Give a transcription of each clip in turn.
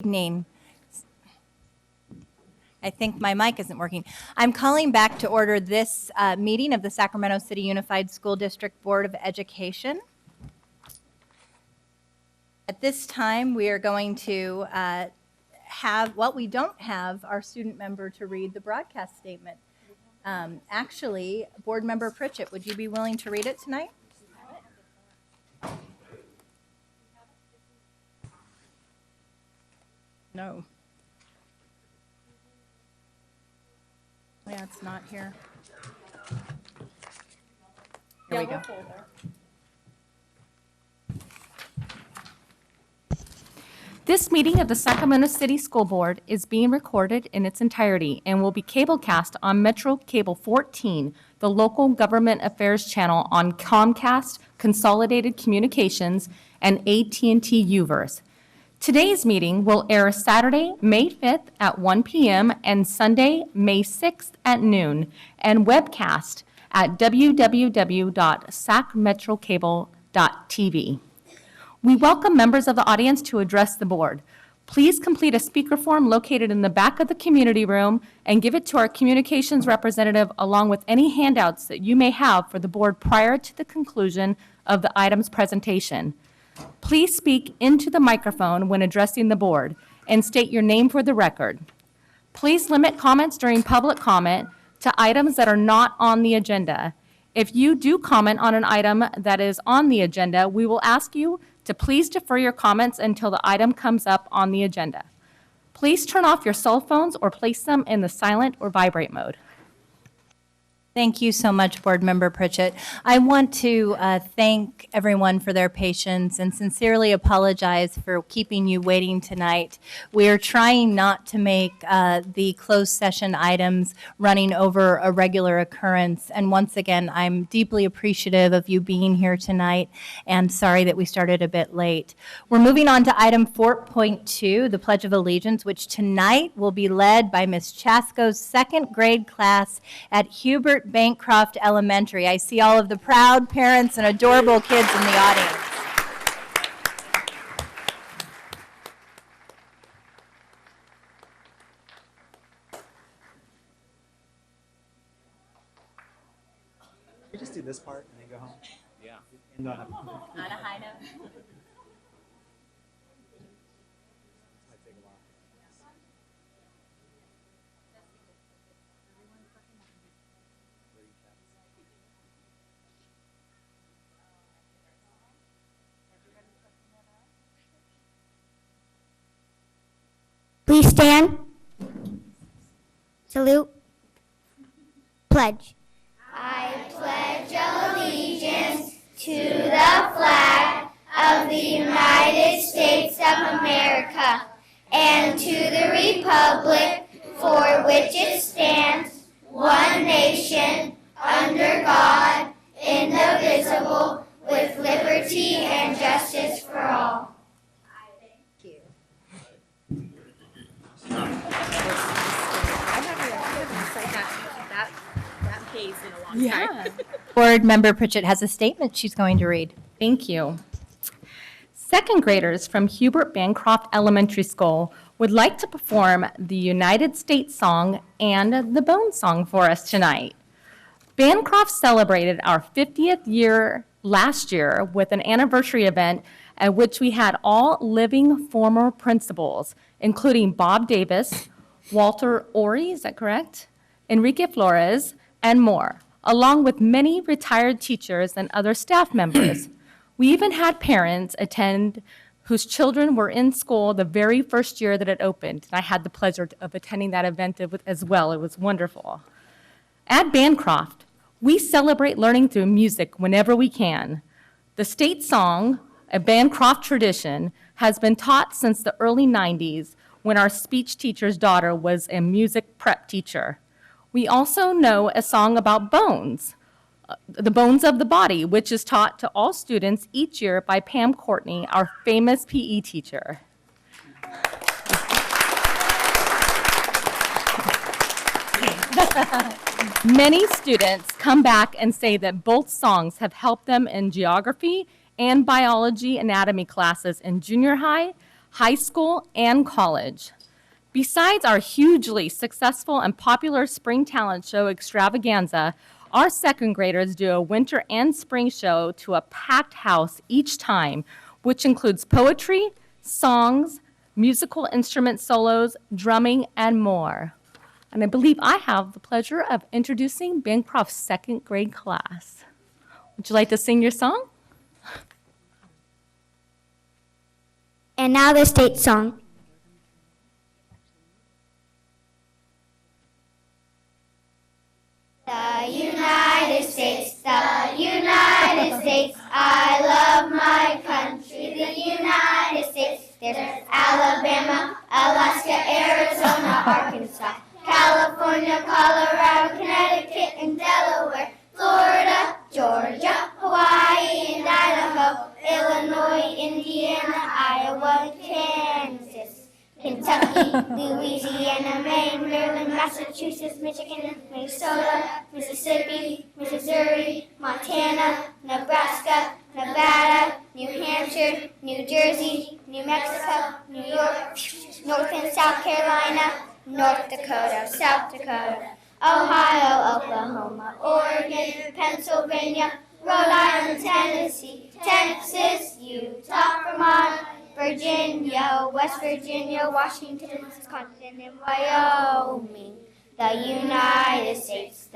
Evening. I think my mic isn't working. I'm calling back to order this meeting of the Sacramento City Unified School District Board of Education. At this time, we are going to we don't have our student member to read the broadcast statement. Actually, Board Member Pritchett, would you be willing to read it tonight? No. Yeah, it's not here. Here we go. This meeting of the Sacramento City School Board is being recorded in its entirety and will be cablecast on Metro Cable 14, the local government affairs channel on Comcast, Consolidated Communications, and AT&T UVerse. Today's meeting will air Saturday, May 5th at 1 p.m. and Sunday, May 6th at noon, and webcast at www.sacmetrocable.tv. We welcome members of the audience to address the board. Please complete a speaker form located in the back of the community room and give it to our communications representative along with any handouts that you may have for the board prior to the conclusion of the item's presentation. Please speak into the microphone when addressing the board and state your name for the record. Please limit comments during public comment to items that are not on the agenda. If you do comment on an item that is on the agenda, we will ask you to please defer your comments until the item comes up on the agenda. Please turn off your cell phones or place them in the silent or vibrate mode. Thank you so much, Board Member Pritchett. I want to thank everyone for their patience and sincerely apologize for keeping you waiting tonight. We are trying not to make the closed session items running over a regular occurrence. And once again, I'm deeply appreciative of you being here tonight and sorry that we started a bit late. We're moving on to item 4.2, the Pledge of Allegiance, which tonight will be led by Ms. Chasko's second grade class at Hubert Bancroft Elementary. I see all of the proud parents and adorable kids in the audience. We just do this part and then go home. Yeah. End on On a high note. might take a while. Please stand. Salute. Pledge. I pledge allegiance to the flag of the United States of America and to the republic for which it stands, one nation, under God, indivisible, with liberty and justice for all. That pace in a long time. Board Member Pritchett has a statement she's going to read. Thank you. Second graders from Hubert Bancroft Elementary School would like to perform the United States song and the Bone song for us tonight. Bancroft celebrated our 50th year last year with an anniversary event at which we had all living former principals, including Bob Davis, Walter Ori, is that correct? Enrique Flores, and more, along with many retired teachers and other staff members. We even had parents attend whose children were in school the very first year that it opened. And I had the pleasure of attending that event as well. It was wonderful. At Bancroft, we celebrate learning through music whenever we can. The state song, a Bancroft tradition, has been taught since the early 90s when our speech teacher's daughter was a music prep teacher. We also know a song about bones, the bones of the body, which is taught to all students each year by Pam Courtney, our famous PE teacher. Many students come back and say that both songs have helped them in geography and biology anatomy classes in junior high, high school, and college. Besides our hugely successful and popular spring talent show extravaganza, our second graders do a winter and spring show to a packed house each time, which includes poetry, songs, musical instrument solos, drumming, and more. And I believe I have the pleasure of introducing Bancroft's second grade class. Would you like to sing your song? And now the state song. The United States, I love my country, the United States. There's Alabama, Alaska, Arizona, Arkansas, California, Colorado, Connecticut, and Delaware, Florida, Georgia, Hawaii, and Idaho, Illinois, Indiana, Iowa, Kansas, Kentucky, Louisiana, Maine, Maryland, Massachusetts, Michigan, Minnesota, Mississippi, Missouri, Montana, Nebraska, Nevada, New Hampshire, New Jersey, New Mexico, New York, North and South Carolina, North Dakota, South Dakota, Ohio, Oklahoma, Oregon, Pennsylvania, Rhode Island, Tennessee, Texas, Utah, Vermont, Virginia, West Virginia, Washington, Wisconsin, and Wyoming. The United States,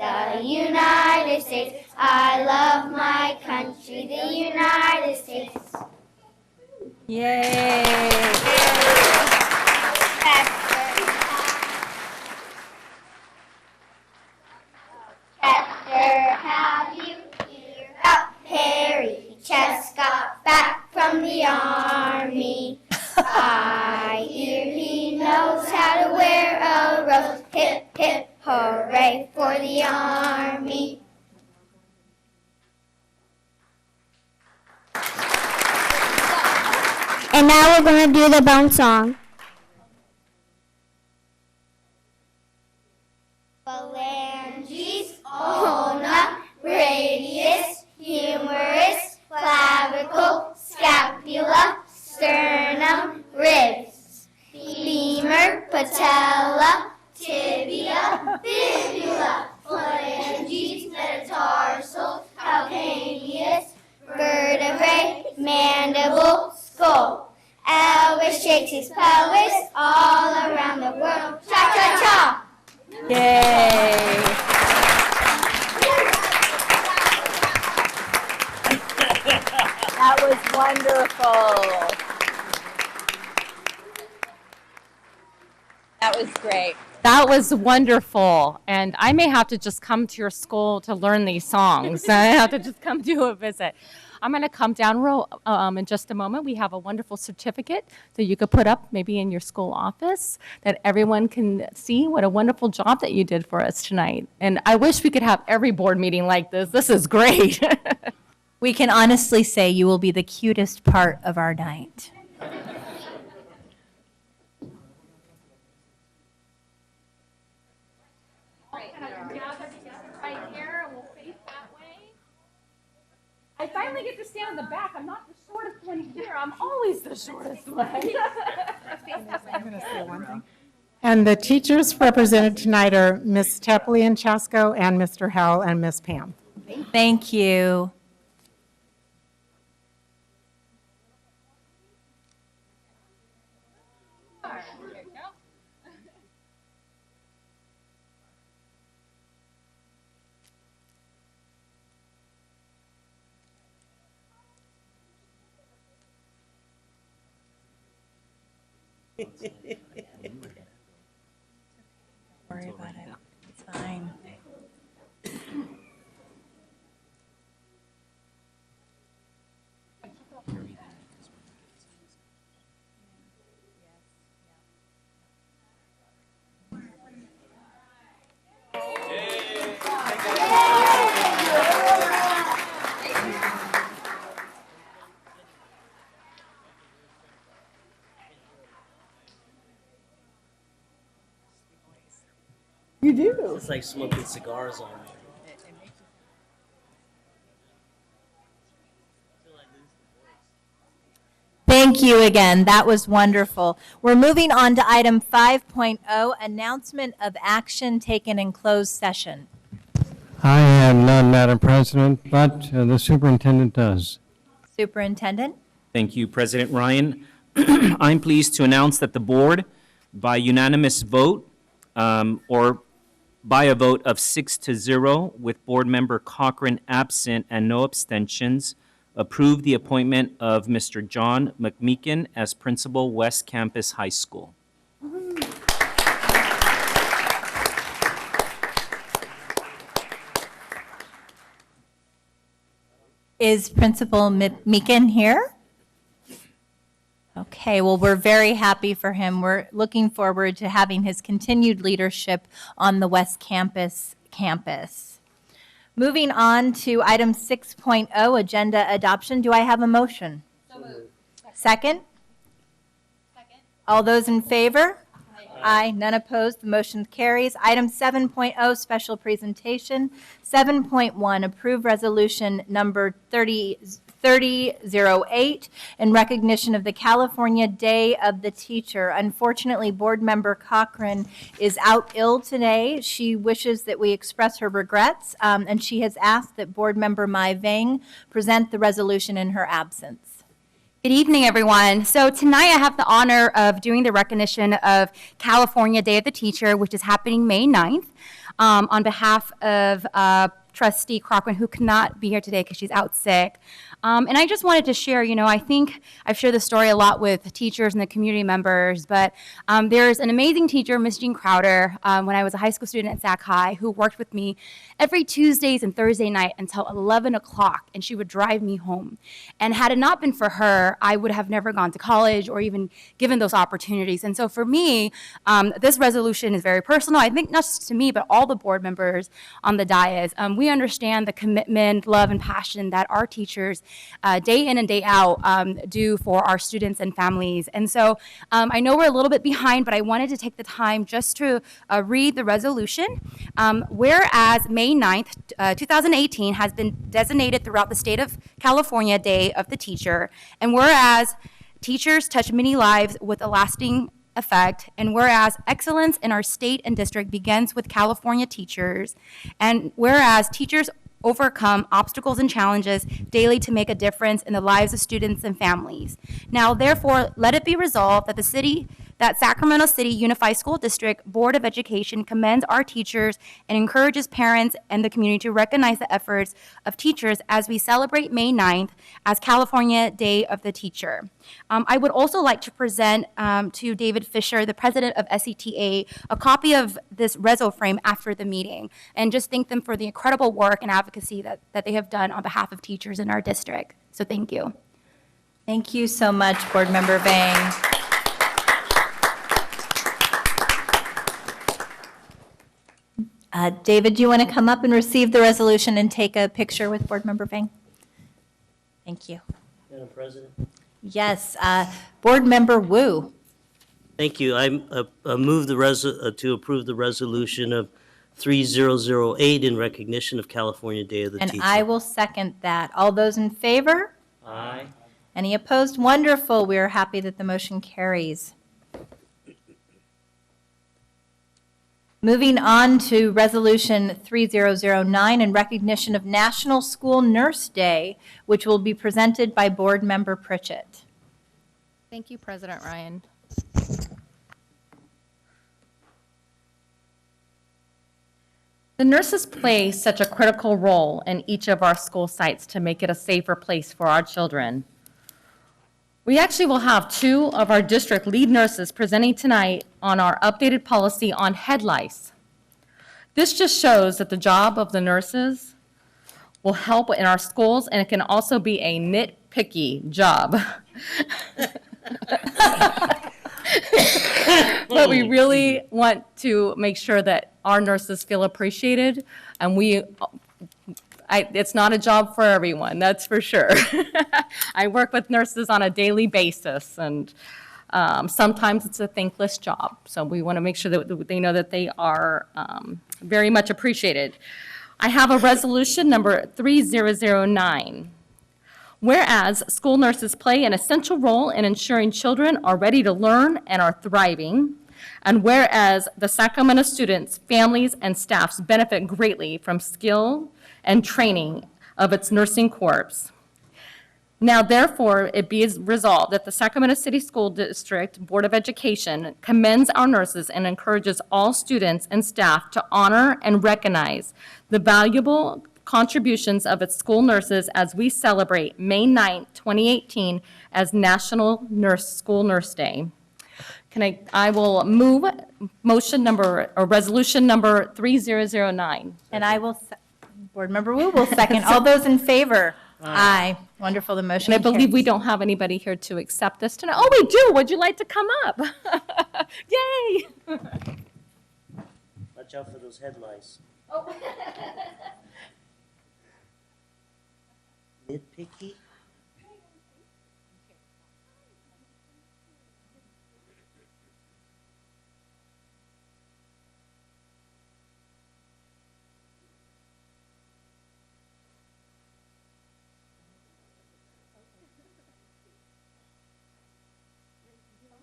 I love my country, the United States. Yay! Chester, have you heard about Harry? He just got back from the army. I hear he knows how to wear a rose. Hip, hip, hooray for the army. And now we're going to do the bone song. Phalanges, ulna, radius, humerus, clavicle, scapula, sternum, ribs, femur, patella, tibia, fibula, phalanges, metatarsal, calcaneus, vertebrae, mandible, skull. Elvis shakes his pelvis all around the world. Cha-cha-cha! Yay! That was wonderful. That was great. That was wonderful. And I may have to just come to your school to learn these songs. I have to just come do a visit. I'm going to come down row in just a moment. We have a wonderful certificate that you could put up maybe in your school office that everyone can see what a wonderful job that you did for us tonight. And I wish we could have every board meeting like this. This is great. We can honestly say you will be the cutest part of our night. I finally get to stand in the back. I'm not the shortest one here. I'm always the shortest one. I'm going to say one thing. And the teachers represented tonight are Ms. Tepley and Chasko and Mr. Howell and Ms. Pam. Thank you. Worry about it. It's fine. You do. It's like smoking cigars all night. Thank you again. That was wonderful. We're moving on to item 5.0, announcement of action taken in closed session. I have none, Madam President, but the superintendent does. Superintendent? Thank you, President Ryan. I'm pleased to announce that the board, by unanimous vote, or by a vote of 6-0, with Board Member Cochran absent and no abstentions, approved the appointment of Mr. John McMeekin as Principal, West Campus High School. Is Principal Meekin here? Okay, well, we're very happy for him. We're looking forward to having his continued leadership on the West Campus campus. Moving on to item 6.0, agenda adoption. Do I have a motion? So moved. Second? Second. All those in favor? Aye. None opposed. The motion carries. Item 7.0, special presentation. 7.1, approve resolution number 3008 in recognition of the California Day of the Teacher. Unfortunately, Board Member Cochran is out ill today. She wishes that we express her regrets, and she has asked that Board Member Mai Vang present the resolution in her absence. Good evening, everyone. So tonight I have the honor of doing the recognition of California Day of the Teacher, which is happening May 9th, on behalf of Trustee Cochran, who could not be here today because she's out sick. And I just wanted to share, I think I've shared this story a lot with teachers and the community members, but there's an amazing teacher, Miss Jean Crowder, when I was a high school student at Sac High, who worked with me every Tuesdays and Thursday night until 11 o'clock, and she would drive me home. And had it not been for her, I would have never gone to college or even given those opportunities. And so for me, this resolution is very personal. I think not just to me, but all the board members on the dais. We understand the commitment, love, and passion that our teachers day in and day out do for our students and families. And so I know we're a little bit behind, but I wanted to take the time just to read the resolution. Whereas May 9th, 2018 has been designated throughout the state of California Day of the Teacher, and whereas teachers touch many lives with a lasting effect, and whereas excellence in our state and district begins with California teachers, and whereas teachers overcome obstacles and challenges daily to make a difference in the lives of students and families. Now, therefore, let it be resolved that Sacramento City Unified School District Board of Education commends our teachers and encourages parents and the community to recognize the efforts of teachers as we celebrate May 9th as California Day of the Teacher. I would also like to present to David Fisher, the president of SETA, a copy of this reso frame after the meeting, and just thank them for the incredible work and advocacy that they have done on behalf of teachers in our district. So thank you. Thank you so much, Board Member Vang. David, do you want to come up and receive the resolution and take a picture with Board Member Vang? Thank you. Madam President? Yes, Board Member Wu. Thank you. I move to approve the resolution of 3008 in recognition of California Day of the Teacher. And I will second that. All those in favor? Aye. Any opposed? Wonderful. We are happy that the motion carries. Moving on to Resolution 3009 in recognition of National School Nurse Day, which will be presented by Board Member Pritchett. Thank you, President Ryan. The nurses play such a critical role in each of our school sites to make it a safer place for our children. We actually will have two of our district lead nurses presenting tonight on our updated policy on head lice. This just shows that the job of the nurses will help in our schools, and it can also be a nitpicky job. But we really want to make sure that our nurses feel appreciated, and it's not a job for everyone, that's for sure. I work with nurses on a daily basis, and sometimes it's a thankless job. So we want to make sure that they know that they are very much appreciated. I have a resolution number 3009. Whereas school nurses play an essential role in ensuring children are ready to learn and are thriving. And whereas the Sacramento students, families, and staffs benefit greatly from skill and training of its nursing corps. Now, therefore, it be resolved that the Sacramento City School District Board of Education commends our nurses and encourages all students and staff to honor and recognize the valuable contributions of its school nurses as we celebrate May 9th, 2018 as National School Nurse Day. I will move resolution number 3009. And I will, Board Member Wu will second. All those in favor? Aye. Wonderful, the motion And I believe we carries. don't have anybody here to accept this tonight. Oh, we do. Would you like to come up? Yay. Watch out for those head lice. Nitpicky?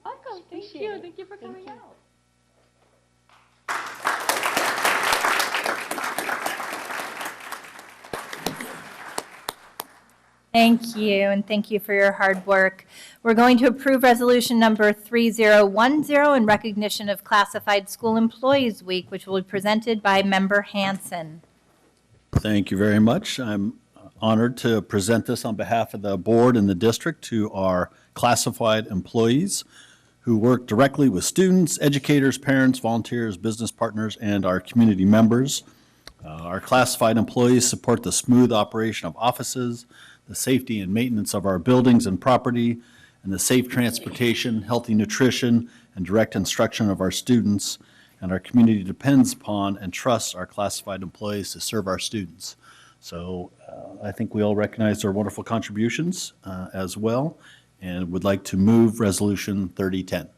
Welcome. Thank you. Thank you for coming out. Thank you, and thank you for your hard work. We're going to approve resolution number 3010 in recognition of Classified School Employees Week, which will be presented by Member Hanson. Thank you very much. I'm honored to present this on behalf of the board and the district to our classified employees who work directly with students, educators, parents, volunteers, business partners, and our community members. Our classified employees support the smooth operation of offices, the safety and maintenance of our buildings and property, and the safe transportation, healthy nutrition, and direct instruction of our students. And our community depends upon and trusts our classified employees to serve our students. So I think we all recognize their wonderful contributions as well, and would like to move Resolution 3010.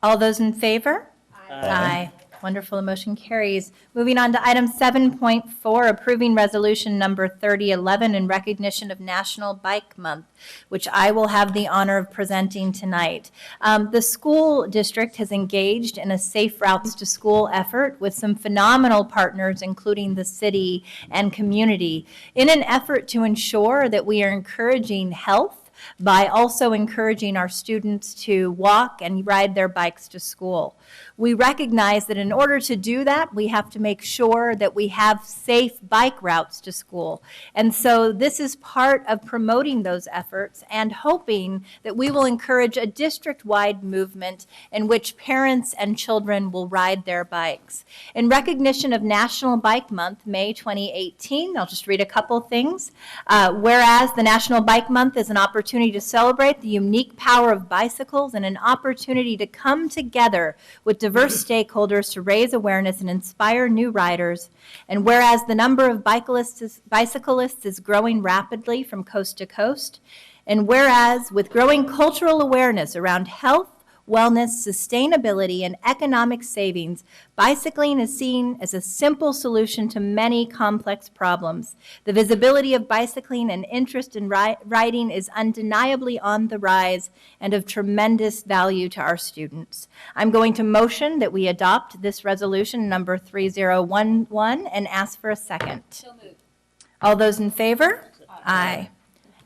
All those in favor? Aye. Wonderful, the motion carries. Moving on to item 7.4, approving resolution number 3011 in recognition of National Bike Month, which I will have the honor of presenting tonight. The school district has engaged in a Safe Routes to School effort with some phenomenal partners, including the city and community, in an effort to ensure that we are encouraging health by also encouraging our students to walk and ride their bikes to school. We recognize that in order to do that, we have to make sure that we have safe bike routes to school. And so this is part of promoting those efforts and hoping that we will encourage a district-wide movement in which parents and children will ride their bikes. In recognition of National Bike Month, May 2018, I'll just read a couple things. Whereas the National Bike Month is an opportunity to celebrate the unique power of bicycles and an opportunity to come together with diverse stakeholders to raise awareness and inspire new riders. And whereas the number of bicyclists is growing rapidly from coast to coast, and whereas with growing cultural awareness around health, wellness, sustainability, and economic savings, bicycling is seen as a simple solution to many complex problems. The visibility of bicycling and interest in riding is undeniably on the rise and of tremendous value to our students. I'm going to motion that we adopt this resolution number 3011 and ask for a second. So moved. All those in favor? Aye.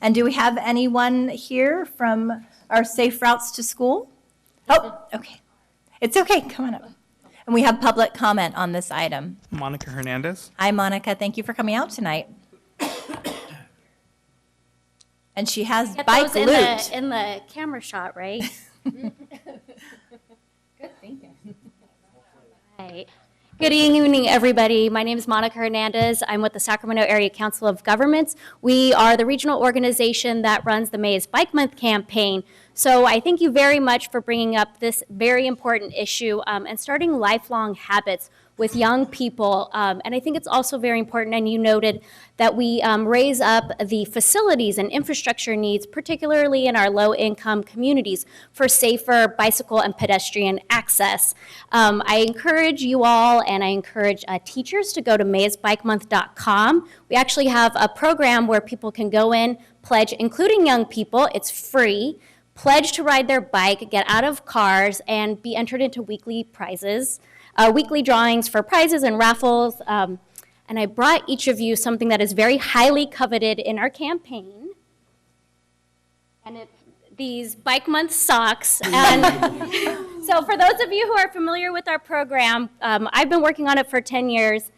And do we have anyone here from our Safe Routes to School? Oh, okay. It's okay. Come on up. And we have public comment on this item. Monica Hernandez. Hi, Monica. Thank you for coming out tonight. And she has Get bike those loot. in the camera shot, right? Good thinking. Right. Good evening, everybody. My name is Monica Hernandez. I'm with the Sacramento Area Council of Governments. We are the regional organization that runs the May is Bike Month campaign. So I thank you very much for bringing up this very important issue and starting lifelong habits with young people. And I think it's also very important, and you noted that we raise up the facilities and infrastructure needs, particularly in our low-income communities, for safer bicycle and pedestrian access. I encourage you all, and I encourage teachers to go to maysbikemonth.com. We actually have a program where people can go in, pledge, including young people, it's free, pledge to ride their bike, get out of cars, and be entered into weekly prizes. Weekly drawings for prizes and raffles. And I brought each of you something that is very highly coveted in our campaign. And it's these Bike Month socks. And so for those of you who are familiar with our program, I've been working on it for 10 years.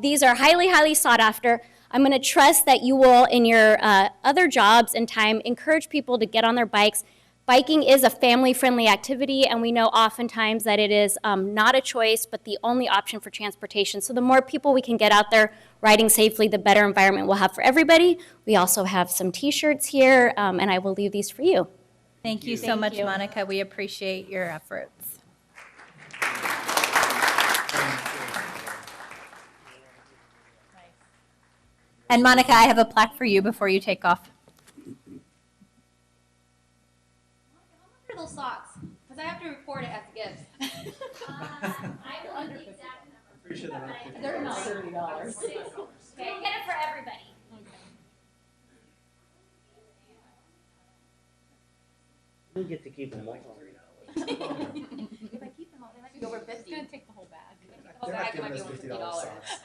These are highly, highly sought after. I'm going to trust that you will, in your other jobs and time, encourage people to get on their bikes. Biking is a family-friendly activity, and we know oftentimes that it is not a choice, but the only option for transportation. So the more people we can get out there riding safely, the better environment we'll have for everybody. We also have some T-shirts here, and I will leave these for you. Thank you so much, Monica. We appreciate your efforts. And Monica, I have a plaque for you before you take off. Those socks, because I have to report it as gifts. I will need the exact number. Pretty sure they're not They're not $30. Okay, get it for everybody. You get to keep them all. If I keep them all, they might be over 50. It's going to take the whole bag. The whole bag might be over $50.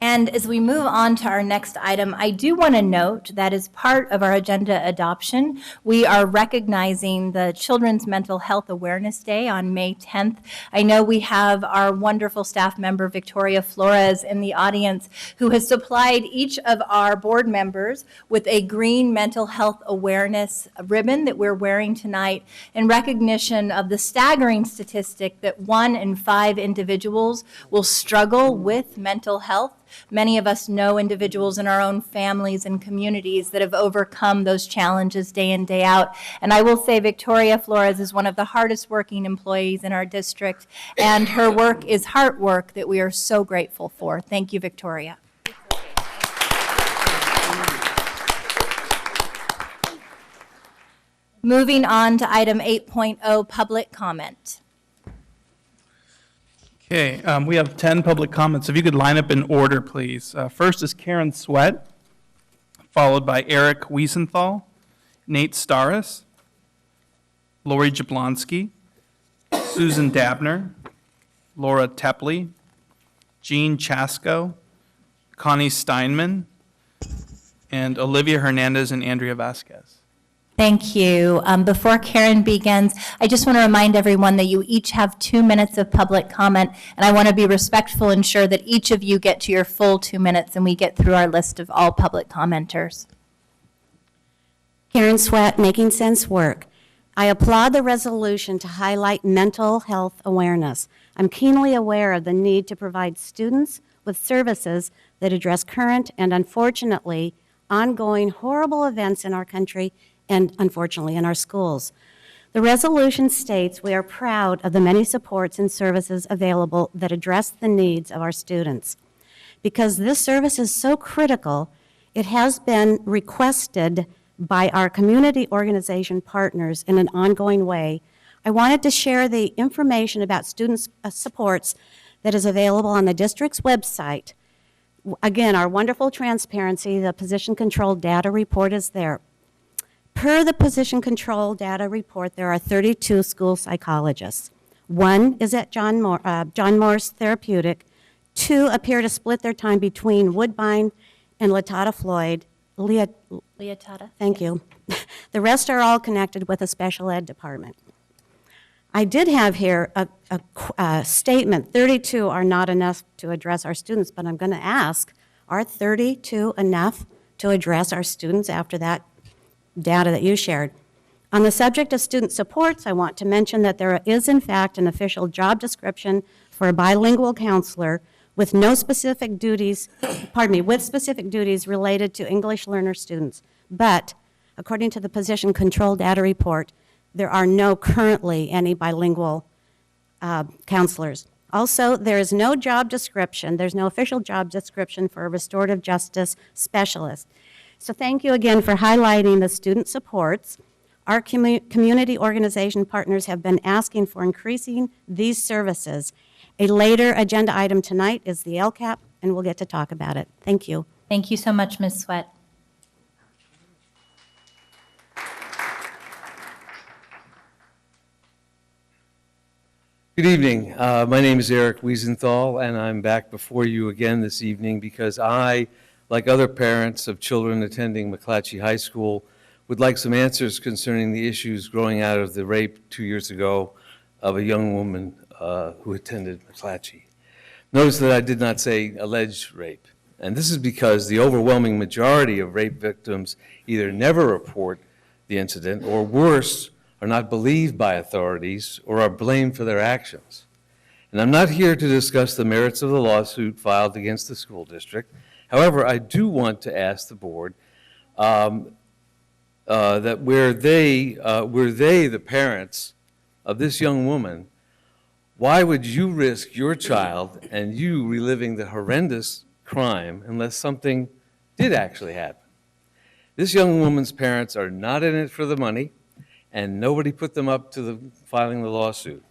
And as we move on to our next item, I do want to note that as part of our agenda adoption, we are recognizing the Children's Mental Health Awareness Day on May 10th. I know we have our wonderful staff member, Victoria Flores, in the audience, who has supplied each of our board members with a green mental health awareness ribbon that we're wearing tonight in recognition of the staggering statistic that 1 in 5 individuals will struggle with mental health. Many of us know individuals in our own families and communities that have overcome those challenges day in, day out. And I will say Victoria Flores is one of the hardest working employees in our district, and her work is heart work that we are so grateful for. Thank you, Victoria. Moving on to item 8.0, public comment. Okay, we have 10 public comments. If you could line up in order, please. First is Karen Sweat, followed by Eric Wiesenthal, Nate Starris, Lori Jablonski, Susan Dabner, Laura Tepley, Jean Chasko, Connie Steinman, and Olivia Hernandez and Andrea Vasquez. Thank you. Before Karen begins, I just want to remind everyone that you each have 2 minutes of public comment, and I want to be respectful and ensure that each of you get to your full 2 minutes and we get through our list of all public commenters. Karen Sweat, Making Sense Work. I applaud the resolution to highlight mental health awareness. I'm keenly aware of the need to provide students with services that address current and, unfortunately, ongoing horrible events in our country and, unfortunately, in our schools. The resolution states we are proud of the many supports and services available that address the needs of our students. Because this service is so critical, it has been requested by our community organization partners in an ongoing way. I wanted to share the information about student supports that is available on the district's website. Again, our wonderful transparency, the position control data report is there. Per the position control data report, there are 32 school psychologists. 1 is at John Morse Therapeutic. 2 appear to split their time between Woodbine and Latata Floyd. Leotata. Thank you. The rest are all connected with a special ed department. I did have here a statement, 32 are not enough to address our students, but I'm going to ask, are 32 enough to address our students after that data that you shared? On the subject of student supports, I want to mention that there is, in fact, an official job description for a bilingual counselor with no specific duties, with specific duties related to English learner students. But according to the Position Control Data Report, there are currently any bilingual counselors. Also, there is no job description, there's no official job description for a restorative justice specialist. So thank you again for highlighting the student supports. Our community organization partners have been asking for increasing these services. A later agenda item tonight is the LCAP, and we'll get to talk about it. Thank you. Thank you so much, Ms. Sweat. Good evening. My name is Eric Wiesenthal, and I'm back before you again this evening because I, like other parents of children attending McClatchy High School, would like some answers concerning the issues growing out of the rape 2 years ago of a young woman who attended McClatchy. Notice that I did not say alleged rape, and this is because the overwhelming majority of rape victims either never report the incident or worse, are not believed by authorities or are blamed for their actions. And I'm not here to discuss the merits of the lawsuit filed against the school district. However, I do want to ask the board that were they the parents of this young woman, why would you risk your child and you reliving the horrendous crime unless something did actually happen? This young woman's parents are not in it for the money, and nobody put them up to filing the lawsuit.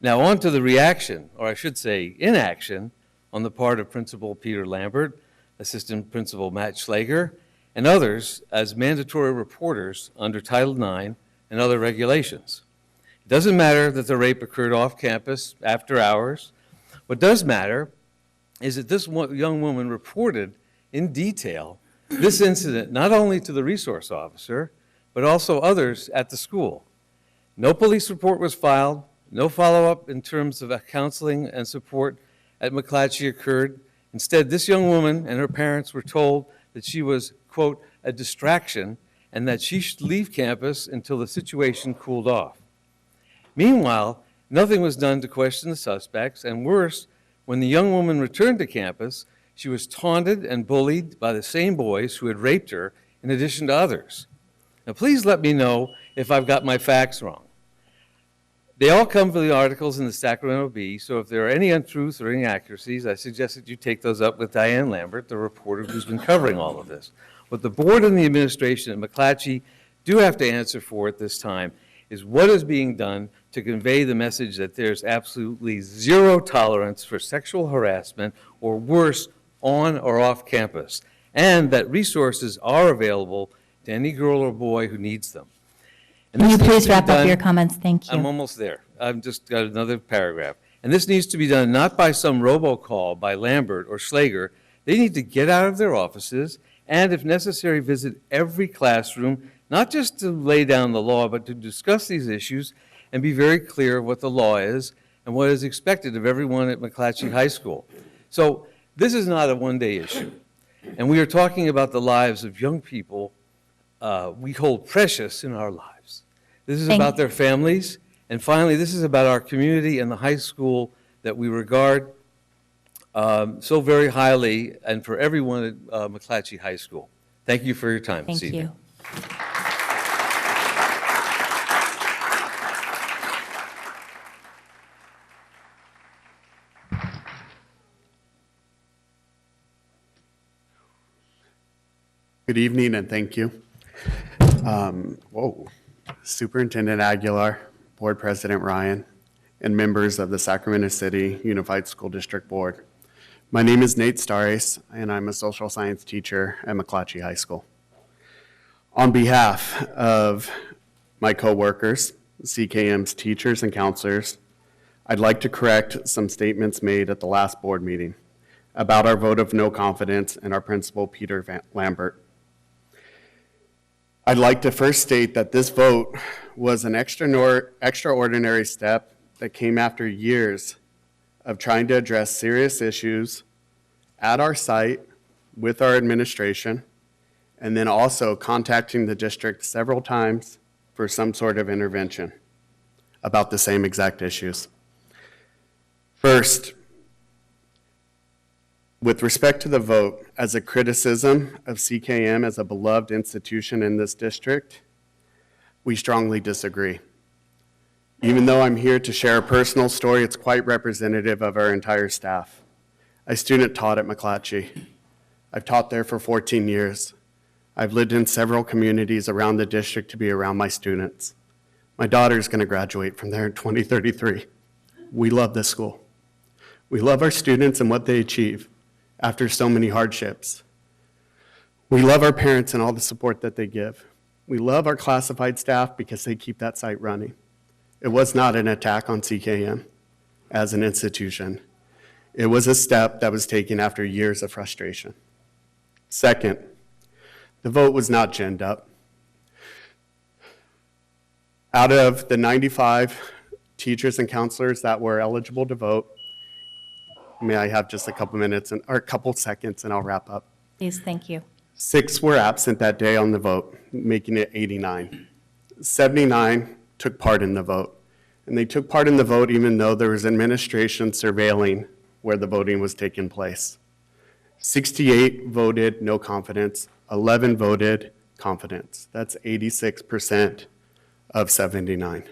Now on to the reaction, or I should say inaction, on the part of Principal Peter Lambert, Assistant Principal Matt Schlager, and others as mandatory reporters under Title IX and other regulations. It doesn't matter that the rape occurred off campus after hours. What does matter is that this young woman reported in detail this incident not only to the resource officer, but also others at the school. No police report was filed, no follow-up in terms of counseling and support at McClatchy occurred. Instead, this young woman and her parents were told that she was, quote, a distraction, and that she should leave campus until the situation cooled off. Meanwhile, nothing was done to question the suspects, and worse, when the young woman returned to campus, she was taunted and bullied by the same boys who had raped her, in addition to others. Now, please let me know if I've got my facts wrong. They all come from the articles in the Sacramento Bee, so if there are any untruths or inaccuracies, I suggest that you take those up with Diane Lambert, the reporter who's been covering all of this. What the board and the administration at McClatchy do have to answer for at this time is what is being done to convey the message that there's absolutely zero tolerance for sexual harassment or worse on or off campus, and that resources are available to any girl or boy who needs them. And Can you this needs please to be wrap up done- your comments? Thank you. I'm almost there. I've just got another paragraph. And this needs to be done not by some robocall by Lambert or Schlager. They need to get out of their offices and, if necessary, visit every classroom, not just to lay down the law, but to discuss these issues and be very clear what the law is and what is expected of everyone at McClatchy High School. So this is not a one-day issue. And we are talking about the lives of young people we hold precious in our lives. This is about their families. And finally, this is about our community and the high school that we regard so very highly, and for everyone at McClatchy High School. Thank you for your time this evening. Thank you. Good evening and thank you. Superintendent Aguilar, Board President Ryan, and members of the Sacramento City Unified School District Board. My name is Nate Stares, and I'm a social science teacher at McClatchy High School. On behalf of my coworkers, CKM's teachers and counselors, I'd like to correct some statements made at the last board meeting about our vote of no confidence in our principal, Peter Lambert. I'd like to first state that this vote was an extraordinary step that came after years of trying to address serious issues at our site with our administration, and then also contacting the district several times for some sort of intervention about the same exact issues. First, With respect to the vote, as a criticism of CKM as a beloved institution in this district, we strongly disagree. Even though I'm here to share a personal story, it's quite representative of our entire staff. I student taught at McClatchy. I've taught there for 14 years. I've lived in several communities around the district to be around my students. My daughter's going to graduate from there in 2033. We love this school. We love our students and what they achieve after so many hardships. We love our parents and all the support that they give. We love our classified staff because they keep that site running. It was not an attack on CKM as an institution. It was a step that was taken after years of frustration. Second, the vote was not ginned up. Out of the 95 teachers and counselors that were eligible to vote, may I have just a couple minutes or a couple seconds and I'll wrap up. Please, thank you. 6 were absent that day on the vote, making it 89. 79 took part in the vote. And they took part in the vote even though there was administration surveilling where the voting was taking place. 68 voted no confidence, 11 voted confidence. That's 86% of 79.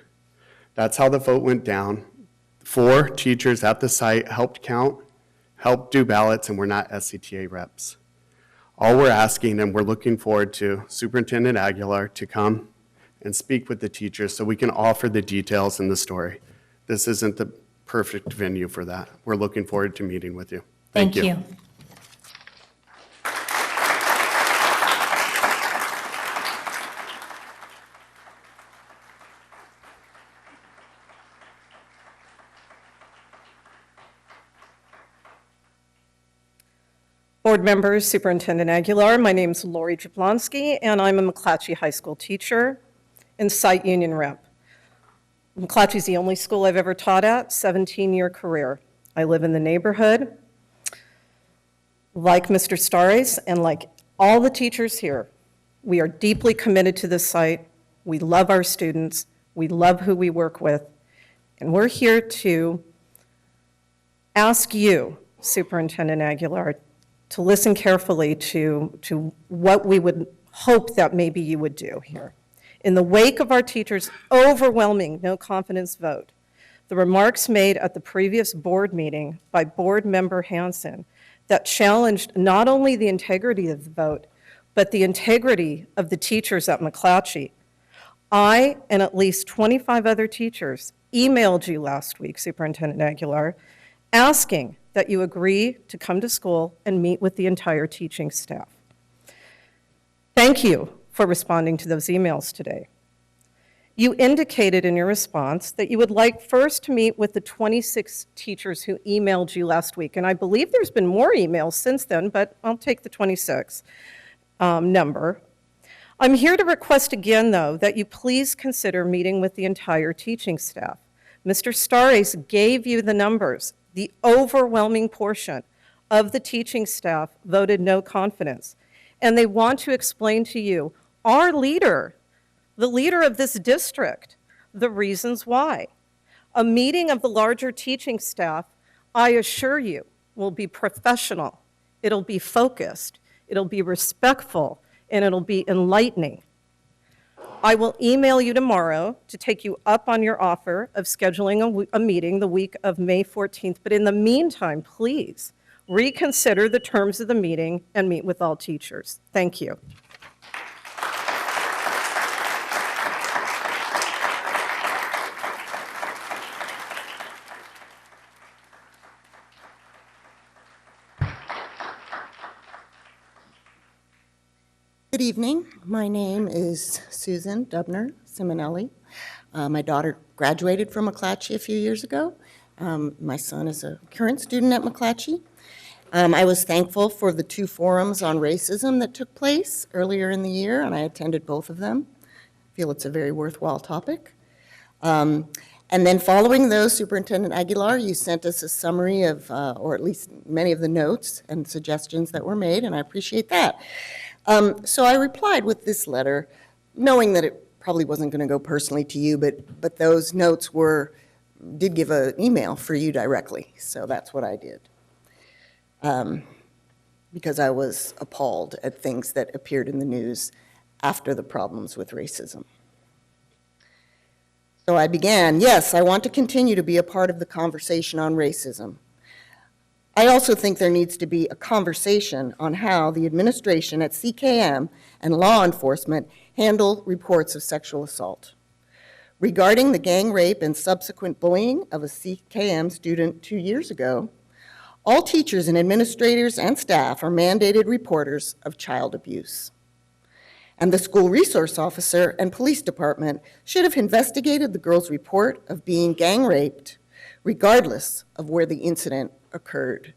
That's how the vote went down. 4 teachers at the site helped count, helped do ballots, and were not SCTA reps. All we're asking, and we're looking forward to Superintendent Aguilar to come and speak with the teachers so we can offer the details in the story. This isn't the perfect venue for that. We're looking forward to meeting with you. Thank you. Board members, Superintendent Aguilar, my name is Lori Jablonski, and I'm a McClatchy High School teacher and site union rep. McClatchy is the only school I've ever taught at, 17-year career. I live in the neighborhood. Like Mr. Stares and like all the teachers here, we are deeply committed to this site. We love our students. We love who we work with. And we're here to ask you, Superintendent Aguilar, to listen carefully to what we would hope that maybe you would do here. In the wake of our teachers' overwhelming no confidence vote, the remarks made at the previous board meeting by board member Hansen that challenged not only the integrity of the vote, but the integrity of the teachers at McClatchy. I and at least 25 other teachers emailed you last week, Superintendent Aguilar, asking that you agree to come to school and meet with the entire teaching staff. Thank you for responding to those emails today. You indicated in your response that you would like first to meet with the 26 teachers who emailed you last week, and I believe there's been more emails since then, but I'll take the 26 number. I'm here to request again, though, that you please consider meeting with the entire teaching staff. Mr. Stares gave you the numbers. The overwhelming portion of the teaching staff voted no confidence. And they want to explain to you, our leader, the leader of this district, the reasons why. A meeting of the larger teaching staff, I assure you, will be professional. It'll be focused. It'll be respectful. And it'll be enlightening. I will email you tomorrow to take you up on your offer of scheduling a meeting the week of May 14th. But in the meantime, please reconsider the terms of the meeting and meet with all teachers. Thank you. Good evening. My name is Susan Dubner Simonelli. My daughter graduated from McClatchy a few years ago. My son is a current student at McClatchy. I was thankful for the 2 forums on racism that took place earlier in the year, and I attended both of them. I feel it's a very worthwhile topic. And then following those, Superintendent Aguilar, you sent us a summary of, or at least many of the notes and suggestions that were made, and I appreciate that. So I replied with this letter, knowing that it probably wasn't going to go personally to you, but those notes did give an email for you directly, so that's what I did. because I was appalled at things that appeared in the news after the problems with racism. So I began, yes, I want to continue to be a part of the conversation on racism. I also think there needs to be a conversation on how the administration at CKM and law enforcement handle reports of sexual assault. Regarding the gang rape and subsequent bullying of a CKM student 2 years ago, all teachers and administrators and staff are mandated reporters of child abuse. And the school resource officer and police department should have investigated the girl's report of being gang raped, regardless of where the incident occurred.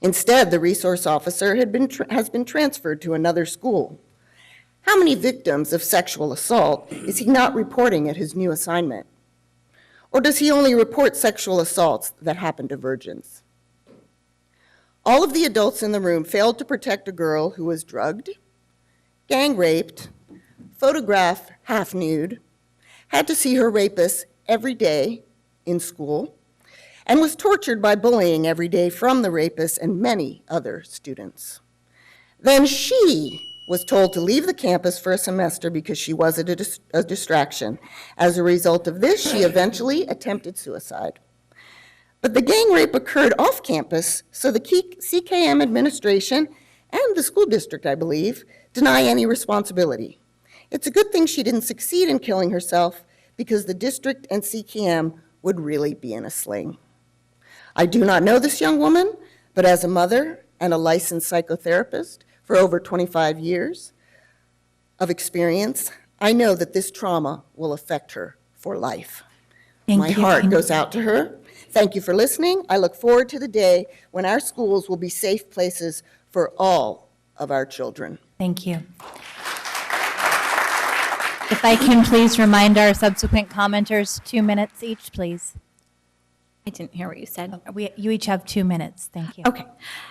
Instead, the resource officer has been transferred to another school. How many victims of sexual assault is he not reporting at his new assignment? Or does he only report sexual assaults that happen to virgins? All of the adults in the room failed to protect a girl who was drugged, gang raped, photographed half nude, had to see her rapist every day in school, and was tortured by bullying every day from the rapist and many other students. Then she was told to leave the campus for a semester because she was a distraction. As a result of this, she eventually attempted suicide. But the gang rape occurred off campus, so the CKM administration and the school district, I believe, deny any responsibility. It's a good thing she didn't succeed in killing herself, because the district and CKM would really be in a sling. I do not know this young woman, but as a mother and a licensed psychotherapist for over 25 years of experience, I know that this trauma will affect her for life. My heart goes out to her. Thank you for listening. I look forward to the day when our schools will be safe places for all of our children. Thank you. If I can please remind our subsequent commenters, 2 minutes each, please. I didn't hear what you said. You each have 2 minutes. Thank you. Okay.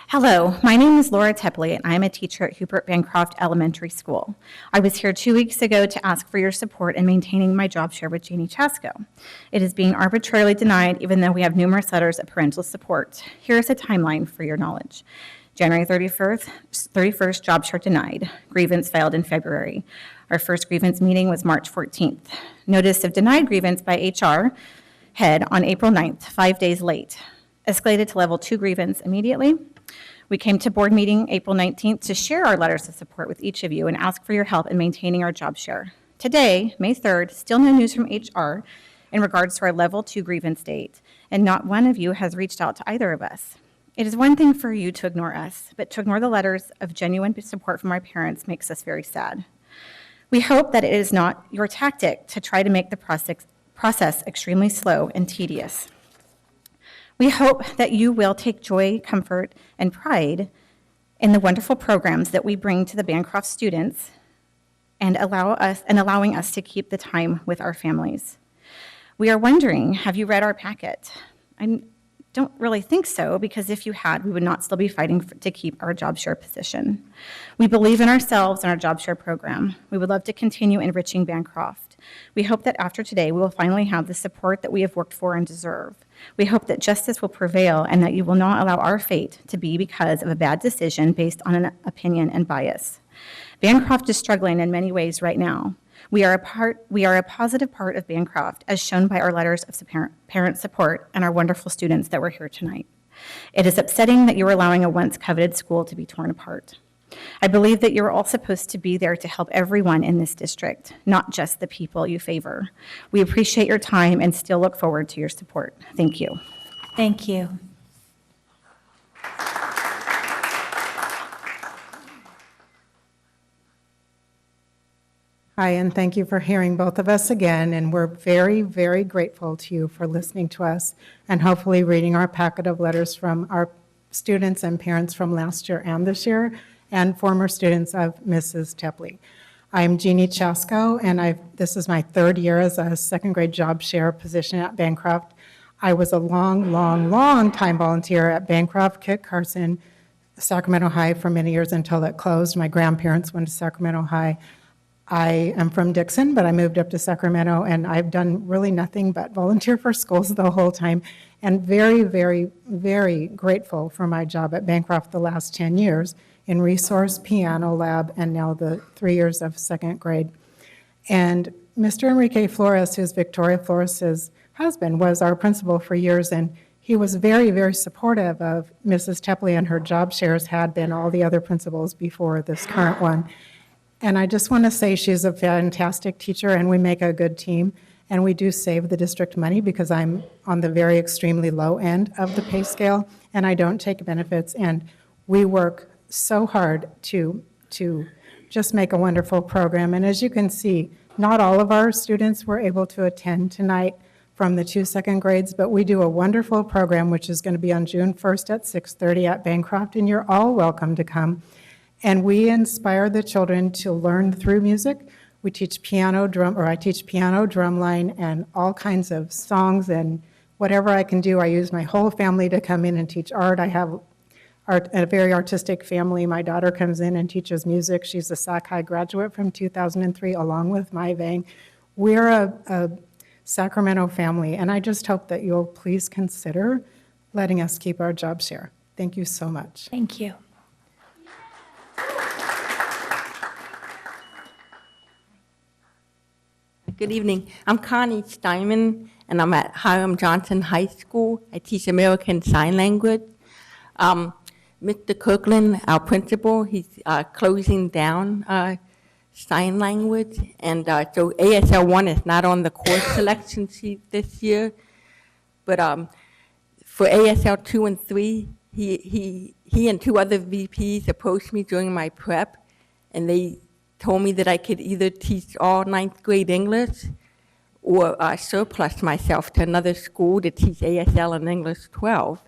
Hello, my name is Laura Tepley, and I'm a teacher at Hubert Bancroft Elementary School. I was here 2 weeks ago to ask for your support in maintaining my job share with Jeannie Chasko. It is being arbitrarily denied, even though we have numerous letters of parental support. Here is a timeline for your knowledge. January 31st, job share denied. Grievance filed in February. Our first grievance meeting was March 14th. Notice of denied grievance by HR head on April 9th, 5 days late. Escalated to level 2 grievance immediately. We came to board meeting April 19th to share our letters of support with each of you and ask for your help in maintaining our job share. Today, May 3rd, still no news from HR in regards to our level 2 grievance date, and not one of you has reached out to either of us. It is one thing for you to ignore us, but to ignore the letters of genuine support from our parents makes us very sad. We hope that it is not your tactic to try to make the process extremely slow and tedious. We hope that you will take joy, comfort, and pride in the wonderful programs that we bring to the Bancroft students and allowing us to keep the time with our families. We are wondering, have you read our packet? I don't really think so, because if you had, we would not still be fighting to keep our job share position. We believe in ourselves and our job share program. We would love to continue enriching Bancroft. We hope that after today, we will finally have the support that we have worked for and deserve. We hope that justice will prevail and that you will not allow our fate to be because of a bad decision based on an opinion and bias. Bancroft is struggling in many ways right now. We are a positive part of Bancroft, as shown by our letters of parent support and our wonderful students that were here tonight. It is upsetting that you are allowing a once coveted school to be torn apart. I believe that you are all supposed to be there to help everyone in this district, not just the people you favor. We appreciate your time and still look forward to your support. Thank you. Thank you. Hi, and thank you for hearing both of us again, and we're very, very grateful to you for listening to us and hopefully reading our packet of letters from our students and parents from last year and this year, and former students of Mrs. Tepley. I'm Jeannie Chasko, and this is my 3rd year as a second grade job share position at Bancroft. I was a long time volunteer at Bancroft, Kit Carson, Sacramento High for many years until it closed. My grandparents went to Sacramento High. I am from Dixon, but I moved up to Sacramento, and I've done really nothing but volunteer for schools the whole time, and very, very, very grateful for my job at Bancroft the last 10 years in resource, piano lab, and now the 3 years of second grade. And Mr. Enrique Flores, who's Victoria Flores' husband, was our principal for years, and he was very, very supportive of Mrs. Tepley, and her job shares had been all the other principals before this current one. And I just want to say she's a fantastic teacher, and we make a good team, and we do save the district money because I'm on the very extremely low end of the pay scale, and I don't take benefits, and we work so hard to just make a wonderful program. And as you can see, not all of our students were able to attend tonight from the 2 second grades, but we do a wonderful program, which is going to be on June 1st at 6:30 at Bancroft, and you're all welcome to come. And we inspire the children to learn through music. We teach piano, drum, or I teach piano, drumline, and all kinds of songs, and whatever I can do. I use my whole family to come in and teach art. I have a very artistic family. My daughter comes in and teaches music. She's a Sac High graduate from 2003, along with my Vang. We're a Sacramento family, and I just hope that you'll please consider letting us keep our job share. Thank you so much. Thank you. Good evening. I'm Connie Steinman, and I'm at Hiram Johnson High School. I teach American Sign Language. Mr. Kirkland, our principal, he's closing down sign language, and so ASL 1 is not on the course selection sheet this year. But for ASL 2 and 3, he and 2 other VPs approached me during my prep, and they told me that I could either teach all 9th grade English or surplus myself to another school to teach ASL and English 12.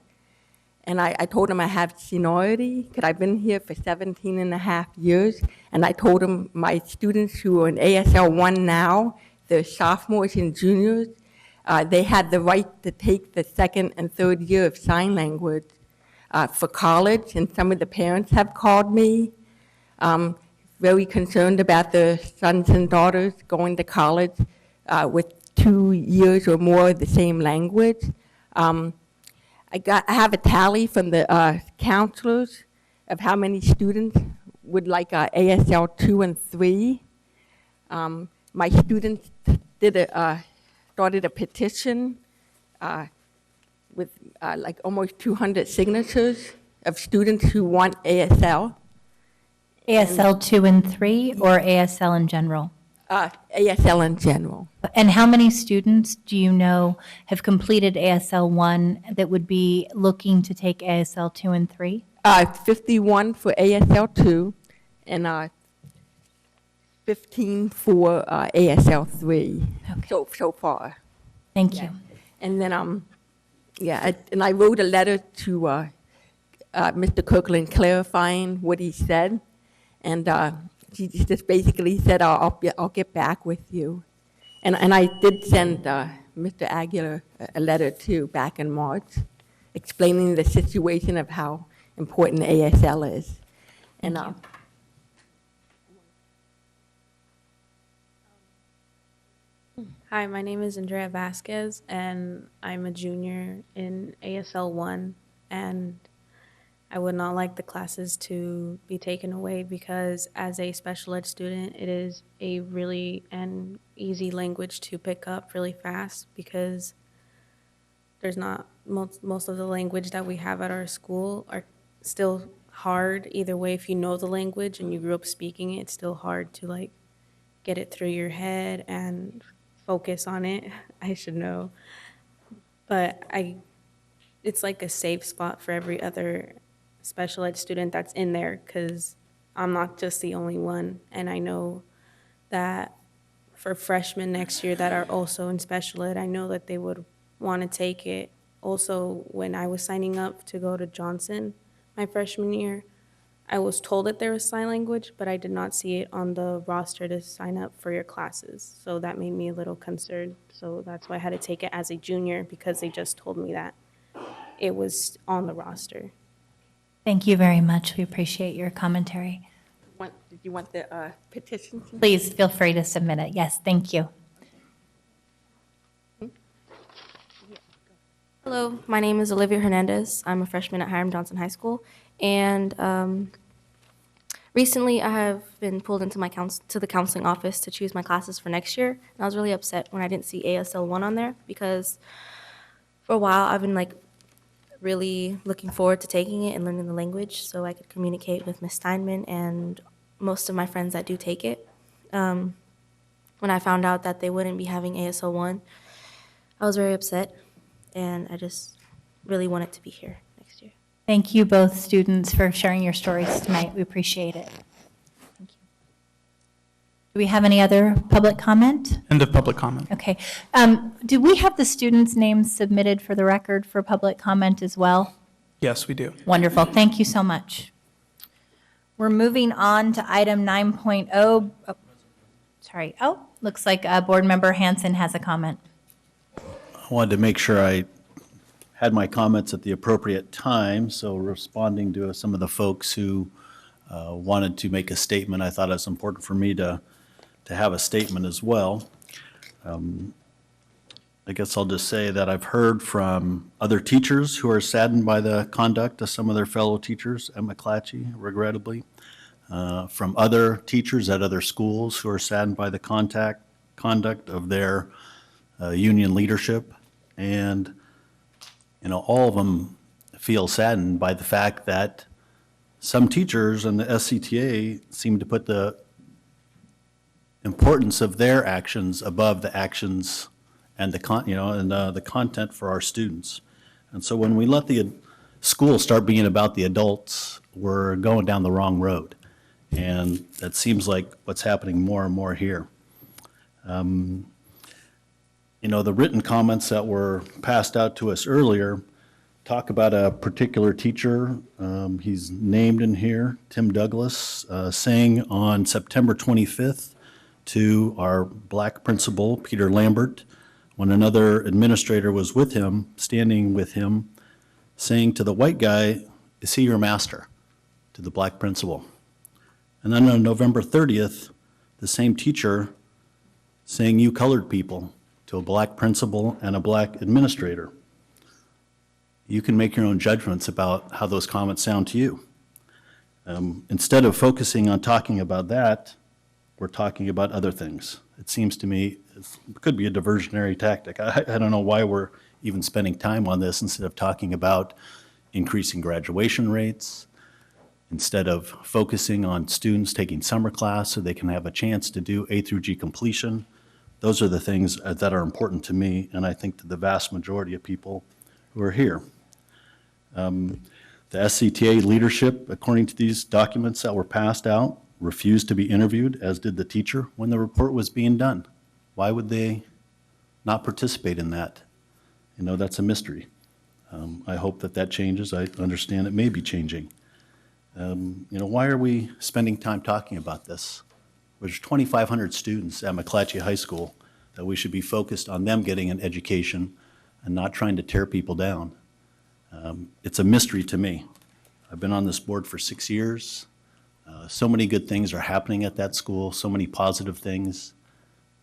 And I told them I have seniority because I've been here for 17 and a half years. And I told them my students who are in ASL 1 now, they're sophomores and juniors, they had the right to take the 2nd and 3rd year of sign language for college. And some of the parents have called me. Very concerned about their sons and daughters going to college with 2 years or more of the same language. I have a tally from the counselors of how many students would like ASL 2 and 3. My students started a petition with like almost 200 signatures of students who want ASL. ASL 2 and 3 or ASL in general? ASL in general. And how many students do you know have completed ASL 1 that would be looking to take ASL 2 and 3? 51 for ASL 2 and 15 for ASL 3 so far. Thank you. And then, and I wrote a letter to Mr. Kirkland clarifying what he said. And she just basically said, I'll get back with you. And I did send Mr. Aguilar a letter too back in March, explaining the situation of how important ASL is. And Hi, my name is Andrea Vasquez, and I'm a junior in ASL 1, and I would not like the classes to be taken away because as a special ed student, it is a really an easy language to pick up really fast because there's not most of the language that we have at our school are still hard either way. If you know the language and you grew up speaking it, it's still hard to like get it through your head and focus on it. I should know. But it's like a safe spot for every other special ed student that's in there because I'm not just the only one. And I know that for freshmen next year that are also in special ed, I know that they would want to take it. Also, when I was signing up to go to Johnson my freshman year, I was told that there was sign language, but I did not see it on the roster to sign up for your classes. So that made me a little concerned. So that's why I had to take it as a junior because they just told me that it was on the roster. Thank you very much. We appreciate your commentary. Did you want the petition? Please feel free to submit it. Yes, thank you. Hello, my name is Olivia Hernandez. I'm a freshman at Hiram Johnson High School, and recently I have been pulled into to the counseling office to choose my classes for next year, and I was really upset when I didn't see ASL 1 on there because for a while I've been really looking forward to taking it and learning the language so I could communicate with Miss Steinman and most of my friends that do take it. When I found out that they wouldn't be having ASL 1, I was very upset, and I just really want it to be here next year. Thank you both students for sharing your stories tonight. We appreciate it. Thank you. Do we have any other public comment? End of public comment. Okay. Do we have the students' names submitted for the record for public comment as well? Yes, we do. Wonderful. Thank you so much. We're moving on to item 9.0. Oh, sorry. Oh, looks like Board Member Hanson has a comment. I wanted to make sure I had my comments at the appropriate time, so responding to some of the folks who wanted to make a statement, I thought it was important for me to have a statement as well. I guess I'll just say that I've heard from other teachers who are saddened by the conduct of some of their fellow teachers at McClatchy, regrettably, from other teachers at other schools who are saddened by the conduct of their union leadership. And, all of them feel saddened by the fact that some teachers and the SCTA seem to put the importance of their actions above the actions and the content for our students. And so when we let the school start being about the adults, we're going down the wrong road. And that seems like what's happening more and more here. The written comments that were passed out to us earlier talk about a particular teacher. He's named in here, Tim Douglas, saying on September 25th to our black principal, Peter Lambert, when another administrator was with him, standing with him, saying to the white guy, "Is he your master?" to the black principal. And then on November 30th, the same teacher saying, "You colored people," to a black principal and a black administrator. You can make your own judgments about how those comments sound to you. Instead of focusing on talking about that, we're talking about other things. It seems to me it could be a diversionary tactic. I don't know why we're even spending time on this instead of talking about increasing graduation rates, instead of focusing on students taking summer class so they can have a chance to do A through G completion. Those are the things that are important to me, and I think to the vast majority of people who are here. The SCTA leadership, according to these documents that were passed out, refused to be interviewed, as did the teacher, when the report was being done. Why would they not participate in that? That's a mystery. I hope that changes. I understand it may be changing. Why are we spending time talking about this? There's 2,500 students at McClatchy High School that we should be focused on them getting an education and not trying to tear people down. It's a mystery to me. I've been on this board for 6 years. So many good things are happening at that school, so many positive things.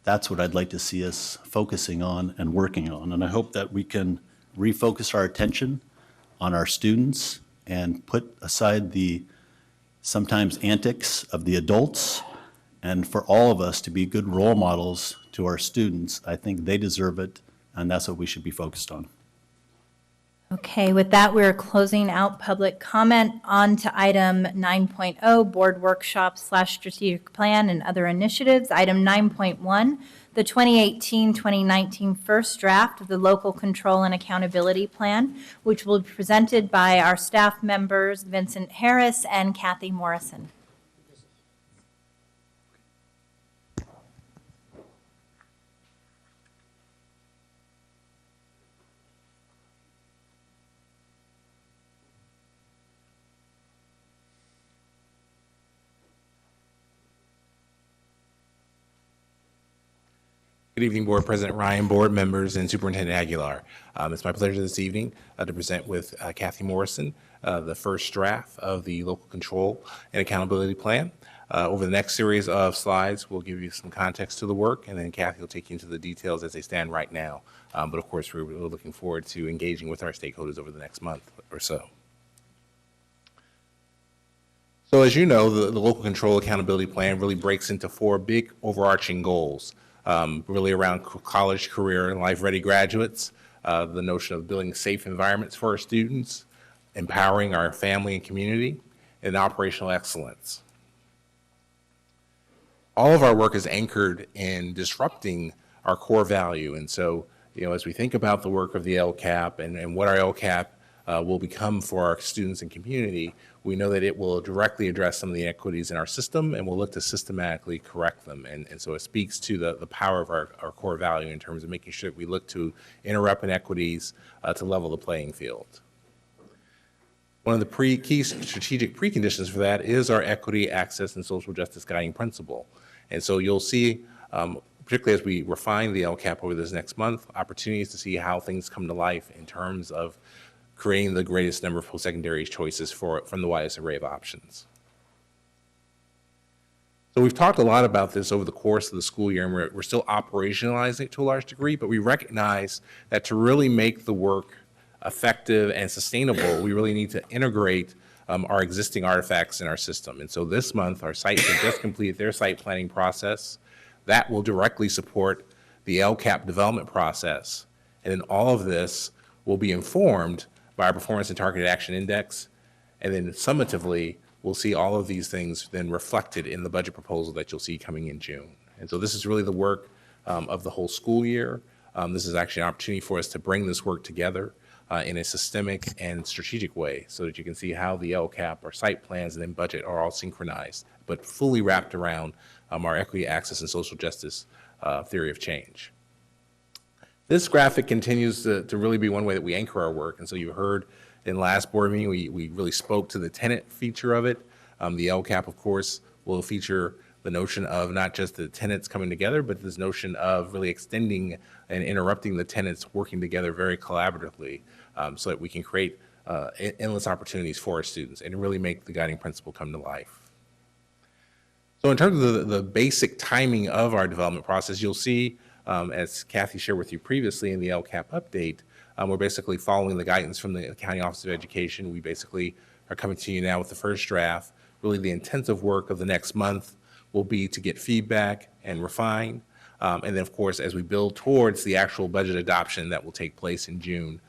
That's what I'd like to see us focusing on and working on. And I hope that we can refocus our attention on our students and put aside the sometimes antics of the adults, and for all of us to be good role models to our students. I think they deserve it, and that's what we should be focused on. Okay, with that, we're closing out public comment on to item 9.0, board workshop/strategic plan and other initiatives. Item 9.1, the 2018-2019 first draft of the local control and accountability plan, which will be presented by our staff members, Vincent Harris and Kathy Morrison. Good evening, Board President Ryan, board members, and Superintendent Aguilar. It's my pleasure this evening to present with Kathy Morrison the first draft of the local control and accountability plan. Over the next series of slides, we'll give you some context to the work, and then Kathy will take you into the details as they stand right now. But of course, we're really looking forward to engaging with our stakeholders over the next month or so. So as you know, the Local Control Accountability Plan really breaks into 4 big overarching goals, really around college, career, and life-ready graduates, the notion of building safe environments for our students, empowering our family and community, and operational excellence. All of our work is anchored in disrupting our core value. And so, as we think about the work of the LCAP and what our LCAP will become for our students and community, we know that it will directly address some of the inequities in our system, and we'll look to systematically correct them. And so it speaks to the power of our core value in terms of making sure that we look to interrupt inequities to level the playing field. One of the key strategic preconditions for that is our equity, access, and social justice guiding principle. And so you'll see, particularly as we refine the LCAP over this next month, opportunities to see how things come to life in terms of creating the greatest number of post-secondary choices from the widest array of options. So we've talked a lot about this over the course of the school year, and we're still operationalizing it to a large degree, but we recognize that to really make the work effective and sustainable, we really need to integrate our existing artifacts in our system. And so this month, our sites have just completed their site planning process. That will directly support the LCAP development process. And then all of this will be informed by our Performance and Targeted Action Index. And then summatively, we'll see all of these things then reflected in the budget proposal that you'll see coming in June. And so this is really the work of the whole school year. This is actually an opportunity for us to bring this work together in a systemic and strategic way so that you can see how the LCAP, our site plans, and then budget are all synchronized, but fully wrapped around our equity, access, and social justice theory of change. This graphic continues to really be one way that we anchor our work. And so you heard in last board meeting, we really spoke to the tenant feature of it. The LCAP, of course, will feature the notion of not just the tenants coming together, but this notion of really extending and interrupting the tenants working together very collaboratively so that we can create endless opportunities for our students and really make the guiding principle come to life. So in terms of the basic timing of our development process, you'll see, as Kathy shared with you previously in the LCAP update, we're basically following the guidance from the County Office of Education. We basically are coming to you now with the first draft. Really the intensive work of the next month will be to get feedback and refine. And then, of course, as we build towards the actual budget adoption that will take place in June,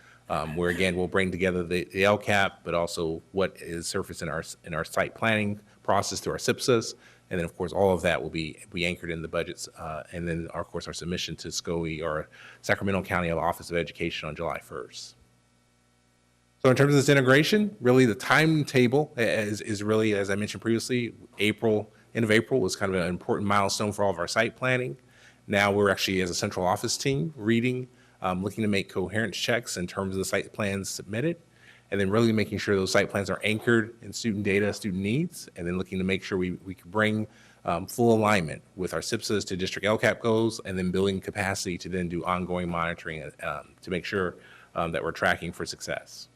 where again, we'll bring together the LCAP, but also what is surfaced in our site planning process through our SIPSAs. And then, of course, all of that will be anchored in the budgets. And then, of course, our submission to SCOE or Sacramento County Office of Education on July 1st. So in terms of this integration, really the timetable is really, as I mentioned previously, end of April was kind of an important milestone for all of our site planning. Now we're actually, as a central office team, looking to make coherence checks in terms of the site plans submitted, and then really making sure those site plans are anchored in student data, student needs, and then looking to make sure we can bring full alignment with our SIPSAs to district LCAP goals, and then building capacity to then do ongoing monitoring to make sure that we're tracking for success.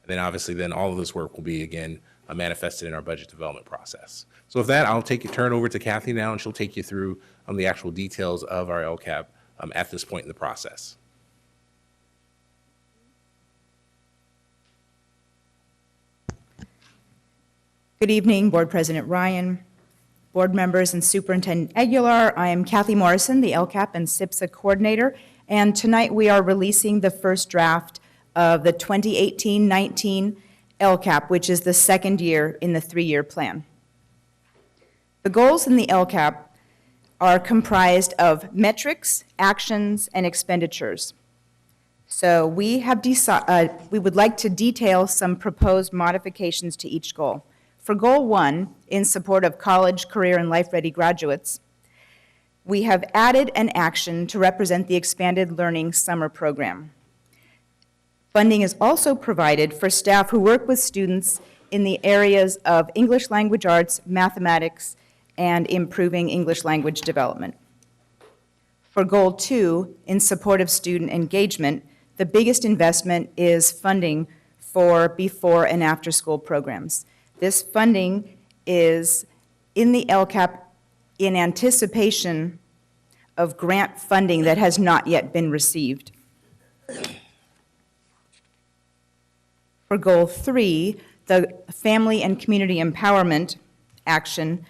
And then obviously then all of this work will be, again, manifested in our budget development process. So with that, I'll turn it over to Kathy now, and she'll take you through the actual details of our LCAP at this point in the process. Good evening, Board President Ryan, board members, and Superintendent Aguilar. I am Kathy Morrison, the LCAP and SIPSA coordinator, and tonight we are releasing the first draft of the 2018-19 LCAP, which is the second year in the 3-year plan. The goals in the LCAP are comprised of metrics, actions, and expenditures. So we would like to detail some proposed modifications to each goal. For Goal 1, in support of college, career, and life-ready graduates, we have added an action to represent the expanded learning summer program. Funding is also provided for staff who work with students in the areas of English language arts, mathematics, and improving English language development. For Goal 2, in support of student engagement, the biggest investment is funding for before and after school programs. This funding is in the LCAP in anticipation of grant funding that has not yet been received. For Goal 3, the Family and Community Empowerment action,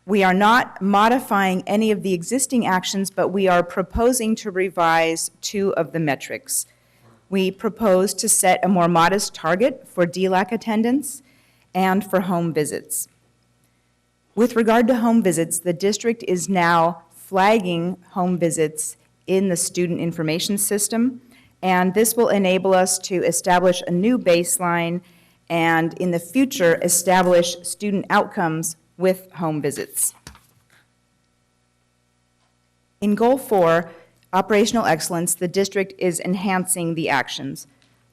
we are not modifying any of the existing actions, but we are proposing to revise 2 of the metrics. We propose to set a more modest target for DLAC attendance and for home visits. With regard to home visits, the district is now flagging home visits in the student information system, and this will enable us to establish a new baseline and in the future establish student outcomes with home visits. In Goal 4, Operational Excellence, the district is enhancing the actions.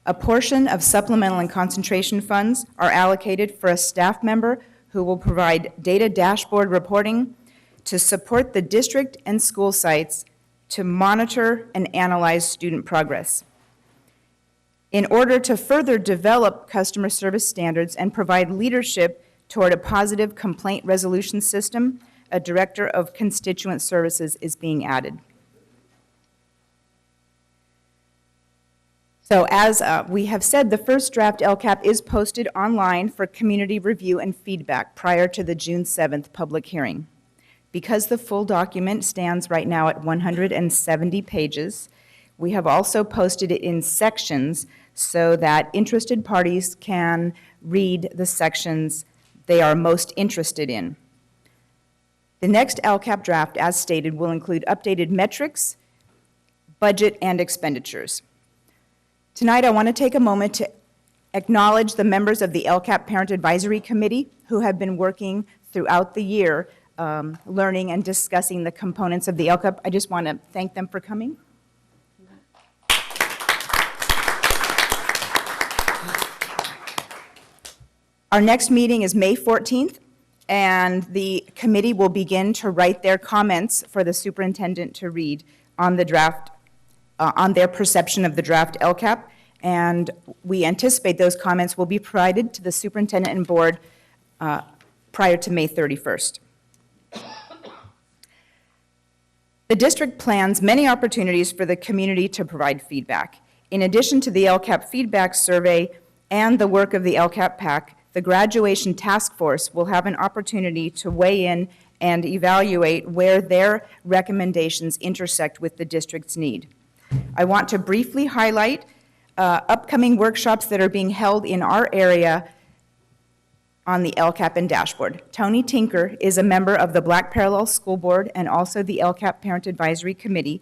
A portion of supplemental and concentration funds are allocated for a staff member who will provide data dashboard reporting to support the district and school sites to monitor and analyze student progress. In order to further develop customer service standards and provide leadership toward a positive complaint resolution system, a director of constituent services is being added. So as we have said, the first draft LCAP is posted online for community review and feedback prior to the June 7th public hearing. Because the full document stands right now at 170 pages, we have also posted it in sections so that interested parties can read the sections they are most interested in. The next LCAP draft, as stated, will include updated metrics, budget, and expenditures. Tonight, I want to take a moment to acknowledge the members of the LCAP Parent Advisory Committee who have been working throughout the year learning and discussing the components of the LCAP. I just want to thank them for coming. Our next meeting is May 14th, and the committee will begin to write their comments for the superintendent to read on the draft, on their perception of the draft LCAP, and we anticipate those comments will be provided to the superintendent and board prior to May 31st. The district plans many opportunities for the community to provide feedback. In addition to the LCAP feedback survey and the work of the LCAP PAC, the graduation task force will have an opportunity to weigh in and evaluate where their recommendations intersect with the district's need. I want to briefly highlight upcoming workshops that are being held in our area on the LCAP and dashboard. Tony Tinker is a member of the Black Parallel School Board and also the LCAP Parent Advisory Committee.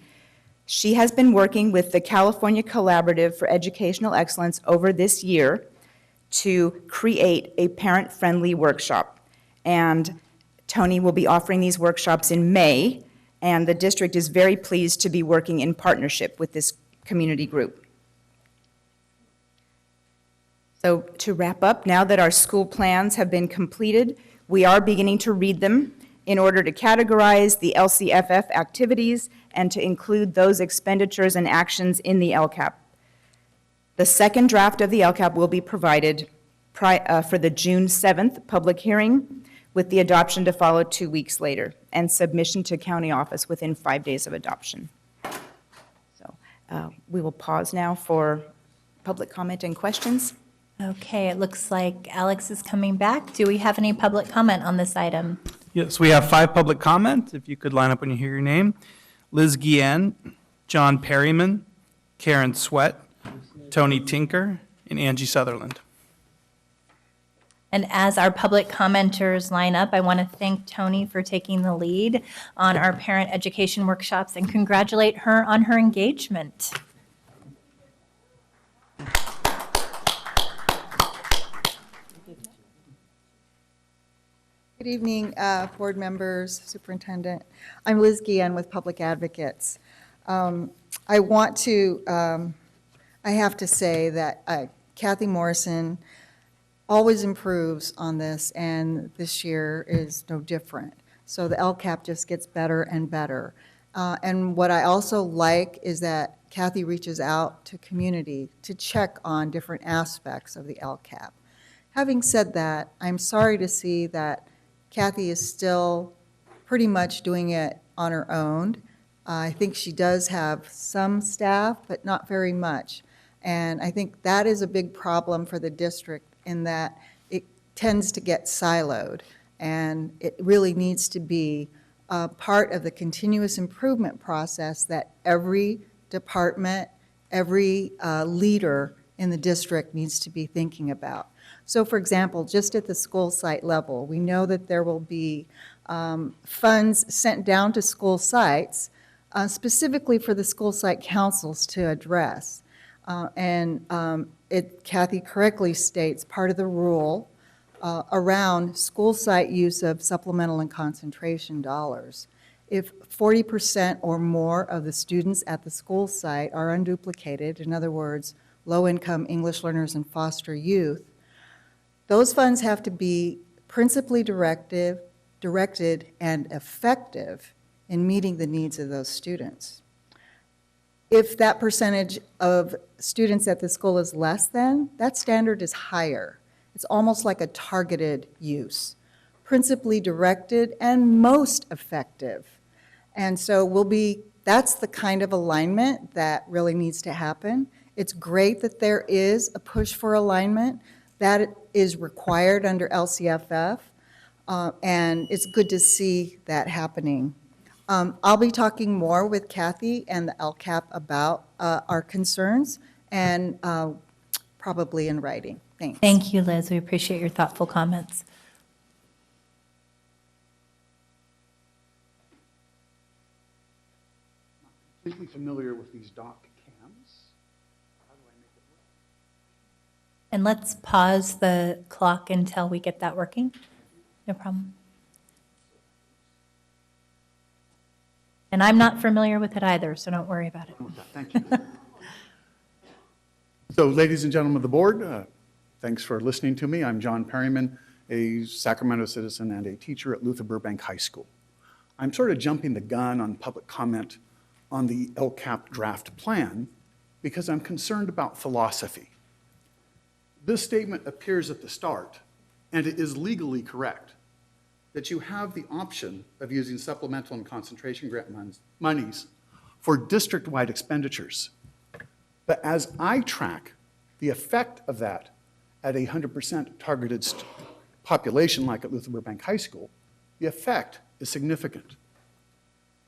She has been working with the California Collaborative for Educational Excellence over this year to create a parent-friendly workshop. And Tony will be offering these workshops in May, and the district is very pleased to be working in partnership with this community group. So to wrap up, now that our school plans have been completed, we are beginning to read them in order to categorize the LCFF activities and to include those expenditures and actions in the LCAP. The second draft of the LCAP will be provided for the June 7th public hearing, with the adoption to follow 2 weeks later, and submission to county office within 5 days of adoption. So we will pause now for public comment and questions. Okay, it looks like Alex is coming back. Do we have any public comment on this item? Yes, we have 5 public comments. If you could line up when you hear your name. Liz Guillen, John Perryman, Karen Sweat, Tony Tinker, and Angie Sutherland. And as our public commenters line up, I want to thank Tony for taking the lead on our parent education workshops and congratulate her on her engagement. Good evening, board members, superintendent. I'm Liz Guillen with Public Advocates. I have to say that Kathy Morrison always improves on this, and this year is no different. So the LCAP just gets better and better. And what I also like is that Kathy reaches out to community to check on different aspects of the LCAP. Having said that, I'm sorry to see that Kathy is still pretty much doing it on her own. I think she does have some staff, but not very much. And I think that is a big problem for the district in that it tends to get siloed. And it really needs to be part of the continuous improvement process that every department, every leader in the district needs to be thinking about. So for example, just at the school site level, we know that there will be funds sent down to school sites specifically for the school site councils to address. Kathy correctly states part of the rule around school site use of supplemental and concentration dollars. If 40% or more of the students at the school site are unduplicated, in other words, low-income English learners and foster youth, those funds have to be principally directed and effective in meeting the needs of those students. If that percentage of students at the school is less than, that standard is higher. It's almost like a targeted use, principally directed and most effective. And so that's the kind of alignment that really needs to happen. It's great that there is a push for alignment. That is required under LCFF, and it's good to see that happening. I'll be talking more with Kathy and the LCAP about our concerns, and probably in writing. Thanks. Thank you, Liz. We appreciate your thoughtful comments. Completely familiar with these doc cams. How do I make it work? And let's pause the clock until we get that working. No problem. And I'm not familiar with it either, so don't worry about it. Thank you. So, ladies and gentlemen of the board, thanks for listening to me. I'm John Perryman, a Sacramento citizen and a teacher at Luther Burbank High School. I'm sort of jumping the gun on public comment on the LCAP draft plan because I'm concerned about philosophy. This statement appears at the start, and it is legally correct, that you have the option of using supplemental and concentration grant monies for district-wide expenditures. But as I track the effect of that at a 100% targeted population like at Luther Burbank High School, the effect is significant.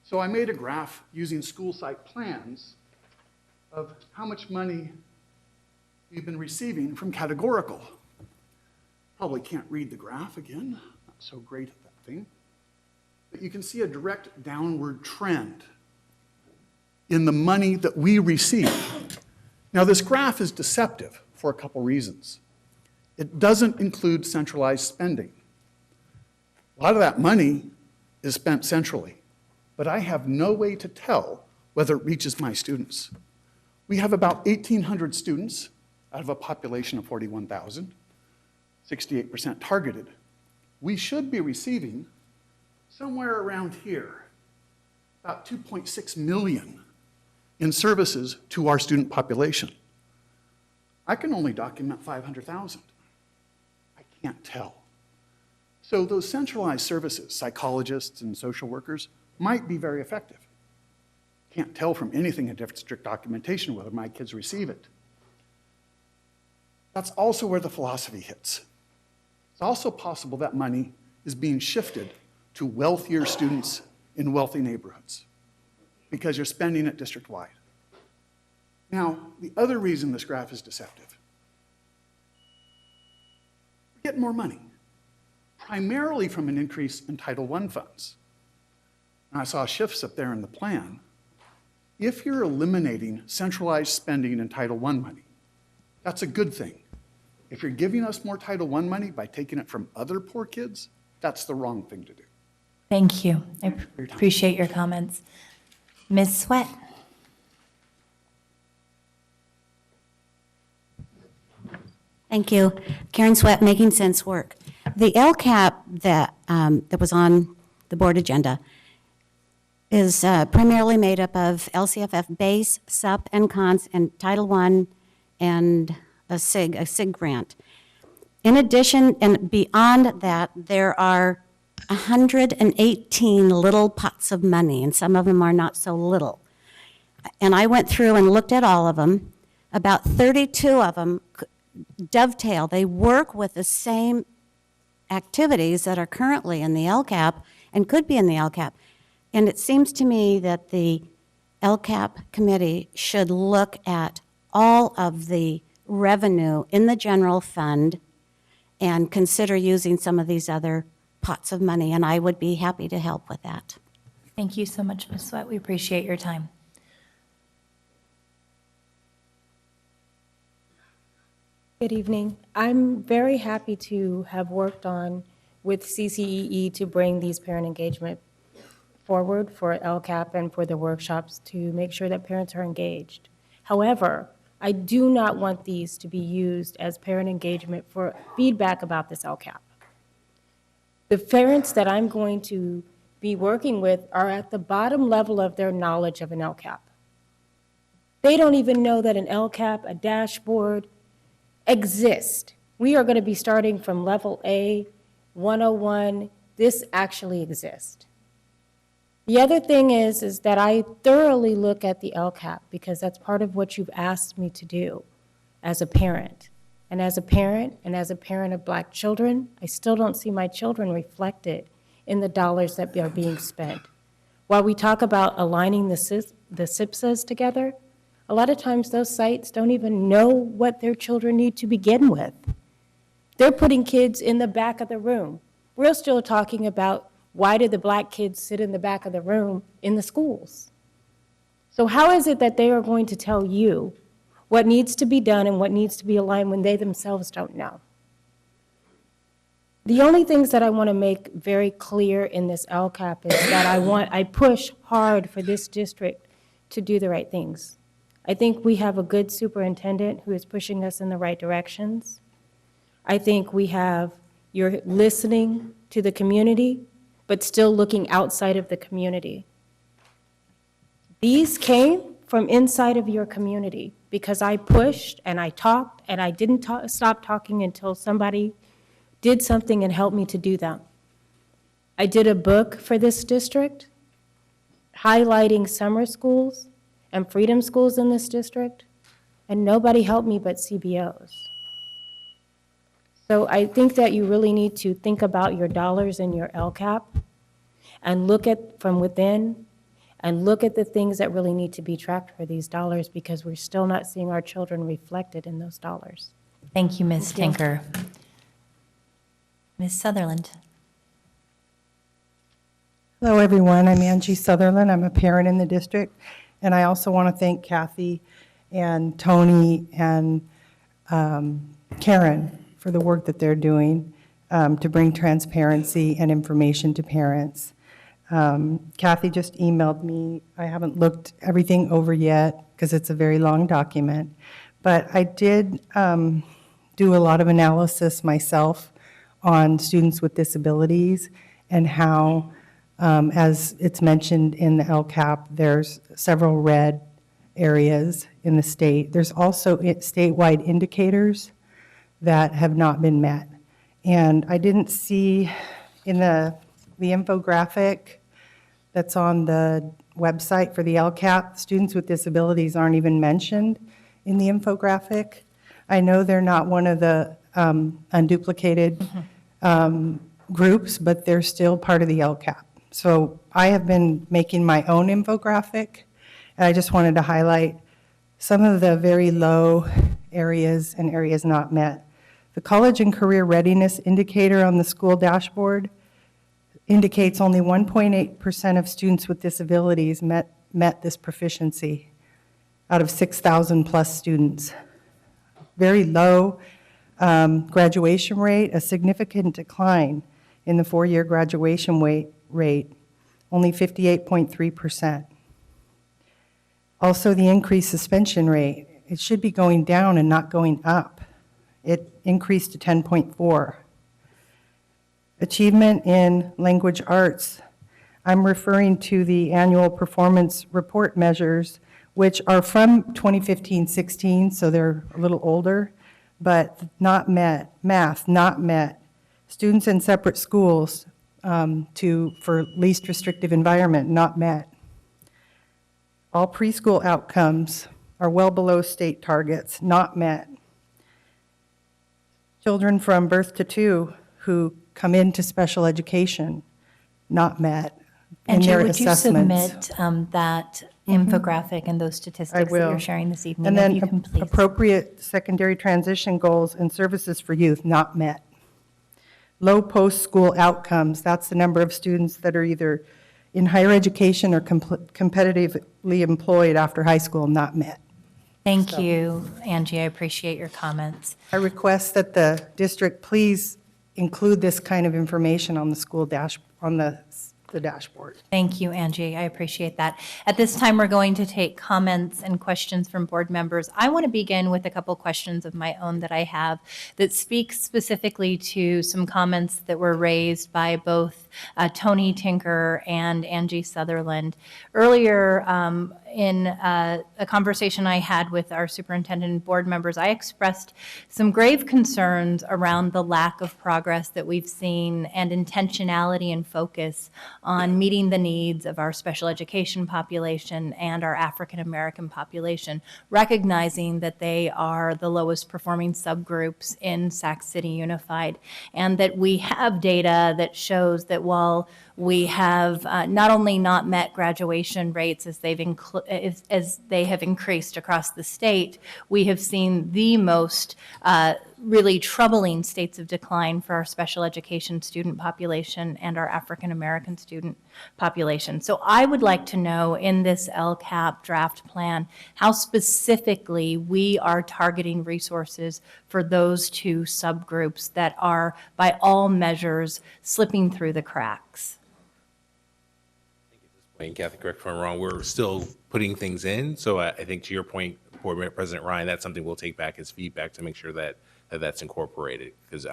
So I made a graph using school site plans of how much money we've been receiving from categorical. Probably can't read the graph again, not so great at that thing. But you can see a direct downward trend in the money that we receive. Now this graph is deceptive for a couple reasons. It doesn't include centralized spending. A lot of that money is spent centrally, but I have no way to tell whether it reaches my students. We have about 1,800 students out of a population of 41,000, 68% targeted. We should be receiving somewhere around here, about 2.6 million in services to our student population. I can only document 500,000. I can't tell. So those centralized services, psychologists and social workers, might be very effective. Can't tell from anything in district documentation whether my kids receive it. That's also where the philosophy hits. It's also possible that money is being shifted to wealthier students in wealthy neighborhoods because you're spending it district-wide. Now, the other reason this graph is deceptive, we're getting more money, primarily from an increase in Title I funds. And I saw shifts up there in the plan. If you're eliminating centralized spending in Title I money, that's a good thing. If you're giving us more Title I money by taking it from other poor kids, that's the wrong thing to do. Thank you. I appreciate your comments. Ms. Sweat. Thank you. Karen Sweat, Making Sense Work. The LCAP that was on the board agenda is primarily made up of LCFF base, SUP, and cons, and Title I, and a SIG grant. In addition, and beyond that, there are 118 little pots of money, and some of them are not so little. And I went through and looked at all of them. About 32 of them dovetail. They work with the same activities that are currently in the LCAP and could be in the LCAP. And it seems to me that the LCAP committee should look at all of the revenue in the general fund and consider using some of these other pots of money, and I would be happy to help with that. Thank you so much, Ms. Sweat. We appreciate your time. Good evening. I'm very happy to have worked on with CCEE to bring these parent engagement forward for LCAP and for the workshops to make sure that parents are engaged. However, I do not want these to be used as parent engagement for feedback about this LCAP. The parents that I'm going to be working with are at the bottom level of their knowledge of an LCAP. They don't even know that an LCAP, a dashboard, exist. We are going to be starting from level A, 101. This actually exists. The other thing is that I thoroughly look at the LCAP because that's part of what you've asked me to do as a parent. And as a parent, of Black children, I still don't see my children reflected in the dollars that are being spent. While we talk about aligning the SIPSAs together, a lot of times those sites don't even know what their children need to begin with. They're putting kids in the back of the room. We're still talking about why did the Black kids sit in the back of the room in the schools? So how is it that they are going to tell you what needs to be done and what needs to be aligned when they themselves don't know? The only things that I want to make very clear in this LCAP is that I push hard for this district to do the right things. I think we have a good superintendent who is pushing us in the right directions. I think you're listening to the community, but still looking outside of the community. These came from inside of your community because I pushed and I talked and I didn't stop talking until somebody did something and helped me to do that. I did a book for this district highlighting summer schools and freedom schools in this district, and nobody helped me but CBOs. So I think that you really need to think about your dollars in your LCAP and look at from within and look at the things that really need to be tracked for these dollars because we're still not seeing our children reflected in those dollars. Thank you, Ms. Thank you. Tinker. Ms. Sutherland. Hello, everyone. I'm Angie Sutherland. I'm a parent in the district. And I also want to thank Kathy and Tony and Karen for the work that they're doing to bring transparency and information to parents. Kathy just emailed me. I haven't looked everything over yet because it's a very long document. But I did do a lot of analysis myself on students with disabilities and how, as it's mentioned in the LCAP, there's several red areas in the state. There's also statewide indicators that have not been met. And I didn't see in the infographic that's on the website for the LCAP, students with disabilities aren't even mentioned in the infographic. I know they're not one of the unduplicated groups, but they're still part of the LCAP. So I have been making my own infographic, and I just wanted to highlight some of the very low areas and areas not met. The College and Career Readiness Indicator on the school dashboard indicates only 1.8% of students with disabilities met this proficiency out of 6,000 plus students. Very low graduation rate, a significant decline in the four-year graduation rate, only 58.3%. Also, the increased suspension rate, it should be going down and not going up. It increased to 10.4. Achievement in language arts, I'm referring to the annual performance report measures, which are from 2015-16, so they're a little older, but not met. Math, not met. Students in separate schools, for least restrictive environment, not met. All preschool outcomes are well below state targets, not met. Children from birth to 2 who come into special education, not met in Angie, their would you assessments. submit that infographic and those I statistics that will. you're sharing this evening? And If then you can please. appropriate secondary transition goals and services for youth, not met. Low post-school outcomes, that's the number of students that are either in higher education or competitively employed after high school, not met. Thank you, Angie. I appreciate your comments. I request that the district please include this kind of information on the school on the dashboard. Thank you, Angie. I appreciate that. At this time, we're going to take comments and questions from board members. I want to begin with a couple questions of my own that I have that speak specifically to some comments that were raised by both Tony Tinker and Angie Sutherland. Earlier, in a conversation I had with our superintendent and board members, I expressed some grave concerns around the lack of progress that we've seen and intentionality and focus on meeting the needs of our special education population and our African American population, recognizing that they are the lowest performing subgroups in Sac City Unified, and that we have data that shows that while we have not only not met graduation rates as they have increased across the state, we have seen the most really troubling states of decline for our special education student population and our African American student population. So I would like to know in this LCAP draft plan how specifically we are targeting resources for those two subgroups that are by all measures slipping through the cracks. And Kathy, correct me if I'm wrong, we're still putting things in. So I think to your point, Board President Ryan, that's something we'll take back as feedback to make sure that that's incorporated, because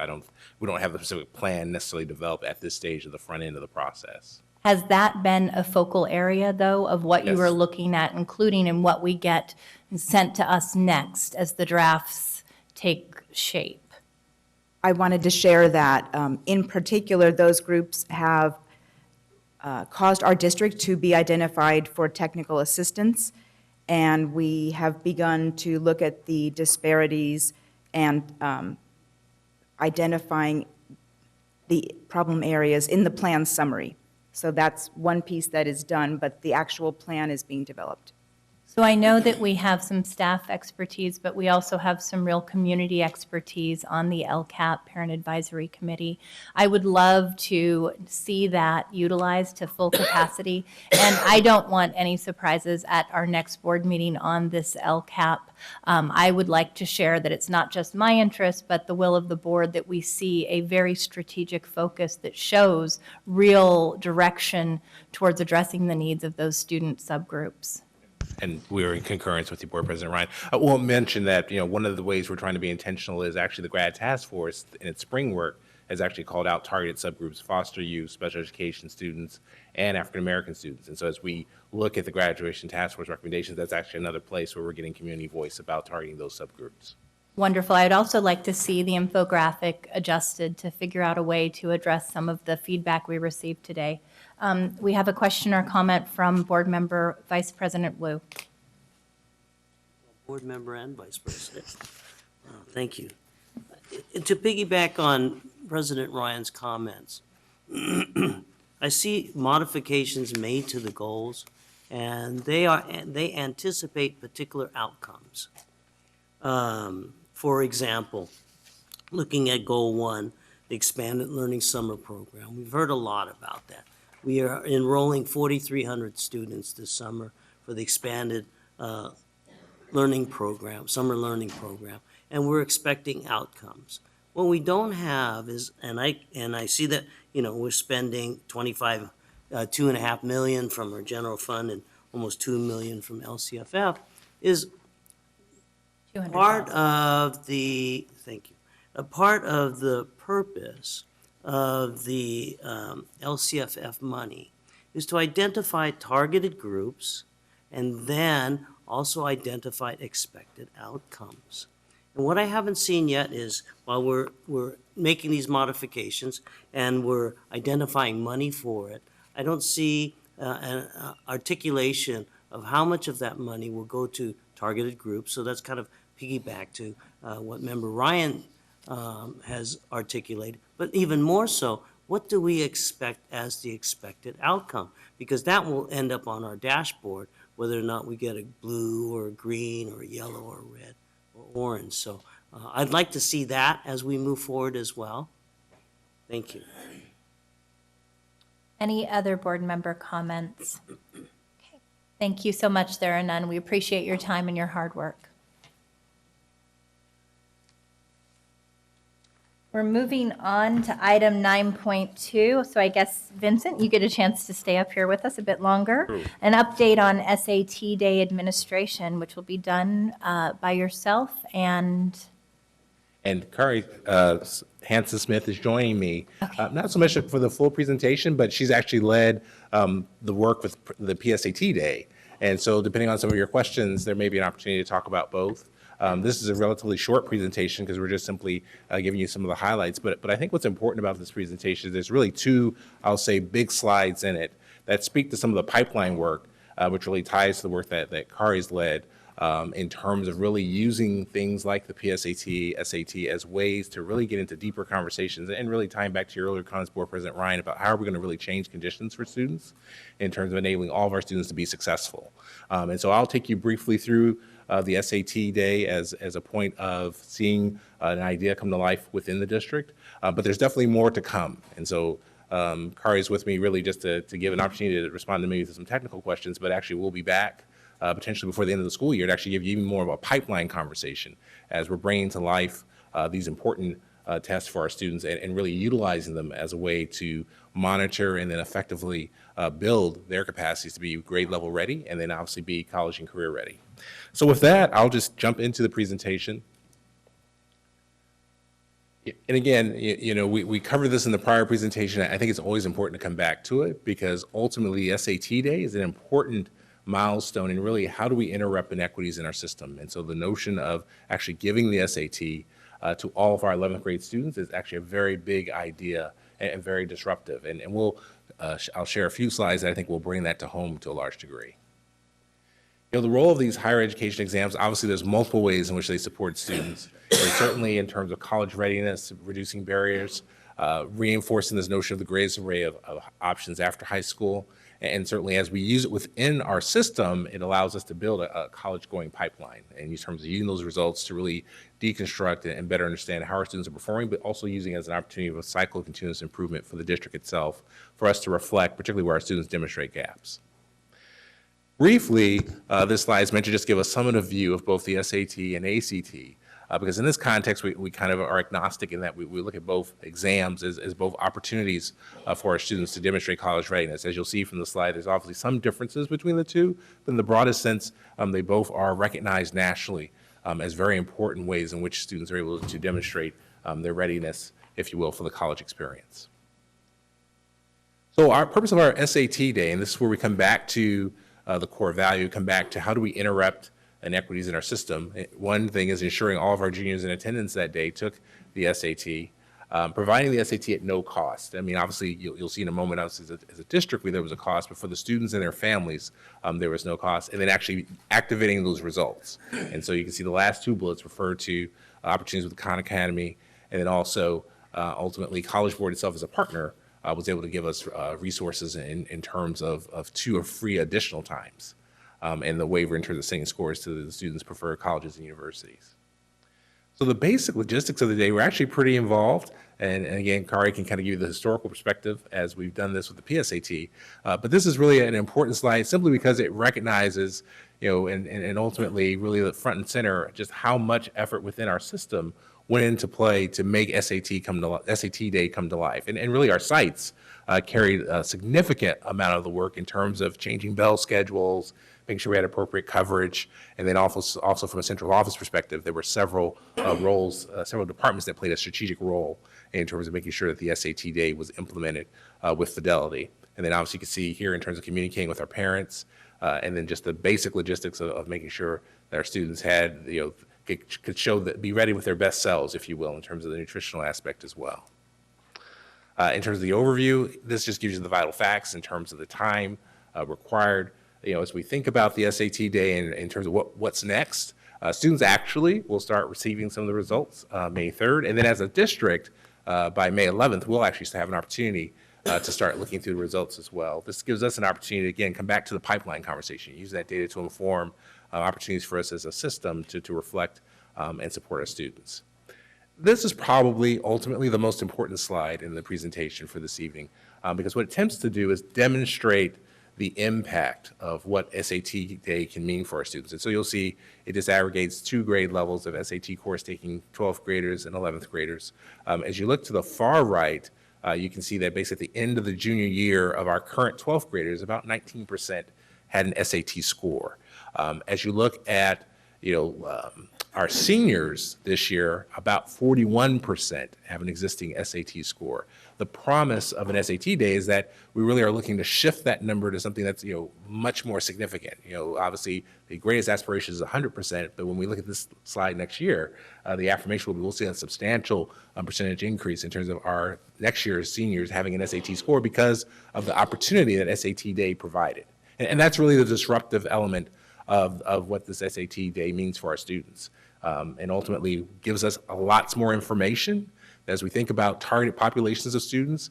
we don't have the specific plan necessarily developed at this stage of the front end of the process. Has that been a focal area, though, of what you Yes. were looking at, including in what we get sent to us next as the drafts take shape? I wanted to share that, in particular, those groups have caused our district to be identified for technical assistance, and we have begun to look at the disparities and identifying the problem areas in the plan summary. So that's one piece that is done, but the actual plan is being developed. So I know that we have some staff expertise, but we also have some real community expertise on the LCAP Parent Advisory Committee. I would love to see that utilized to full capacity, and I don't want any surprises at our next board meeting on this LCAP. I would like to share that it's not just my interest, but the will of the board that we see a very strategic focus that shows real direction towards addressing the needs of those student subgroups. And we're in concurrence with you, Board President Ryan. I will mention that, one of the ways we're trying to be intentional is actually the Grad Task Force in its spring work has actually called out targeted subgroups, foster youth, special education students, and African American students. And so as we look at the Graduation Task Force recommendations, that's actually another place where we're getting community voice about targeting those subgroups. Wonderful. I'd also like to see the infographic adjusted to figure out a way to address some of the feedback we received today. We have a question or comment from Board Member Vice President Wu. Board Member and Vice President. Thank you. To piggyback on President Ryan's comments, I see modifications made to the goals, and they anticipate particular outcomes. For example, looking at Goal 1, the Expanded Learning Summer Program, we've heard a lot about that. We are enrolling 4,300 students this summer for the Expanded Learning Program, Summer Learning Program, and we're expecting outcomes. What we don't have is, and I see that, we're spending $2.5 million from our general fund and almost $2 million from LCFF, is part of the, thank you, a part of the purpose of the LCFF money is to identify targeted groups and then also identify expected outcomes. And what I haven't seen yet is, while we're making these modifications and we're identifying money for it, I don't see an articulation of how much of that money will go to targeted groups. So that's kind of piggyback to what Member Ryan has articulated. But even more so, what do we expect as the expected outcome? Because that will end up on our dashboard, whether or not we get a blue or a green or a yellow or a red or orange. So I'd like to see that as we move forward as well. Thank you. Any other board member comments? Okay. Thank you so much. There are none. We appreciate your time and your hard work. We're moving on to item 9.2. So I guess, Vincent, you get a chance to stay up here with us a bit longer. True. An update on SAT Day administration, which will be done by yourself and Kari Hanson Smith is joining me, not so much for the full presentation, but she's actually led the work with the PSAT Day. And so depending on some of your questions, there may be an opportunity to talk about both. This is a relatively short presentation because we're just simply giving you some of the highlights. But I think what's important about this presentation is there's really two, I'll say, big slides in it that speak to some of the pipeline work, which really ties to the work that Kari's led in terms of really using things like the PSAT, SAT as ways to really get into deeper conversations and really tying back to your earlier comments, Board President Ryan, about how are we going to really change conditions for students in terms of enabling all of our students to be successful. And so I'll take you briefly through the SAT Day as a point of seeing an idea come to life within the district, but there's definitely more to come. And so Kari's with me really just to give an opportunity to respond to maybe to some technical questions, but actually we'll be back potentially before the end of the school year to actually give you even more of a pipeline conversation as we're bringing to life these important tests for our students and really utilizing them as a way to monitor and then effectively build their capacities to be grade level ready and then obviously be college and career ready. So with that, I'll just jump into the presentation. And again, we covered this in the prior presentation. I think it's always important to come back to it because ultimately SAT Day is an important milestone in really how do we interrupt inequities in our system. And so the notion of actually giving the SAT to all of our 11th grade students is actually a very big idea and very disruptive. And I'll share a few slides that I think will bring that to home to a large degree. The role of these higher education exams, obviously there's multiple ways in which they support students. Certainly in terms of college readiness, reducing barriers, reinforcing this notion of the greatest array of options after high school. And certainly as we use it within our system, it allows us to build a college-going pipeline in terms of using those results to really deconstruct and better understand how our students are performing, but also using it as an opportunity of a cycle of continuous improvement for the district itself, for us to reflect, particularly where our students demonstrate gaps. Briefly, this slide is meant to just give a summative view of both the SAT and ACT, because in this context, we kind of are agnostic in that we look at both exams as both opportunities for our students to demonstrate college readiness. As you'll see from the slide, there's obviously some differences between the two, but in the broadest sense, they both are recognized nationally as very important ways in which students are able to demonstrate their readiness, if you will, for the college experience. So our purpose of our SAT Day, and this is where we come back to the core value, come back to how do we interrupt inequities in our system. One thing is ensuring all of our juniors in attendance that day took the SAT, providing the SAT at no cost. I mean, obviously, you'll see in a moment, as a district, there was a cost, but for the students and their families, there was no cost, and then actually activating those results. And so you can see the last two bullets refer to opportunities with the Khan Academy, and then also, ultimately, College Board itself as a partner was able to give us resources in terms of 2 or free additional times, and the waiver in terms of sending scores to the students' preferred colleges and universities. So the basic logistics of the day were actually pretty involved, and again, Kari can kind of give you the historical perspective as we've done this with the PSAT, but this is really an important slide simply because it recognizes, and ultimately really the front and center, just how much effort within our system went into play to make SAT Day come to life. And really our sites carried a significant amount of the work in terms of changing bell schedules, making sure we had appropriate coverage, and then also from a central office perspective, there were several roles, several departments that played a strategic role in terms of making sure that the SAT Day was implemented with fidelity. And then obviously you can see here in terms of communicating with our parents, and then just the basic logistics of making sure that our students had could show that, be ready with their best selves, if you will, in terms of the nutritional aspect as well. In terms of the overview, this just gives you the vital facts in terms of the time required. As we think about the SAT day and in terms of what's next, students actually will start receiving some of the results May 3rd, and then as a district, by May 11th, we'll actually have an opportunity to start looking through the results as well. This gives us an opportunity to, again, come back to the pipeline conversation, use that data to inform opportunities for us as a system to reflect and support our students. This is probably ultimately the most important slide in the presentation for this evening, because what it attempts to do is demonstrate the impact of what SAT Day can mean for our students. And so you'll see it disaggregates 2 grade levels of SAT course taking 12th graders and 11th graders. As you look to the far right, you can see that basically at the end of the junior year of our current 12th graders, about 19% had an SAT score. As you look at our seniors this year, about 41% have an existing SAT score. The promise of an SAT day is that we really are looking to shift that number to something that's much more significant. Obviously the greatest aspiration is 100%, but when we look at this slide next year, the affirmation will be we'll see a substantial percentage increase in terms of our next year's seniors having an SAT score because of the opportunity that SAT day provided. And that's really the disruptive element of what this SAT day means for our students. And ultimately gives us a lot more information as we think about target populations of students,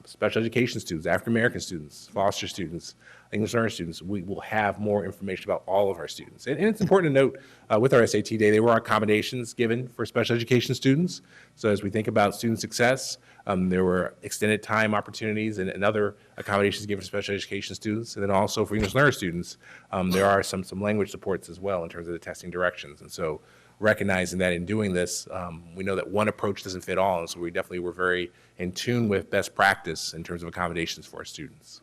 special education students, African American students, foster students, English learner students. We will have more information about all of our students. And it's important to note with our SAT day, there were accommodations given for special education students. So as we think about student success, there were extended time opportunities and other accommodations given for special education students. And then also for English learner students, there are some language supports as well in terms of the testing directions. And so recognizing that in doing this, we know that one approach doesn't fit all. And so we definitely were very in tune with best practice in terms of accommodations for our students.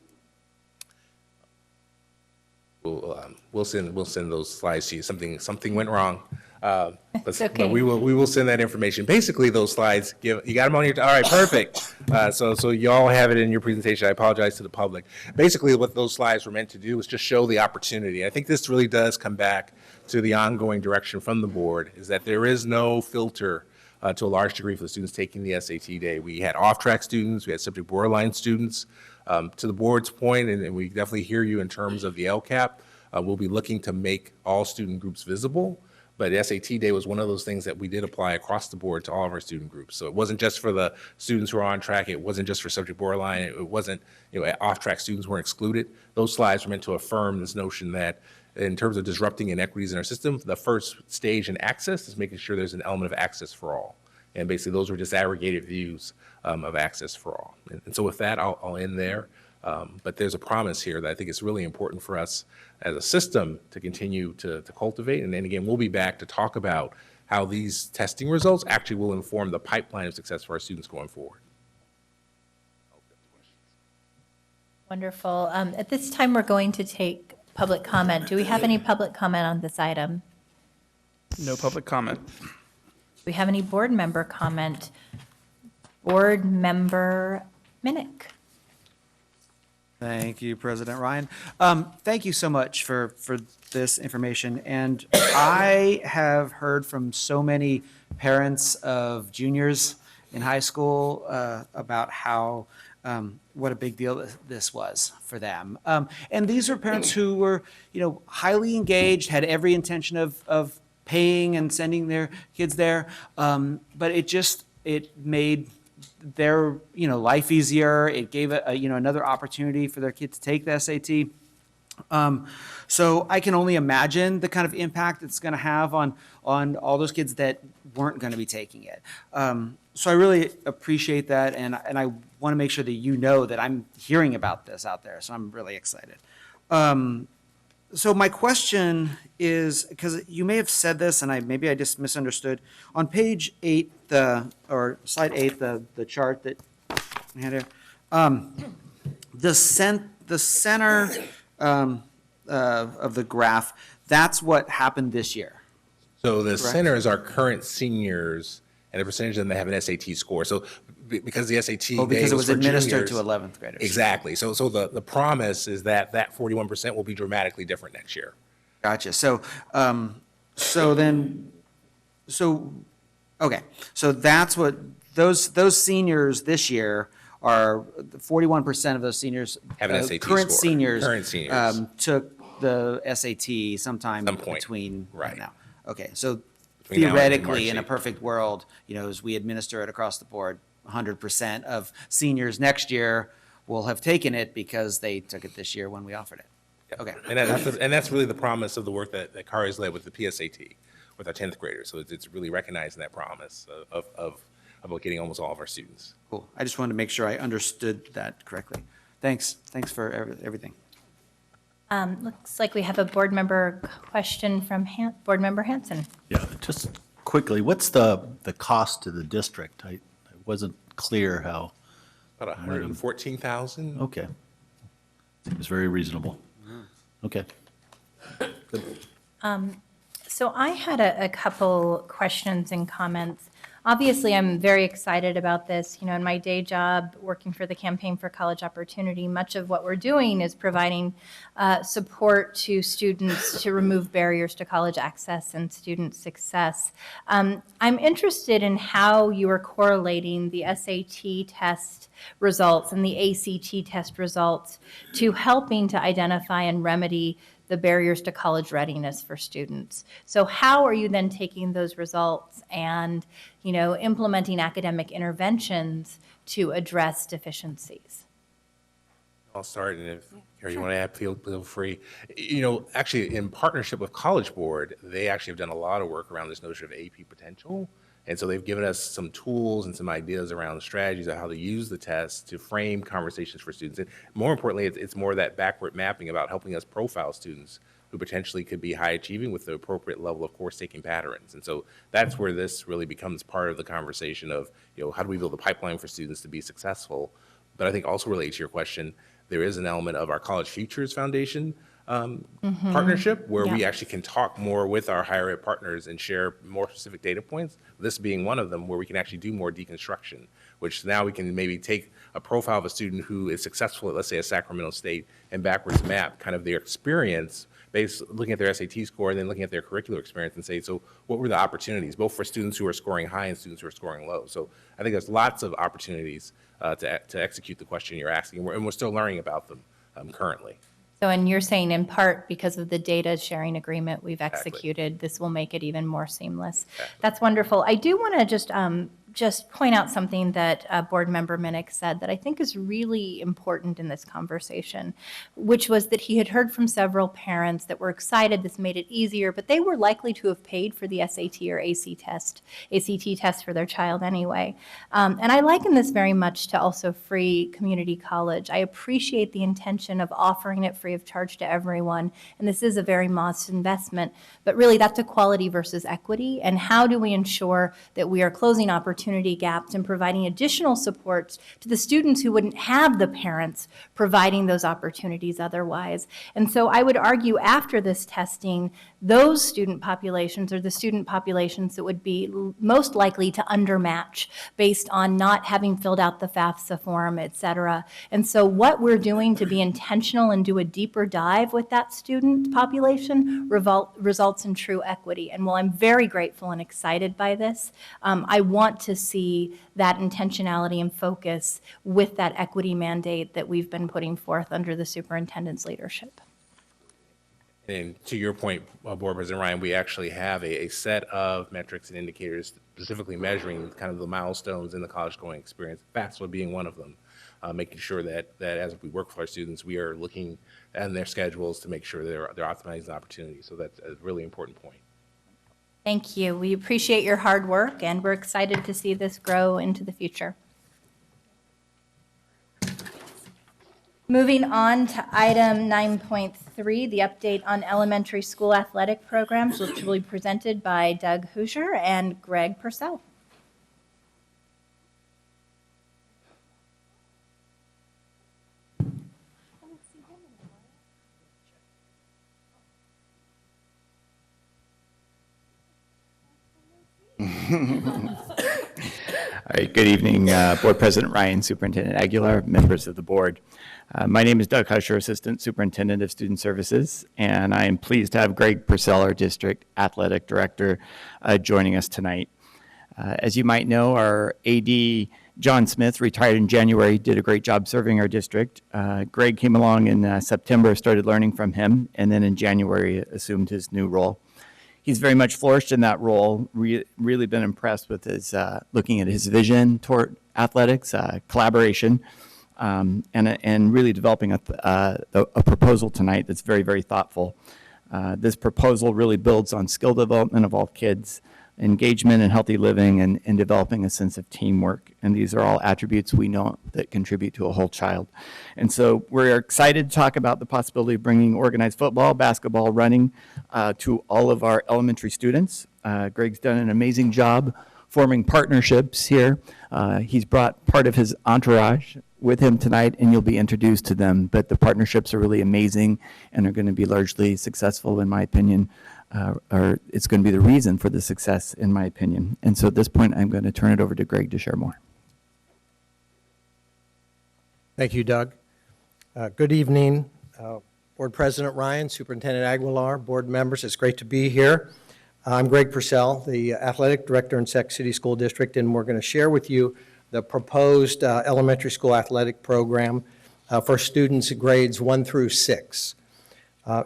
We'll send those slides to you. Something went wrong. But we will send that information. Basically, those slides you got them on your. All right, perfect. So you all have it in your presentation. I apologize to the public. Basically, what those slides were meant to do was just show the opportunity. I think this really does come back to the ongoing direction from the board, is that there is no filter to a large degree for the students taking the SAT day. We had off-track students, we had subject borderline students. To the board's point, and we definitely hear you in terms of the LCAP, we'll be looking to make all student groups visible. But SAT Day was one of those things that we did apply across the board to all of our student groups. So it wasn't just for the students who are on track. It wasn't just for subject borderline. It wasn't, off-track students weren't excluded. Those slides were meant to affirm this notion that in terms of disrupting inequities in our system, the first stage in access is making sure there's an element of access for all. And basically those were disaggregated views of access for all. And so with that, I'll end there. But there's a promise here that I think it's really important for us as a system to continue to cultivate. And then again, we'll be back to talk about how these testing results actually will inform the pipeline of success for our students going forward. Wonderful. At this time, we're going to take public comment. Do we have any public comment on this item? No public comment. Do we have any board member comment? Board member Minnick. Thank you, President Ryan. Thank you so much for this information. And I have heard from so many parents of juniors in high school about how what a big deal this was for them. And these are parents who were, highly engaged, had every intention of paying and sending their kids there. But it made their life easier. It gave another opportunity for their kid to take the SAT. So I can only imagine the kind of impact it's going to have on all those kids that weren't going to be taking it. So I really appreciate that, and I want to make sure that that I'm hearing about this out there. So I'm really excited. So my question is, because you may have said this, and maybe I just misunderstood. On page 8, or slide 8, the chart that we had here, the center of the graph, that's what happened this year. So the Correct? center is our current seniors and the percentage of them that have an SAT score. So because the SAT because it was for administered juniors, to 11th graders. Exactly. So the promise is that 41% will be dramatically different next year. Gotcha. So then So, okay, so that's what, those seniors this year are, 41% of those seniors. Have an SAT current score. Seniors. Current seniors. Took the SAT sometime Some point. between Right. now. Okay, so Between now and theoretically, March in a 8th. perfect world, as we administer it across the board, 100% of seniors next year will have taken it because they took it this year when we offered it. Okay. And that's really the promise of the work that Kari has led with the PSAT, with our 10th graders. So it's really recognizing that promise of getting almost all of our students. Cool. I just wanted to make sure I understood that correctly. Thanks for everything. Looks like we have a board member question from Board Member Hanson. Yeah, just quickly, what's the cost to the district? I wasn't clear how. About 114,000. Okay. Seems very reasonable. Okay. So I had a couple questions and comments. Obviously, I'm very excited about this. In my day job, working for the Campaign for College Opportunity, much of what we're doing is providing support to students to remove barriers to college access and student success. I'm interested in how you are correlating the SAT test results and the ACT test results to helping to identify and remedy the barriers to college readiness for students. So how are you then taking those results and, implementing academic interventions to address deficiencies? I'll start, and if Kari, you want to add, feel free. Actually, in partnership with College Board, they actually have done a lot of work around this notion of AP potential. And so they've given us some tools and some ideas around strategies of how to use the test to frame conversations for students. And more importantly, it's more that backward mapping about helping us profile students who potentially could be high achieving with the appropriate level of course taking patterns. And so that's where this really becomes part of the conversation of, how do we build a pipeline for students to be successful? But I think also related to your question, there is an element of our College Futures Foundation partnership where we actually can talk more with our higher ed partners and share more specific data points, this being one of them where we can actually do more deconstruction, which now we can maybe take a profile of a student who is successful at, let's say, a Sacramento State and backwards map kind of their experience based looking at their SAT score and then looking at their curricular experience and say, so what were the opportunities, both for students who are scoring high and students who are scoring low? So I think there's lots of opportunities to execute the question you're asking, and we're still learning about them currently. So, and you're saying in part because of the data sharing agreement we've executed, this will make it even more seamless. That's wonderful. I do want to just point out something that Board Member Minnick said that I think is really important in this conversation, which was that he had heard from several parents that were excited this made it easier, but they were likely to have paid for the SAT or ACT test for their child anyway. And I liken this very much to also free community college. I appreciate the intention of offering it free of charge to everyone, and this is a very modest investment, but really that's equality versus equity, and how do we ensure that we are closing opportunity gaps and providing additional supports to the students who wouldn't have the parents providing those opportunities otherwise. And so I would argue after this testing, those student populations are the student populations that would be most likely to undermatch based on not having filled out the FAFSA form, et cetera. And so what we're doing to be intentional and do a deeper dive with that student population results in true equity. And while I'm very grateful and excited by this, I want to see that intentionality and focus with that equity mandate that we've been putting forth under the superintendent's leadership. And to your point, Board President Ryan, we actually have a set of metrics and indicators specifically measuring kind of the milestones in the college going experience, FAFSA being one of them, making sure that as we work with our students, we are looking at their schedules to make sure they're optimizing the opportunity. So that's a really important point. Thank you. We appreciate your hard work, and we're excited to see this grow into the future. Moving on to item 9.3, the update on elementary school athletic programs, which will be presented by Doug Hoosier and Greg Purcell. All right, good evening, Board President Ryan, Superintendent Aguilar, members of the board. My name is Doug Husher, Assistant Superintendent of Student Services, and I am pleased to have Greg Purcell, our District Athletic Director, joining us tonight. As you might know, our AD, John Smith, retired in January, did a great job serving our district. Greg came along in September, started learning from him, and then in January assumed his new role. He's very much flourished in that role, really been impressed with his, looking at his vision toward athletics, collaboration, and really developing a proposal tonight that's very, very thoughtful. This proposal really builds on skill development of all kids, engagement and healthy living, and developing a sense of teamwork. And these are all attributes we know that contribute to a whole child. And so we're excited to talk about the possibility of bringing organized football, basketball, running to all of our elementary students. Greg's done an amazing job forming partnerships here. He's brought part of his entourage with him tonight, and you'll be introduced to them. But the partnerships are really amazing and are going to be largely successful, in my opinion, or it's going to be the reason for the success, in my opinion. And so at this point, I'm going to turn it over to Greg to share more. Thank you, Doug. Good evening, Board President Ryan, Superintendent Aguilar, board members. It's great to be here. I'm Greg Purcell, the Athletic Director in Sac City School District, and we're going to share with you the proposed elementary school athletic program for students in grades 1 through 6.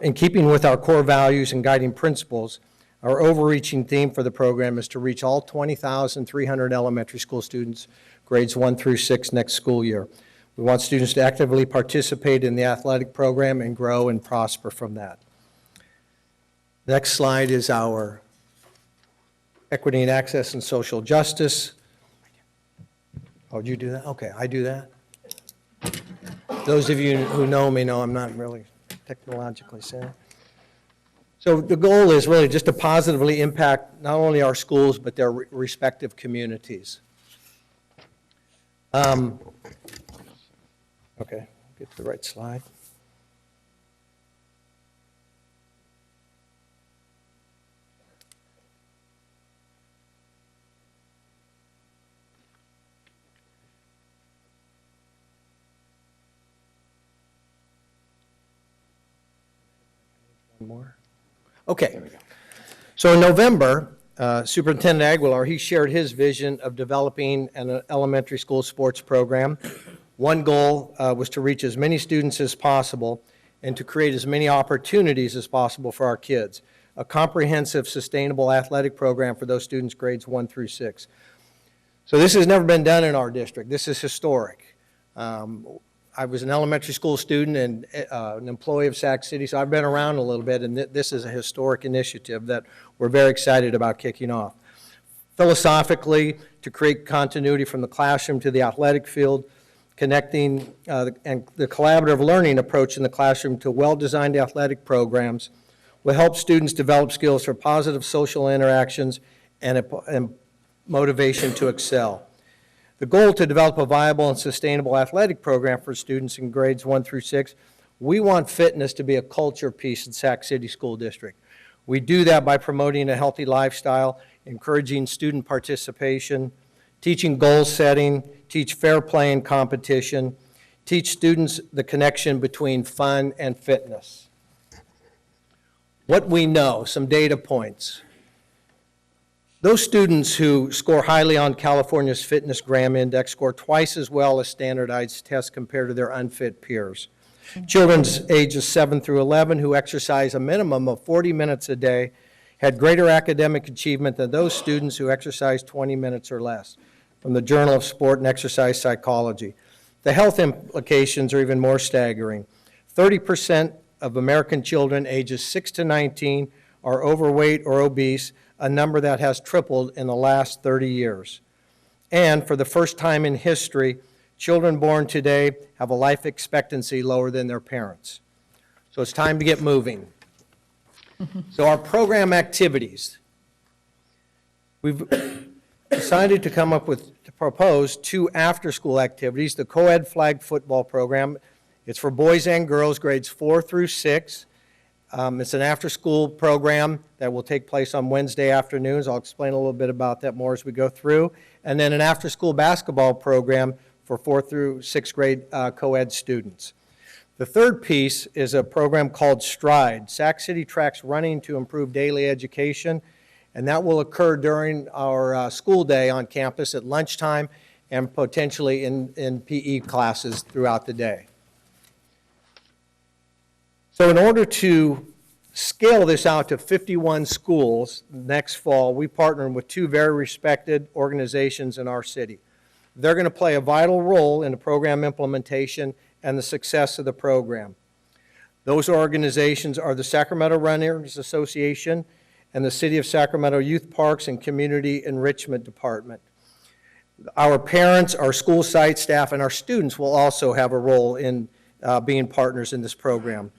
In keeping with our core values and guiding principles, our overreaching theme for the program is to reach all 20,300 elementary school students, grades 1 through 6 next school year. We want students to actively participate in the athletic program and grow and prosper from that. Next slide is our equity and access and social justice. Oh, did you do that? Okay, I do that. Those of you who know me know I'm not really technologically sound. So the goal is really just to positively impact not only our schools, but their respective communities. Okay, get to the right slide. More. Okay. So in November, Superintendent Aguilar, he shared his vision of developing an elementary school sports program. One goal was to reach as many students as possible and to create as many opportunities as possible for our kids. A comprehensive, sustainable athletic program for those students grades 1 through 6. So this has never been done in our district. This is historic. I was an elementary school student and an employee of Sac City, so I've been around a little bit, and this is a historic initiative that we're very excited about kicking off. Philosophically, to create continuity from the classroom to the athletic field, connecting and the collaborative learning approach in the classroom to well-designed athletic programs will help students develop skills for positive social interactions and motivation to excel. The goal to develop a viable and sustainable athletic program for students in grades 1 through 6, we want fitness to be a culture piece in Sac City School District. We do that by promoting a healthy lifestyle, encouraging student participation, teaching goal setting, teach fair play and competition, teach students the connection between fun and fitness. What we know, some data points. Those students who score highly on California's Fitness Gram Index score twice as well as standardized tests compared to their unfit peers. Children's ages 7 through 11 who exercise a minimum of 40 minutes a day had greater academic achievement than those students who exercise 20 minutes or less, from the Journal of Sport and Exercise Psychology. The health implications are even more staggering. 30% of American children ages 6 to 19 are overweight or obese, a number that has tripled in the last 30 years. And for the first time in history, children born today have a life expectancy lower than their parents. So it's time to get moving. So our program activities. We've decided to come up with, to propose 2 after-school activities. The co-ed flag football program, it's for boys and girls, grades 4 through 6. It's an after-school program that will take place on Wednesday afternoons. I'll explain a little bit about that more as we go through. And then an after-school basketball program for 4th through 6th grade co-ed students. The third piece is a program called STRIDE, Sac City Tracks Running to Improve Daily Education, and that will occur during our school day on campus at lunchtime and potentially in PE classes throughout the day. So in order to scale this out to 51 schools next fall, we partnered with 2 very respected organizations in our city. They're going to play a vital role in the program implementation and the success of the program. Those organizations are the Sacramento Runners Association and the City of Sacramento Youth Parks and Community Enrichment Department. Our parents, our school site staff, and our students will also have a role in being partners in this program.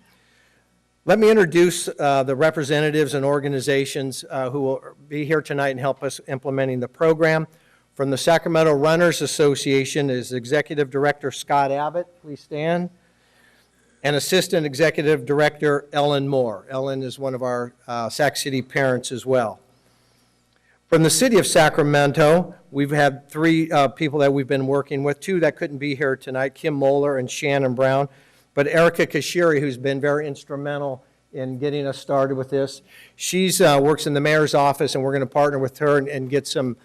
Let me introduce the representatives and organizations who will be here tonight and help us implementing the program. From the Sacramento Runners Association is Executive Director Scott Abbott, please stand, and Assistant Executive Director Ellen Moore. Ellen is one of our Sac City parents as well. From the City of Sacramento, we've had 3 people that we've been working with, 2 that couldn't be here tonight, Kim Moeller and Shannon Brown. But Erica Kashiri, who's been very instrumental in getting us started with this, she's works in the mayor's office, and we're going to partner with her and get some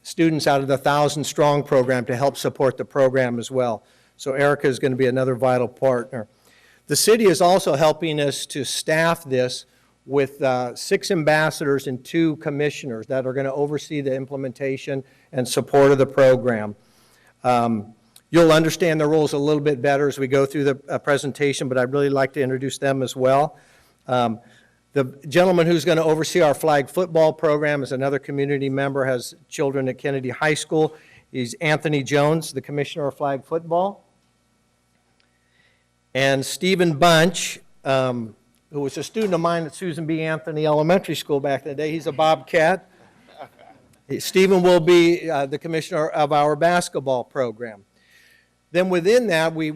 students out of the 1,000 Strong program to help support the program as well. So Erica is going to be another vital partner. The city is also helping us to staff this with 6 ambassadors and 2 commissioners that are going to oversee the implementation and support of the program. You'll understand the roles a little bit better as we go through the presentation, but I'd really like to introduce them as well. The gentleman who's going to oversee our flag football program is another community member, has children at Kennedy High School. He's Anthony Jones, the commissioner of flag football. And Stephen Bunch, who was a student of mine at Susan B. Anthony Elementary School back in the day. He's a Bobcat. Stephen will be the commissioner of our basketball program. Then within that, we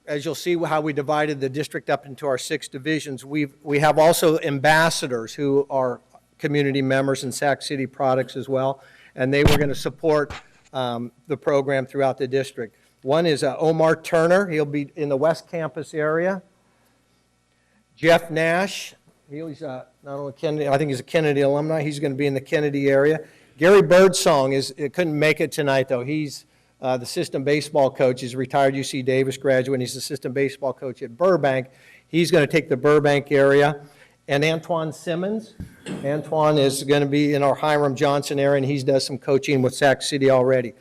as you'll see how we divided the district up into our 6 divisions, we have also ambassadors who are community members in Sac City products as well, and they were going to support the program throughout the district. One is Omar Turner. He'll be in the West Campus area. Jeff Nash, he's not only Kennedy, I think he's a Kennedy alumni. He's going to be in the Kennedy area. Gary Birdsong couldn't make it tonight, though. He's the assistant baseball coach. He's a retired UC Davis graduate, and he's assistant baseball coach at Burbank. He's going to take the Burbank area. And Antoine Simmons. Antoine is going to be in our Hiram Johnson area, and he does some coaching with Sac City already.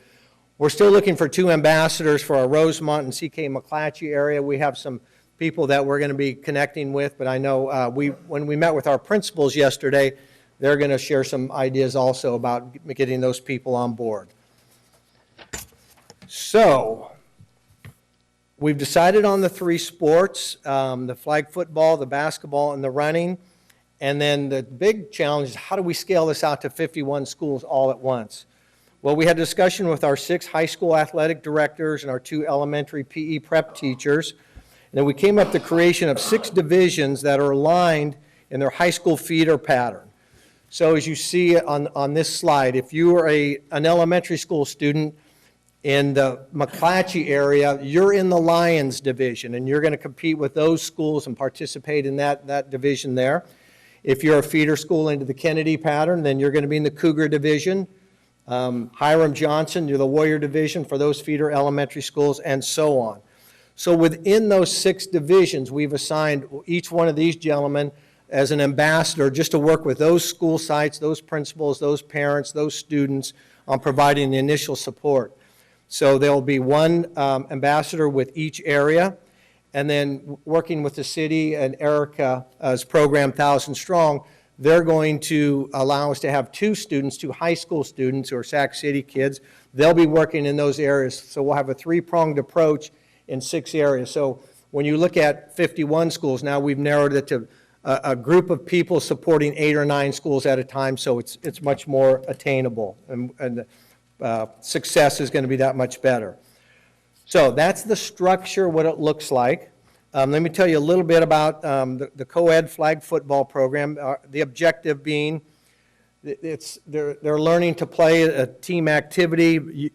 We're still looking for 2 ambassadors for our Rosemont and C.K. McClatchy area. We have some people that we're going to be connecting with, but I know when we met with our principals yesterday, they're going to share some ideas also about getting those people on board. So, we've decided on the 3 sports, the flag football, the basketball, and the running. And then the big challenge is how do we scale this out to 51 schools all at once? Well, we had a discussion with our 6 high school athletic directors and our 2 elementary PE prep teachers. And then we came up with the creation of 6 divisions that are aligned in their high school feeder pattern. So as you see on this slide, if you are an elementary school student in the McClatchy area, you're in the Lions division, and you're going to compete with those schools and participate in that division there. If you're a feeder school into the Kennedy pattern, then you're going to be in the Cougar division. Hiram Johnson, you're the Warrior division for those feeder elementary schools, and so on. So within those 6 divisions, we've assigned each one of these gentlemen as an ambassador just to work with those school sites, those principals, those parents, those students on providing the initial support. So there will be 1 ambassador with each area, and then working with the city and Erica's program 1,000 Strong, they're going to allow us to have 2 students, 2 high school students who are Sac City kids. They'll be working in those areas. So we'll have a 3-pronged approach in 6 areas. So when you look at 51 schools, now we've narrowed it to a group of people supporting 8 or 9 schools at a time, so it's much more attainable, and success is going to be that much better. So that's the structure, what it looks like. Let me tell you a little bit about the co-ed flag football program. The objective being, they're learning to play a team activity,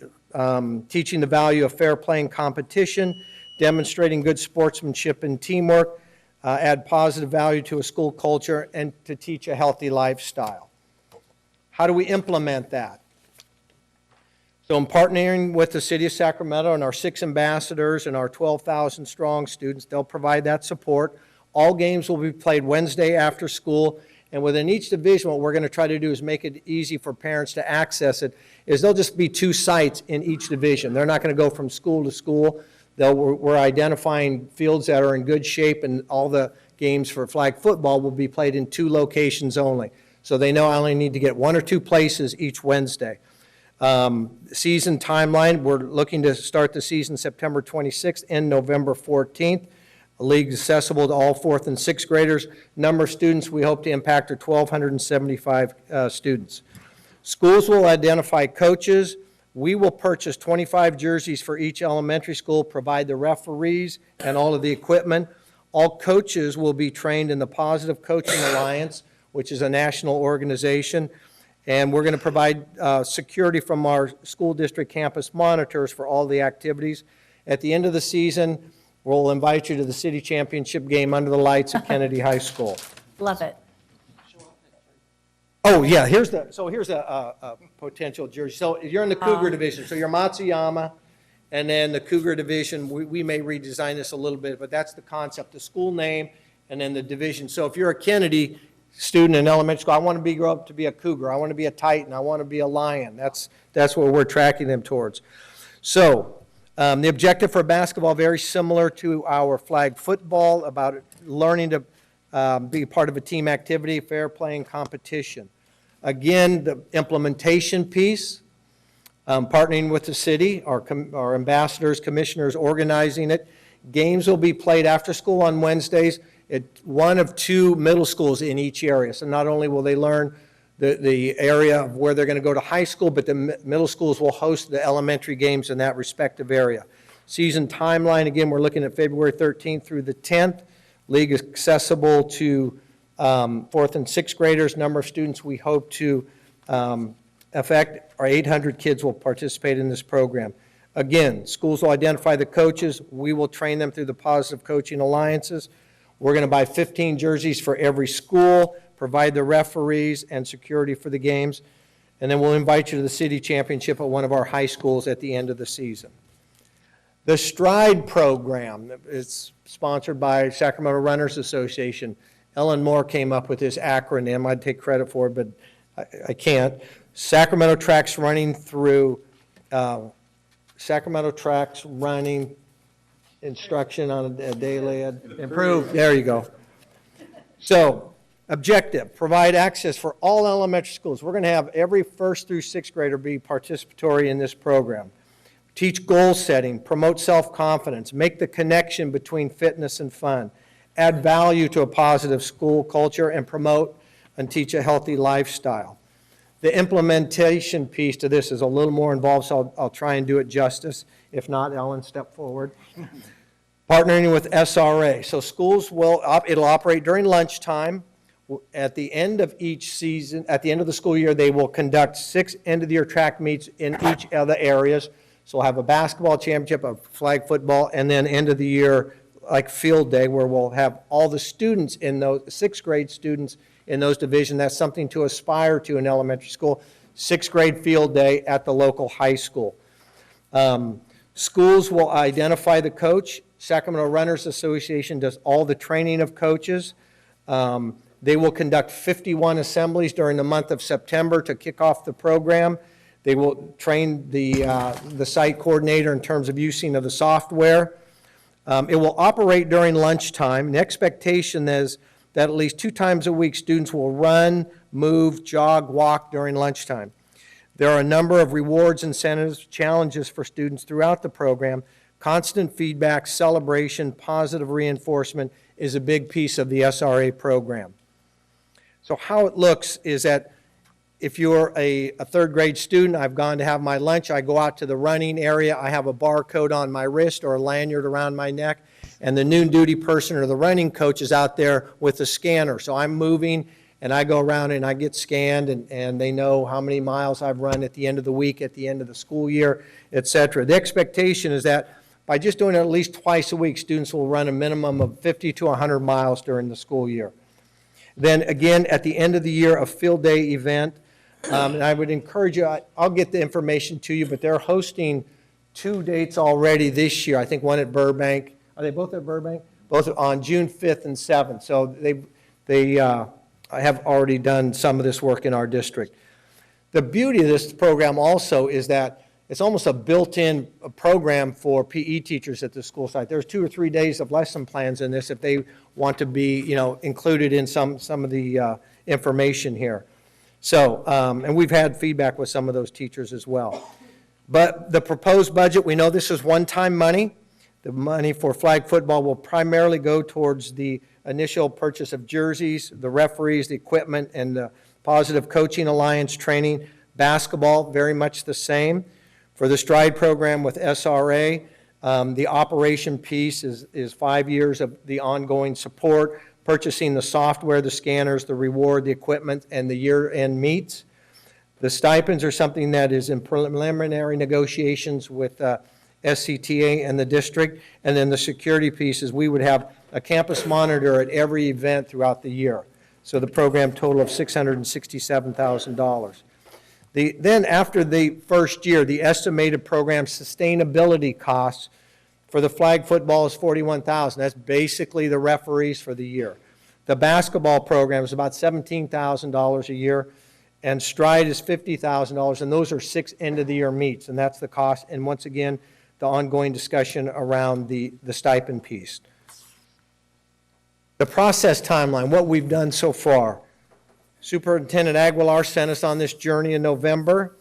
teaching the value of fair play and competition, demonstrating good sportsmanship and teamwork, add positive value to a school culture, and to teach a healthy lifestyle. How do we implement that? So in partnering with the City of Sacramento and our 6 ambassadors and our 12,000 strong students, they'll provide that support. All games will be played Wednesday after school, and within each division, what we're going to try to do is make it easy for parents to access it, is there'll just be 2 sites in each division. They're not going to go from school to school. We're identifying fields that are in good shape, and all the games for flag football will be played in 2 locations only. So they know I only need to get 1 or 2 places each Wednesday. Season timeline, we're looking to start the season September 26th and November 14th. The league is accessible to all 4th and 6th graders. Number of students we hope to impact are 1,275 students. Schools will identify coaches. We will purchase 25 jerseys for each elementary school, provide the referees and all of the equipment. All coaches will be trained in the Positive Coaching Alliance, which is a national organization. And we're going to provide security from our school district campus monitors for all the activities. At the end of the season, we'll invite you to the city championship game under the lights at Kennedy High School. Love it. Oh, yeah, here's a potential jersey. So you're in the Cougar division, so you're Matsuyama, and then the Cougar division, we may redesign this a little bit, but that's the concept, the school name, and then the division. So if you're a Kennedy student in elementary school, I want to grow up to be a Cougar, I want to be a Titan, I want to be a Lion. That's what we're tracking them towards. So the objective for basketball, very similar to our flag football, about learning to be part of a team activity, fair play, and competition. Again, the implementation piece, partnering with the city, our ambassadors, commissioners, organizing it. Games will be played after school on Wednesdays at 1 of 2 middle schools in each area. So not only will they learn the area of where they're going to go to high school, but the middle schools will host the elementary games in that respective area. Season timeline, again, we're looking at February 13th through the 10th. League is accessible to 4th and 6th graders. Number of students we hope to affect are 800 kids will participate in this program. Again, schools will identify the coaches. We will train them through the Positive Coaching Alliances. We're going to buy 15 jerseys for every school, provide the referees and security for the games, and then we'll invite you to the city championship at one of our high schools at the end of the season. The STRIDE program is sponsored by Sacramento Runners Association. Ellen Moore came up with this acronym. I'd take credit for it, but I can't. Sacramento Tracks Running through Sacramento Tracks Running Instruction on a Daily Improve. There you go. So, objective, provide access for all elementary schools. We're going to have every 1st through 6th grader be participatory in this program. Teach goal setting, promote self-confidence, make the connection between fitness and fun, add value to a positive school culture, and promote and teach a healthy lifestyle. The implementation piece to this is a little more involved, so I'll try and do it justice. If not, Ellen, step forward. Partnering with SRA. So schools it'll operate during lunchtime. At the end of each season, at the end of the school year, they will conduct 6 end-of-the-year track meets in each of the areas. So we'll have a basketball championship, a flag football, and then end of the year, like field day, where we'll have all the students in those, 6th grade students in those divisions. That's something to aspire to in elementary school. 6th grade field day at the local high school. Schools will identify the coach. Sacramento Runners Association does all the training of coaches. They will conduct 51 assemblies during the month of September to kick off the program. They will train the site coordinator in terms of using of the software. It will operate during lunchtime. The expectation is that at least 2 times a week students will run, move, jog, walk during lunchtime. There are a number of rewards, incentives, challenges for students throughout the program. Constant feedback, celebration, positive reinforcement is a big piece of the SRA program. So how it looks is that if you're a 3rd grade student, I've gone to have my lunch, I go out to the running area, I have a barcode on my wrist or a lanyard around my neck, and the noon duty person or the running coach is out there with the scanner. So I'm moving, and I go around and I get scanned, and they know how many miles I've run at the end of the week, at the end of the school year, et cetera. The expectation is that by just doing it at least twice a week, students will run a minimum of 50 to 100 miles during the school year. Then again, at the end of the year, a field day event. And I would encourage you, I'll get the information to you, but they're hosting 2 dates already this year. I think one at Burbank. Are they both at Burbank? Both on June 5th and 7th. So they have already done some of this work in our district. The beauty of this program also is that it's almost a built-in program for PE teachers at the school site. There's 2 or 3 days of lesson plans in this if they want to be, included in some of the information here. So, and we've had feedback with some of those teachers as well. But the proposed budget, we know this is one-time money. The money for flag football will primarily go towards the initial purchase of jerseys, the referees, the equipment, and the Positive Coaching Alliance training. Basketball, very much the same. For the STRIDE program with SRA, the operation piece is 5 years of the ongoing support, purchasing the software, the scanners, the reward, the equipment, and the year-end meets. The stipends are something that is in preliminary negotiations with SCTA and the district. And then the security piece is we would have a campus monitor at every event throughout the year. So the program total of $667,000. Then after the first year, the estimated program sustainability costs for the flag football is $41,000. That's basically the referees for the year. The basketball program is about $17,000 a year, and STRIDE is $50,000, and those are 6 end-of-the-year meets, and that's the cost. And once again, the ongoing discussion around the stipend piece. The process timeline, what we've done so far. Superintendent Aguilar sent us on this journey in November.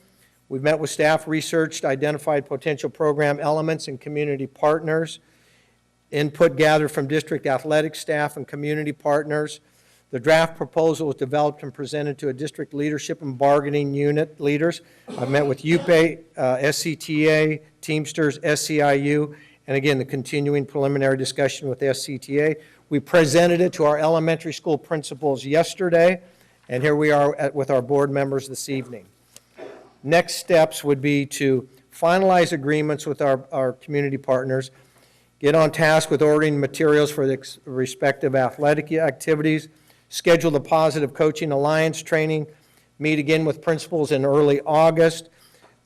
We've met with staff, researched, identified potential program elements and community partners. Input gathered from district athletic staff and community partners. The draft proposal was developed and presented to a district leadership and bargaining unit leaders. I've met with UPE, SCTA, Teamsters, SEIU, and again, the continuing preliminary discussion with SCTA. We presented it to our elementary school principals yesterday, and here we are with our board members this evening. Next steps would be to finalize agreements with our community partners, get on task with ordering materials for the respective athletic activities, schedule the Positive Coaching Alliance training, meet again with principals in early August,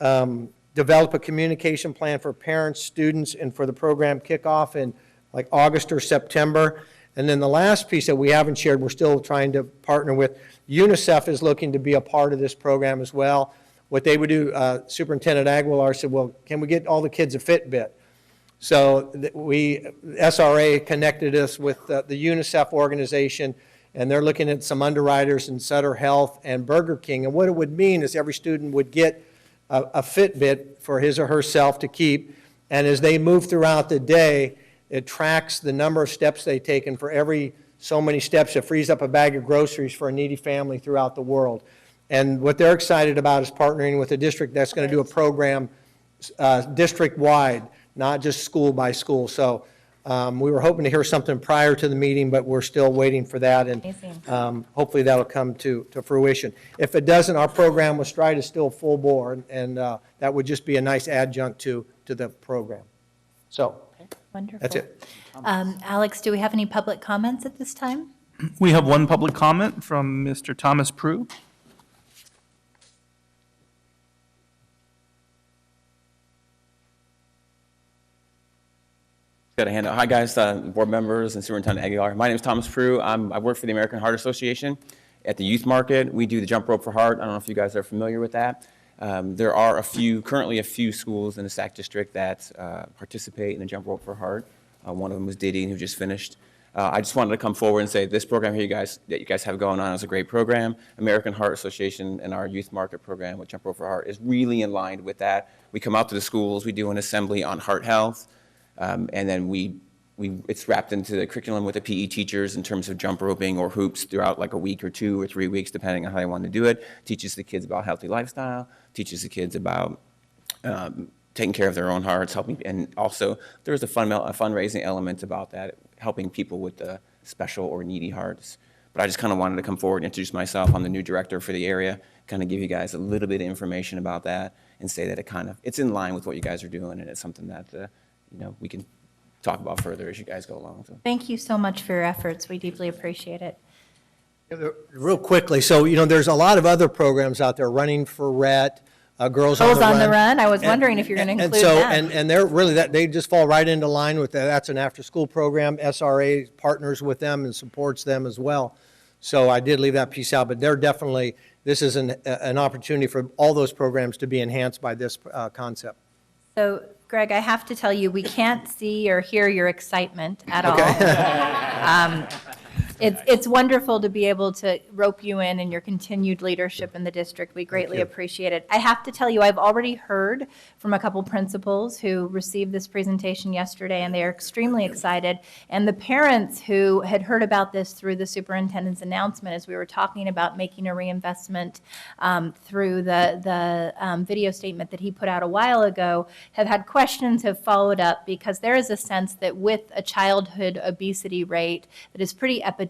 develop a communication plan for parents, students, and for the program kickoff in like August or September. And then the last piece that we haven't shared, we're still trying to partner with, UNICEF is looking to be a part of this program as well. What they would do, Superintendent Aguilar said, well, can we get all the kids a Fitbit? So SRA connected us with the UNICEF organization, and they're looking at some underwriters in Sutter Health and Burger King. And what it would mean is every student would get a Fitbit for his or herself to keep, and as they move throughout the day, it tracks the number of steps they take, and for every so many steps, it frees up a bag of groceries for a needy family throughout the world. And what they're excited about is partnering with a district that's going to do a program district-wide, not just school by school. So we were hoping to hear something prior to the meeting, but we're still waiting for that, and hopefully that'll come to fruition. If it doesn't, our program with STRIDE is still full bore, and that would just be a nice adjunct to the program. So Wonderful. That's it. Alex, do we have any public comments at this time? We have one public comment from Mr. Thomas Prue. Got a hand up. Hi, guys, board members and Superintendent Aguilar. My name is Thomas Prue. I work for the American Heart Association at the Youth Market. We do the jump rope for heart. I don't know if you guys are familiar with that. There are currently a few schools in the SAC district that participate in the jump rope for heart. One of them was Diddy, who just finished. I just wanted to come forward and say this program here that you guys have going on is a great program. American Heart Association and our Youth Market program with Jump Rope for Heart is really in line with that. We come out to the schools, we do an assembly on heart health, and then it's wrapped into the curriculum with the PE teachers in terms of jump roping or hoops throughout like a week or 2 or 3 weeks, depending on how they want to do it. Teaches the kids about healthy lifestyle, teaches the kids about taking care of their own hearts, helping, and also there's a fundraising element about that, helping people with the special or needy hearts. But I just kind of wanted to come forward and introduce myself. I'm the new director for the area, kind of give you guys a little bit of information about that and say that it's in line with what you guys are doing, and it's something that, we can talk about further as you guys go along. So. Thank you so much for your efforts. We deeply appreciate it. Real quickly, so, there's a lot of other programs out there, Running for Rhett, Girls on the Run. I was wondering if you're going to include that. And they're really, they just fall right into line with that. That's an after-school program. SRA partners with them and supports them as well. So I did leave that piece out, but this is an opportunity for all those programs to be enhanced by this concept. So, Greg, I have to tell you, we can't see or hear your excitement at all. It's wonderful to be able to rope you in your continued leadership in the district. We greatly appreciate it. I have to tell you, I've already heard from a couple principals who received this presentation yesterday, and they are extremely excited. And the parents who had heard about this through the superintendent's announcement as we were talking about making a reinvestment through the video statement that he put out a while ago have had questions, have followed up, because there is a sense that with a childhood obesity rate that is pretty epidemic,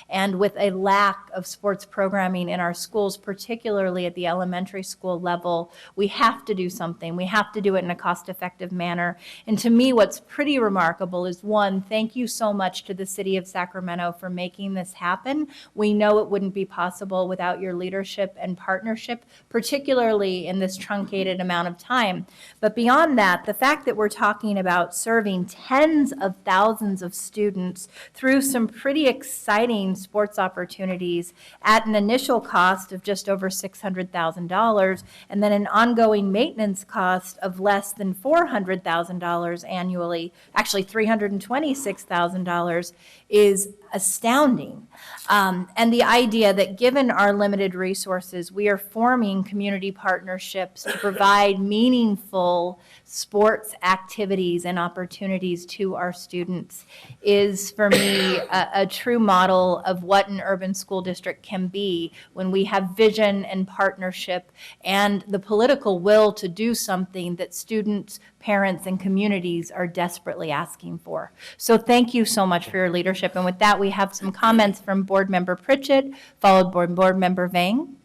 and with a lack of sports programming in our schools, particularly at the elementary school level, we have to do something. We have to do it in a cost-effective manner. And to me, what's pretty remarkable is, one, thank you so much to the city of Sacramento for making this happen. We know it wouldn't be possible without your leadership and partnership, particularly in this truncated amount of time. But beyond that, the fact that we're talking about serving tens of thousands of students through some pretty exciting sports opportunities at an initial cost of just over $600,000, and then an ongoing maintenance cost of less than $400,000 annually, actually $326,000, is astounding. And the idea that given our limited resources, we are forming community partnerships to provide meaningful sports activities and opportunities to our students is, for me, a true model of what an urban school district can be when we have vision and partnership and the political will to do something that students, parents, and communities are desperately asking for. So thank you so much for your leadership. And with that, we have some comments from Board Member Pritchett, followed by Board Member Vang.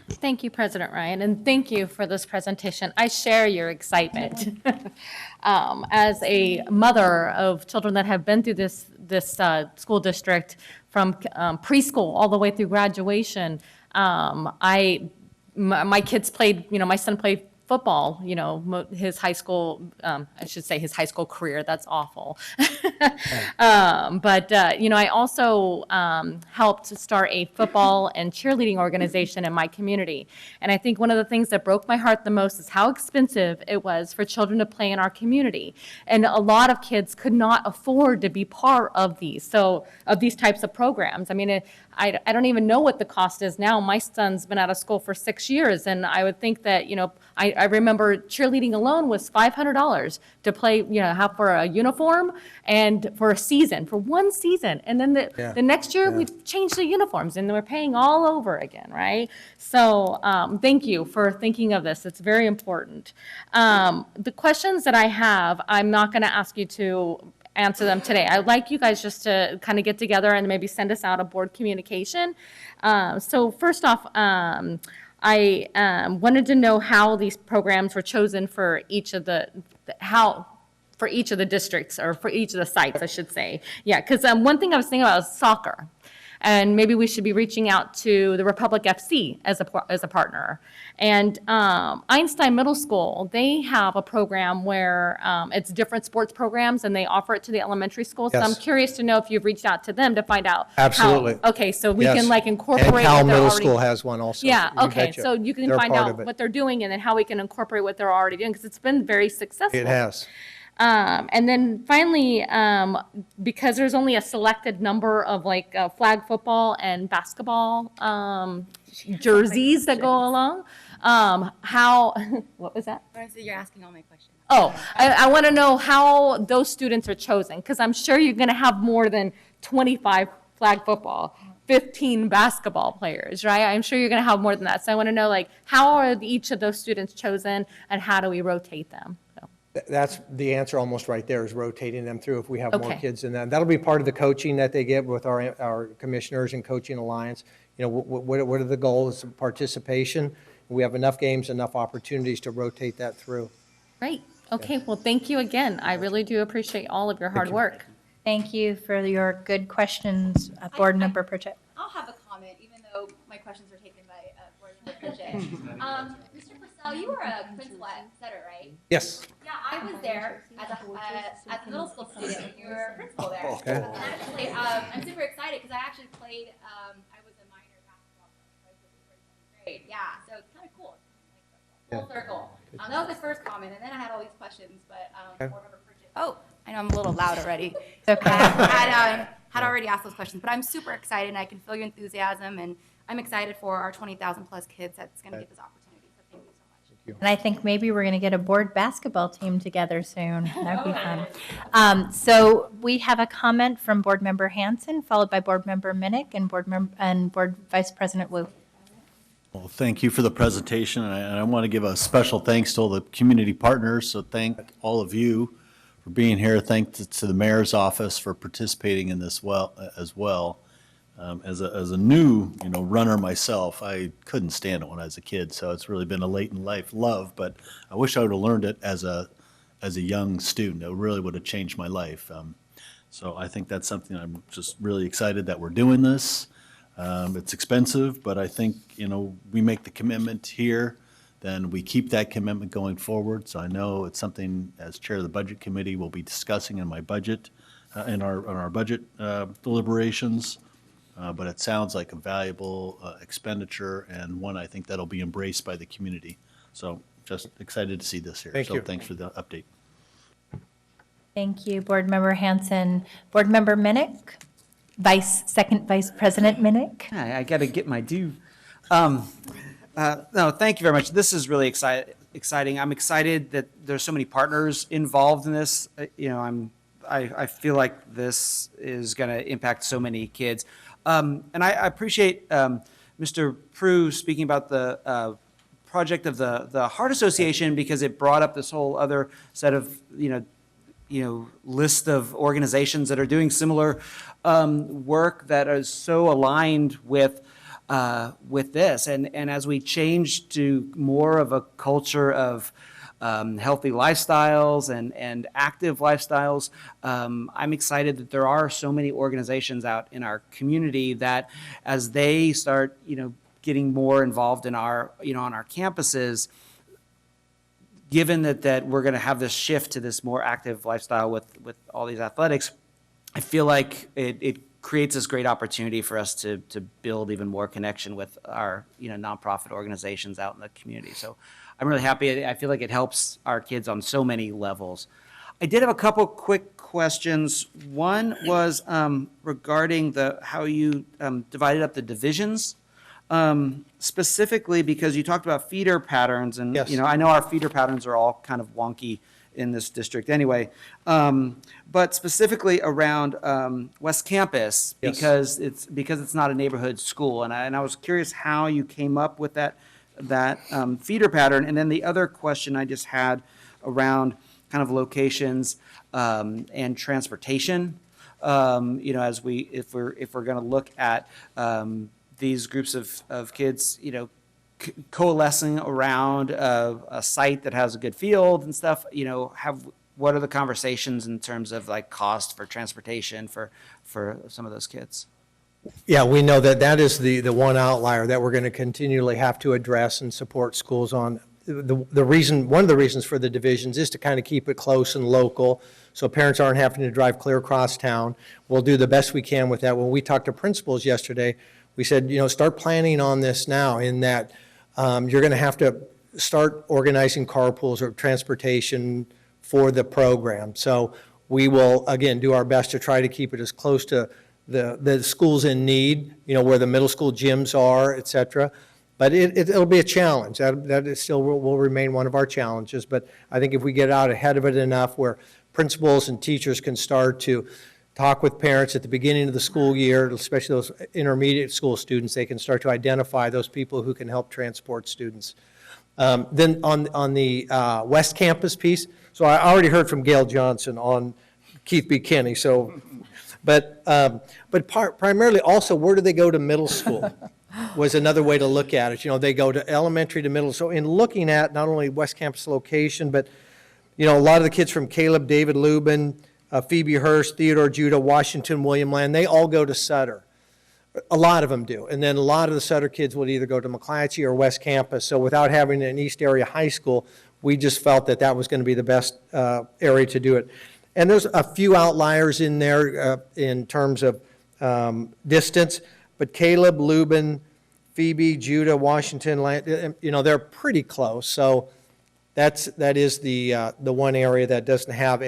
Thank you, President Ryan, and thank you for this presentation. I share your excitement. As a mother of children that have been through this school district from preschool all the way through graduation, my kids played, my son played football, his high school, I should say his high school career, that's awful. But I also helped to start a football and cheerleading organization in my community. And I think one of the things that broke my heart the most is how expensive it was for children to play in our community. And a lot of kids could not afford to be part of these types of programs. I mean, I don't even know what the cost is now. My son's been out of school for 6 years, and I would think that, I remember cheerleading alone was $500 to play, have for a uniform and for a season, for one season. And then the next year we changed the uniforms and we're paying all over again, right? So thank you for thinking of this. It's very important. The questions that I have, I'm not going to ask you to answer them today. I'd like you guys just to kind of get together and maybe send us out a board communication. So first off, I wanted to know how these programs were chosen for each of the districts, or for each of the sites, I should say. Yeah, because one thing I was thinking about is soccer. And maybe we should be reaching out to the Republic FC as a partner. And Einstein Middle School, they have a program where it's different sports programs, and they offer it to the elementary schools. Yes. So I'm curious to know if you've reached out to them to find out. Absolutely. Okay, so we Yes. can incorporate. And Cal what they're Middle already- School has one also. Yeah, You okay, betcha. so you can They're find part out of it. what they're doing and then how we can incorporate what they're already doing, because it's been very successful. It has. And then finally, because there's only a selected number of flag football and basketball jerseys that go along, how, what was that? So you're asking all my questions. Oh, I want to know how those students are chosen, because I'm sure you're going to have more than 25 flag football 15 basketball players, right? I'm sure you're going to have more than that. So I want to know, like, how are each of those students chosen, and how do we rotate them? So. That's the answer almost right there, is rotating them through if we have more Okay. kids in that. That'll be part of the coaching that they get with our commissioners and coaching alliance. You know, what are the goals? Participation. We have enough games, enough opportunities to rotate that through. Great. Okay, well, thank you again. I really do appreciate all of your hard work. Thank you for your good questions, Board Member Pritchett. I'll have a comment, even though my questions were taken by Board Member Pritchett. Mr. Purcell, you were a principal at Sutter, right? Yes. Yeah, I was there as a middle school student when you were a principal there. Okay. And actually, I'm super excited because I actually played, I was a minor basketball player, so I was in first grade. Yeah, so it's kind of cool. Like full circle. That was the first comment, and then I had all these questions, but Board Member Pritchett. Oh, I know I'm a little loud already. Okay. Had already asked those questions, but I'm super excited, and I can feel your enthusiasm, and I'm excited for our 20,000 plus kids that's going to get this opportunity. So thank you so much. And I think maybe we're going to get a board basketball team together soon. That'd be fun. So we have a comment from Board Member Hanson, followed by Board Member Minnick and Board Vice President Wu. Well, thank you for the presentation, and I want to give a special thanks to all the community partners. So thank all of you for being here. Thanks to the mayor's office for participating in this as well. As a new runner myself, I couldn't stand it when I was a kid. So it's really been a late in life love. But I wish I would have learned it as a young student. It really would have changed my life. So I think that's something I'm just really excited that we're doing this. It's expensive, but I think, we make the commitment here, then we keep that commitment going forward. So I know it's something, as chair of the budget committee, we'll be discussing in my budget, in our budget deliberations. But it sounds like a valuable expenditure, and one I think that'll be embraced by the community. So just excited to see this here. Thank you. So thanks for the update. Thank you, Board Member Hanson. Board Member Minnick, Second Vice President Minnick. I got to get my due. No, thank you very much. This is really exciting. I'm excited that there's so many partners involved in this. I feel like this is going to impact so many kids. And I appreciate Mr. Prue speaking about the project of the Heart Association, because it brought up this whole other set of list of organizations that are doing similar work that is so aligned with this. And as we change to more of a culture of healthy lifestyles and active lifestyles, I'm excited that there are so many organizations out in our community that, as they start, getting more involved in our, on our campuses, given that we're going to have this shift to this more active lifestyle with all these athletics, I feel like it creates this great opportunity for us to build even more connection with our nonprofit organizations out in the community. So I'm really happy. I feel like it helps our kids on so many levels. I did have a couple quick questions. One was regarding how you divided up the divisions. Specifically because you talked about feeder patterns, and Yes. I know our feeder patterns are all kind of wonky in this district anyway, but specifically around West Campus, Yes. because it's not a neighborhood school, and I was curious how you came up with that feeder pattern. And then the other question I just had around kind of locations and transportation. As if we're going to look at these groups of kids, coalescing around a site that has a good field and stuff, what are the conversations in terms of like cost for transportation for some of those kids? Yeah, we know that is the one outlier that we're going to continually have to address and support schools on. The reason, one of the reasons for the divisions is to kind of keep it close and local, so parents aren't having to drive clear across town. We'll do the best we can with that. When we talked to principals yesterday, we said, start planning on this now, in that you're going to have to start organizing carpools or transportation for the program. So we will, again, do our best to try to keep it as close to the schools in need, where the middle school gyms are, et cetera. But it'll be a challenge. That is still will remain one of our challenges. But I think if we get out ahead of it enough, where principals and teachers can start to talk with parents at the beginning of the school year, especially those intermediate school students. They can start to identify those people who can help transport students. Then on the West Campus piece, so I already heard from Gail Johnson on Keith B. Kinney, so, but primarily also, where do they go to middle school was another way to look at it. You know, they go to elementary to middle. So in looking at not only West Campus location, but, you know, a lot of the kids from Caleb, David Lubin, Phoebe Hurst, Theodore Judah, Washington, William Land, they all go to Sutter. A lot of them do. And then a lot of the Sutter kids would either go to McClatchy or West Campus. So without having an East Area high school, we just felt that that was going to be the best area to do it. And there's a few outliers in there in terms of distance, but Caleb, Lubin, Phoebe, Judah, Washington, Land, you know, they're pretty close. So that is the one area that doesn't have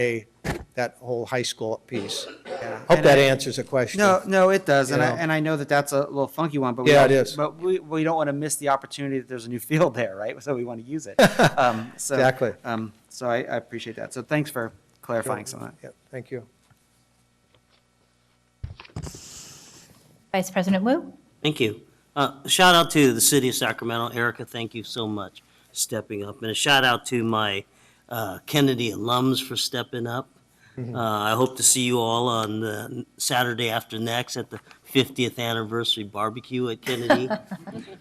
that whole high school piece. Yeah. Hope that answers the question. No, it does, and You know. I know that that's a little funky one, but Yeah, it is. But we don't want to miss the opportunity that there's a new field there, right? So we want to use it. Exactly. So I appreciate that. So thanks for clarifying some of that. Yep, thank you. Vice President Wu? Thank you. Shout out to the city of Sacramento. Erica, thank you so much for stepping up. And a shout out to my Kennedy alums for stepping up. I hope to see you all on the Saturday after next at the 50th anniversary barbecue at Kennedy.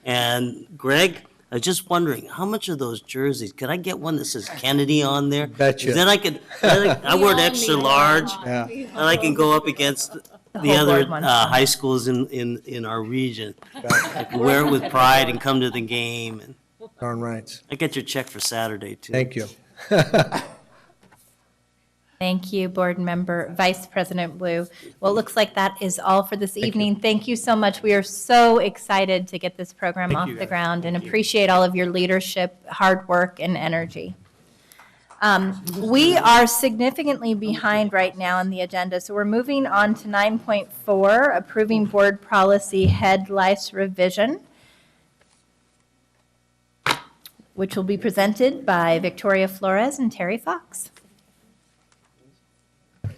And Greg, I was just wondering, how much of those jerseys, could I get one that says Kennedy on there? Betcha. Then I wear an extra large, Yeah. and I can go up against the other high schools in our region. I can wear it with pride and come to the game. And Darn right. I get your check for Saturday, too. Thank you. Thank you, Board Member Vice President Wu. Well, it looks like that is all for this evening. Thank you so much. We are so excited to get this program off the ground and appreciate all of your leadership, hard work, and energy. We are significantly behind right now on the agenda, so we're moving on to 9.4, approving board policy head lice revision, which will be presented by Victoria Flores and Terry Fox.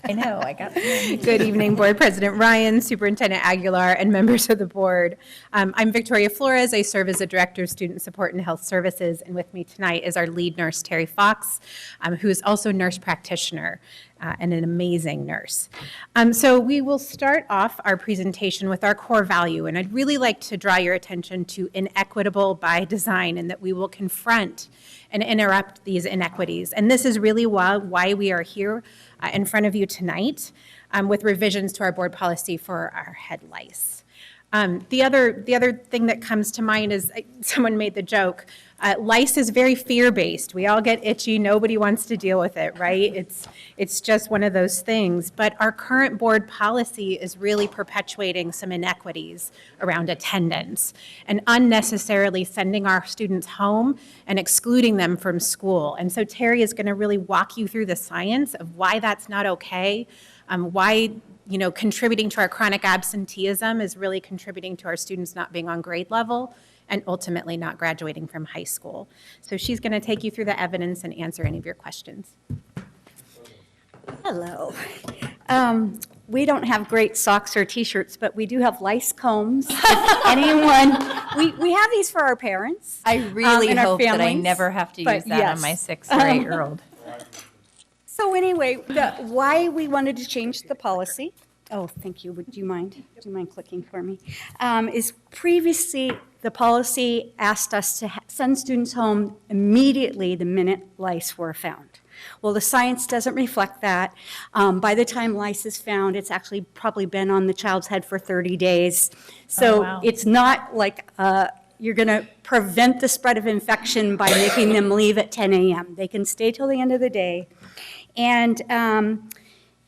I know, I got it. Good evening, Board President Ryan, Superintendent Aguilar, and members of the board. I'm Victoria Flores. I serve as the Director of Student Support and Health Services, and with me tonight is our lead nurse, Terry Fox, who is also a nurse practitioner and an amazing nurse. So we will start off our presentation with our core value, and I'd really like to draw your attention to inequitable by design, and that we will confront and interrupt these inequities. And this is really why we are here in front of you tonight with revisions to our board policy for our head lice. The other thing that comes to mind is someone made the joke, lice is very fear-based. We all get itchy, nobody wants to deal with it, right? It's just one of those things. But our current board policy is really perpetuating some inequities around attendance and unnecessarily sending our students home and excluding them from school. And so Terry is going to really walk you through the science of why that's not okay, why contributing to our chronic absenteeism is really contributing to our students not being on grade level and ultimately not graduating from high school. So she's going to take you through the evidence and answer any of your questions. Hello. We don't have great socks or T-shirts, but we do have lice combs. If anyone, we have these for our parents. I really and our hope that I families, never have to but use that on my yes. 6 or 8-year-old. So anyway, why we wanted to change the policy, oh, thank you, would you mind clicking for me? Is previously, the policy asked us to send students home immediately the minute lice were found. Well, the science doesn't reflect that. By the time lice is found, it's actually probably been on the child's head for 30 days. So it's not like you're going to prevent the spread of infection by making them leave at 10 a.m. They can stay till the end of the day. And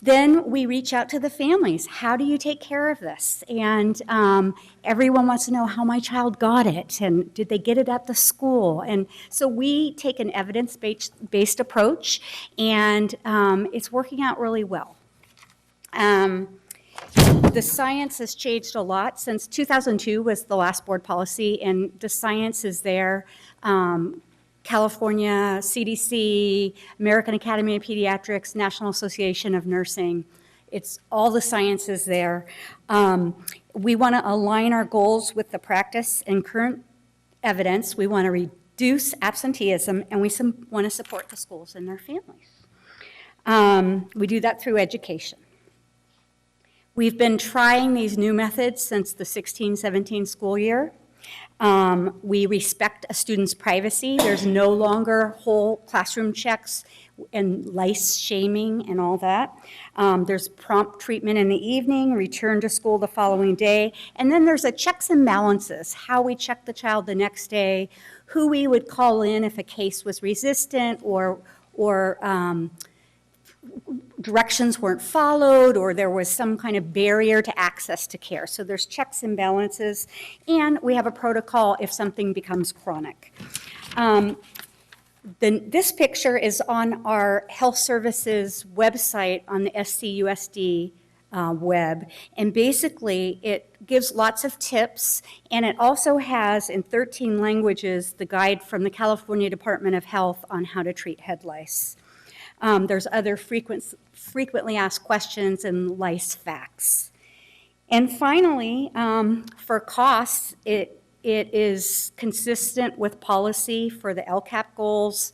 then we reach out to the families. How do you take care of this? And everyone wants to know how my child got it, and did they get it at the school? And so we take an evidence-based approach, and it's working out really well. The science has changed a lot. Since 2002 was the last board policy, and the science is there. California, CDC, American Academy of Pediatrics, National Association of Nursing. It's all the sciences there. We want to align our goals with the practice and current evidence. We want to reduce absenteeism, and we want to support the schools and their families. We do that through education. We've been trying these new methods since the 16-17 school year. We respect a student's privacy. There's no longer whole classroom checks and lice shaming and all that. There's prompt treatment in the evening, return to school the following day, and then there's a checks and balances, how we check the child the next day, who we would call in if a case was resistant or directions weren't followed or there was some kind of barrier to access to care. So there's checks and balances, and we have a protocol if something becomes chronic. This picture is on our health services website on the SCUSD web, and basically it gives lots of tips, and it also has in 13 languages the guide from the California Department of Health on how to treat head lice. There's other frequently asked questions and lice facts. And finally, for costs, it is consistent with policy for the LCAP goals.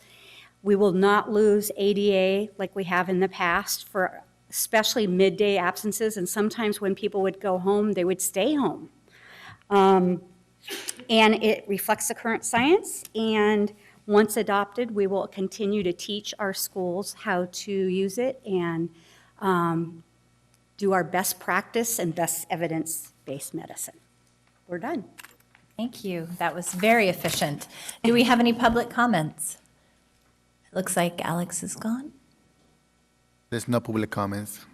We will not lose ADA like we have in the past for especially midday absences, and sometimes when people would go home, they would stay home. And it reflects the current science, and once adopted, we will continue to teach our schools how to use it and do our best practice and best evidence-based medicine. We're done. Thank you. That was very efficient. Do we have any public comments? It looks like Alex is gone. There's no public comments.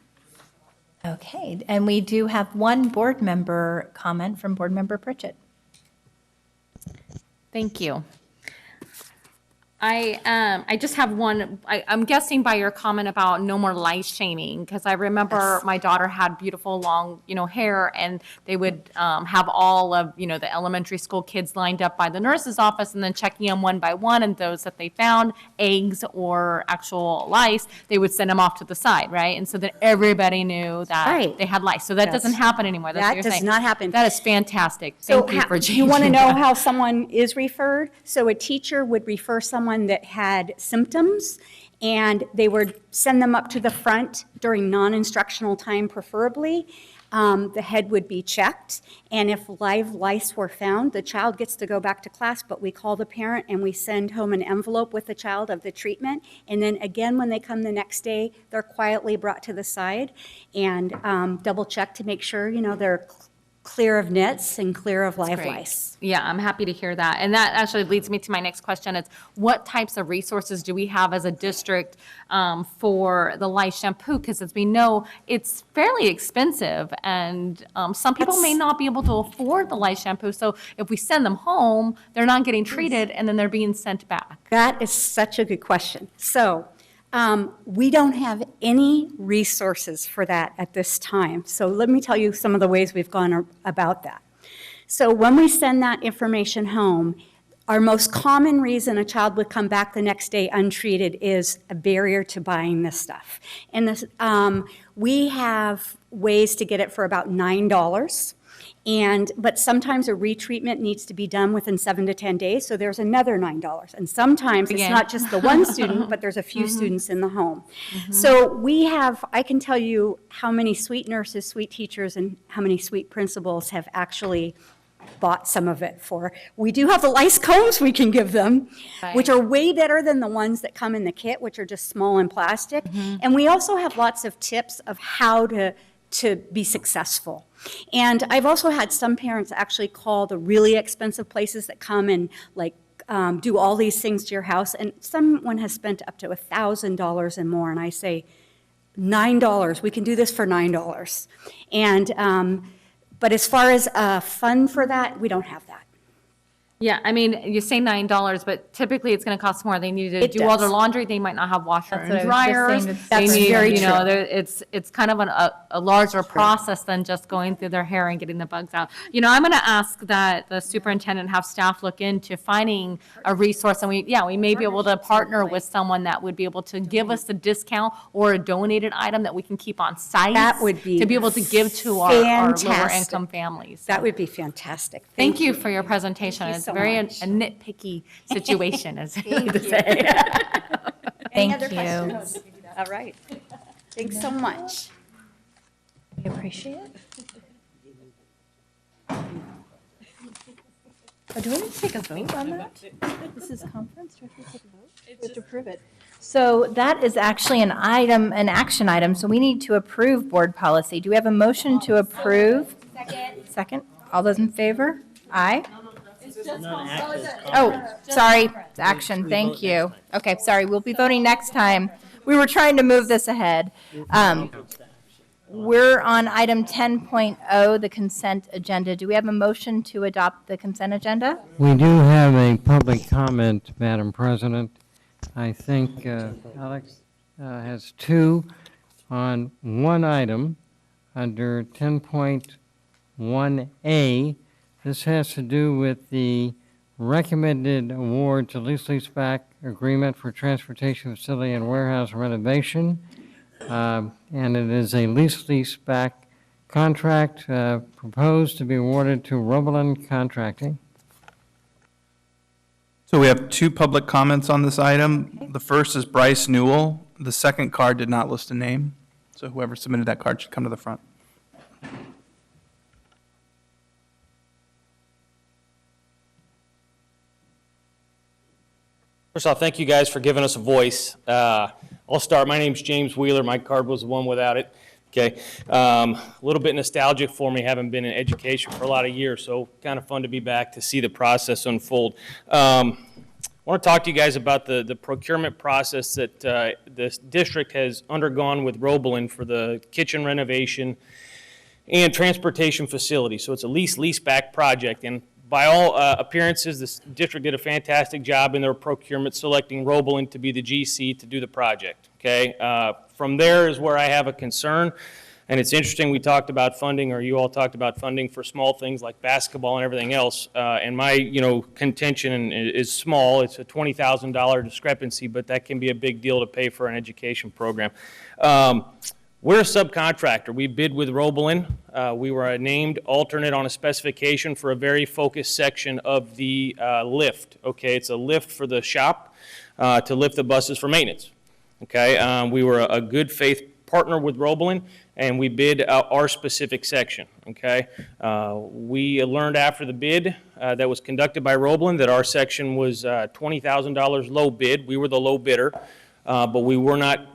Okay, and we do have one board member comment from Board Member Pritchett. Thank you. I just have one. I'm guessing by your comment about no more lice shaming, because I remember my daughter had beautiful long, hair, and they would have all of, the elementary school kids lined up by the nurse's office and then checking them one by one, and those that they found eggs or actual lice, they would send them off to the side, right? And so that everybody knew that they had lice. So that doesn't happen anymore. That's what you're That does saying. not happen. That is fantastic. Thank you for changing You want to know that. how someone is referred? So a teacher would refer someone that had symptoms, and they would send them up to the front during non-instructional time preferably. The head would be checked, and if live lice were found, the child gets to go back to class, but we call the parent and we send home an envelope with the child of the treatment. And then again, when they come the next day, they're quietly brought to the side and double checked to make sure, they're clear of nits and clear of live Great. lice. Yeah, I'm happy to hear that. And that actually leads me to my next question. It's what types of resources do we have as a district for the lice shampoo? Because as we know, it's fairly expensive, and some people may not be able to afford the lice shampoo. So if we send them home, they're not getting treated, and then they're being sent back. That is such a good question. So we don't have any resources for that at this time. So let me tell you some of the ways we've gone about that. So when we send that information home, our most common reason a child would come back the next day untreated is a barrier to buying this stuff. And this, we have ways to get it for about $9. But sometimes a retreatment needs to be done within 7 to 10 days, so there's another $9. And sometimes it's Again. not just the one student, but there's a few students in the home. So I can tell you how many sweet nurses, sweet teachers, and how many sweet principals have actually bought some of it for. We do have the lice combs we can give them, which are way better than the ones that come in the kit, which are just small and plastic. And we also have lots of tips of how to be successful. And I've also had some parents actually call the really expensive places that come and do all these things to your house, and someone has spent up to $1,000 and more, and I say, $9, we can do this for $9. And, but as far as a fund for that, we don't have that. Yeah, I mean, you say $9, but typically it's going to cost more. They need to It do all their does. laundry. They might not have washer That's what and I was just dryers. saying, that's They need, very you know, true. it's kind of a larger process than just going through their hair and getting the bugs out. You know, I'm going to ask that the superintendent have staff look into finding a resource, and we may be able to partner with someone that would be able to give us a discount or a donated item that we can keep on site. That would be to be able to give to our lower fantastic. income families. That would be fantastic. Thank you for your presentation. you It's so very much. a nitpicky situation, as you like to you. say. Any Thank other you. questions? All right. Thanks so much. We appreciate it. Oh, do we need to take a vote on that? This is conference, do we have to take a vote? We have to approve it. So that is actually an item, an action item, so we need to approve board policy. Do we have a motion to approve? Second. All those in favor? Aye. Oh, sorry, it's action, thank you. Okay, sorry, we'll be voting next time. We were trying to move this ahead. We're on item 10.0, the consent agenda. Do we have a motion to adopt the consent agenda? We do have a public comment, Madam President. I think Alex has two on one item under 10.1A. This has to do with the recommended award to lease-leaseback agreement for transportation facility and warehouse renovation. And it is a lease-leaseback contract proposed to be awarded to Roboland Contracting. So we have two public comments on this item. The first is Bryce Newell. The second card did not list a name, so whoever submitted that card should come to the front. First off, thank you guys for giving us a voice. I'll start. My name's James Wheeler. My card was the one without it. Okay. A little bit nostalgic for me, having been in education for a lot of years, so kind of fun to be back to see the process unfold. I want to talk to you guys about the procurement process that this district has undergone with Roboland for the kitchen renovation and transportation facility. So it's a lease-back project, and by all appearances, this district did a fantastic job in their procurement, selecting Roboland to be the GC to do the project, okay? From there is where I have a concern, and it's interesting, we talked about funding, or you all talked about funding for small things like basketball and everything else, and my, contention is small. It's a $20,000 discrepancy, but that can be a big deal to pay for an education program. We're a subcontractor. We bid with Roboland. We were a named alternate on a specification for a very focused section of the lift. Okay, it's a lift for the shop to lift the buses for maintenance. Okay, we were a good faith partner with Roboland, and we bid our specific section. Okay, we learned after the bid that was conducted by Roboland that our section was $20,000 low bid. We were the low bidder, but we were not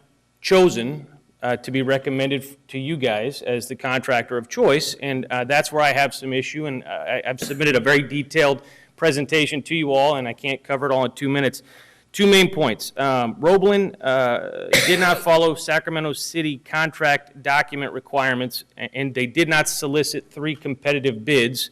chosen to be recommended to you guys as the contractor of choice, and that's where I have some issue, and I've submitted a very detailed presentation to you all, and I can't cover it all in 2 minutes. Two main points. Roboland did not follow Sacramento City contract document requirements, and they did not solicit 3 competitive bids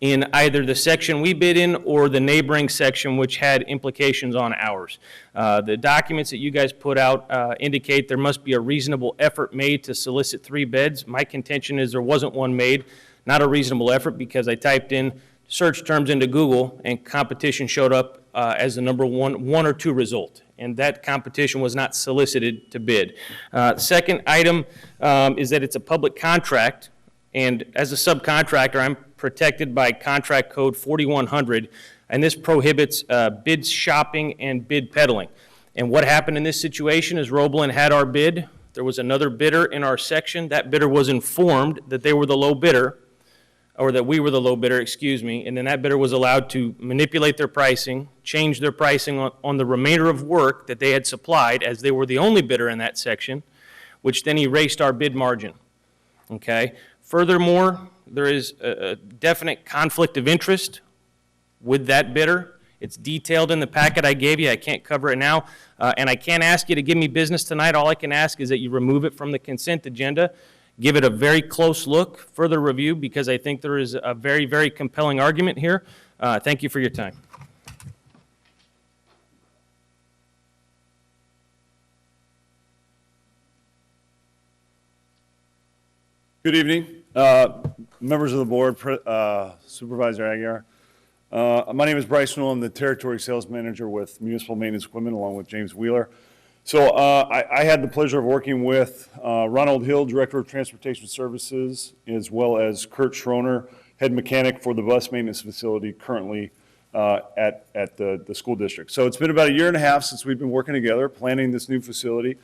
in either the section we bid in or the neighboring section, which had implications on ours. The documents that you guys put out indicate there must be a reasonable effort made to solicit 3 bids. My contention is there wasn't one made, not a reasonable effort, because I typed in search terms into Google and competition showed up as the number one or two result, and that competition was not solicited to bid. Second item is that it's a public contract, and as a subcontractor, I'm protected by Contract Code 4100, and this prohibits bid shopping and bid peddling. And what happened in this situation is Roboland had our bid. There was another bidder in our section. That bidder was informed that they were the low bidder, or that we were the low bidder, excuse me, and then that bidder was allowed to manipulate their pricing, change their pricing on the remainder of work that they had supplied, as they were the only bidder in that section, which then erased our bid margin. Okay? Furthermore, there is a definite conflict of interest with that bidder. It's detailed in the packet I gave you. I can't cover it now. And I can't ask you to give me business tonight. All I can ask is that you remove it from the consent agenda, give it a very close look, further review, because I think there is a very, very compelling argument here. Thank you for your time. Good evening, members of the board, Supervisor Aguiar. My name is Bryce Newell. I'm the Territory Sales Manager with Municipal Maintenance Equipment, along with James Wheeler. So I had the pleasure of working with Ronald Hill, Director of Transportation Services, as well as Kurt Schroner, Head Mechanic for the bus maintenance facility currently at the school district. So it's been about a year and a half since we've been working together, planning this new facility.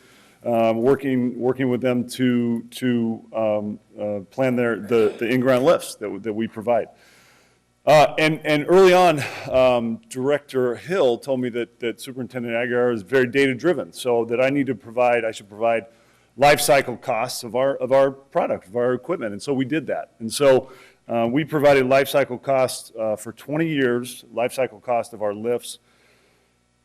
Working with them to plan the in-ground lifts that we provide. And early on, Director Hill told me that Superintendent Aguiar is very data-driven, so that I should provide life cycle costs of our product, of our equipment, and so we did that. And so we provided life cycle costs for 20 years, life cycle cost of our lifts.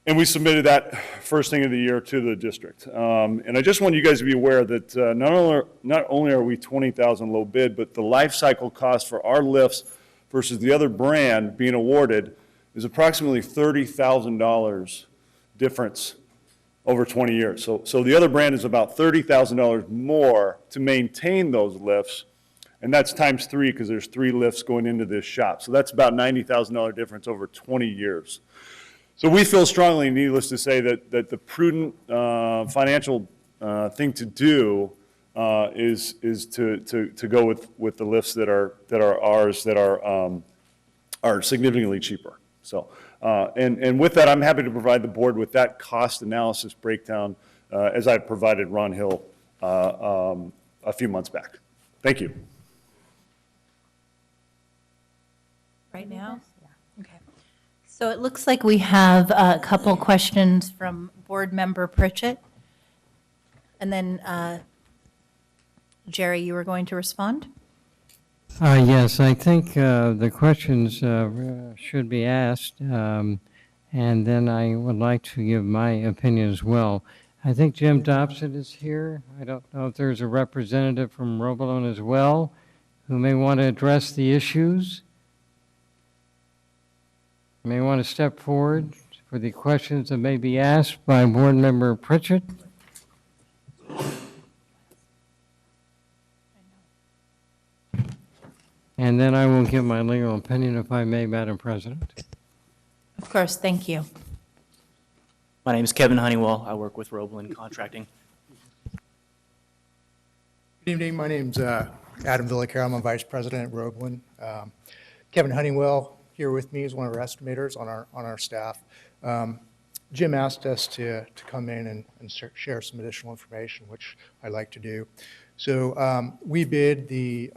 And we submitted that first thing of the year to the district. And I just want you guys to be aware that not only are we 20,000 low bid, but the life cycle cost for our lifts versus the other brand being awarded is approximately $30,000 difference over 20 years. So the other brand is about $30,000 more to maintain those lifts, and that's times 3 because there's 3 lifts going into this shop. So that's about $90,000 difference over 20 years. So we feel strongly, needless to say, that the prudent financial thing to do is to go with the lifts that are ours that are significantly cheaper. So and with that, I'm happy to provide the board with that cost analysis breakdown as I provided Ron Hill a few months back. Thank you. Right now? Okay. So it looks like we have a couple questions from Board Member Pritchett. And then, Jerry, you were going to respond? Yes, I think the questions should be asked, and then I would like to give my opinion as well. I think Jim Dobson is here. I don't know if there's a representative from Robolone as well who may want to address the issues. May want to step forward for the questions that may be asked by Board Member Pritchett. And then I will give my legal opinion if I may, Madam President. Of course, thank you. My name is Kevin Honeywell. I work with Roblin Contracting. Good evening. My name's Adam Villacare. I'm a vice president at Roblin. Kevin Honeywell here with me is one of our estimators on our staff. Jim asked us to come in and share some additional information, which I'd like to do. So we bid the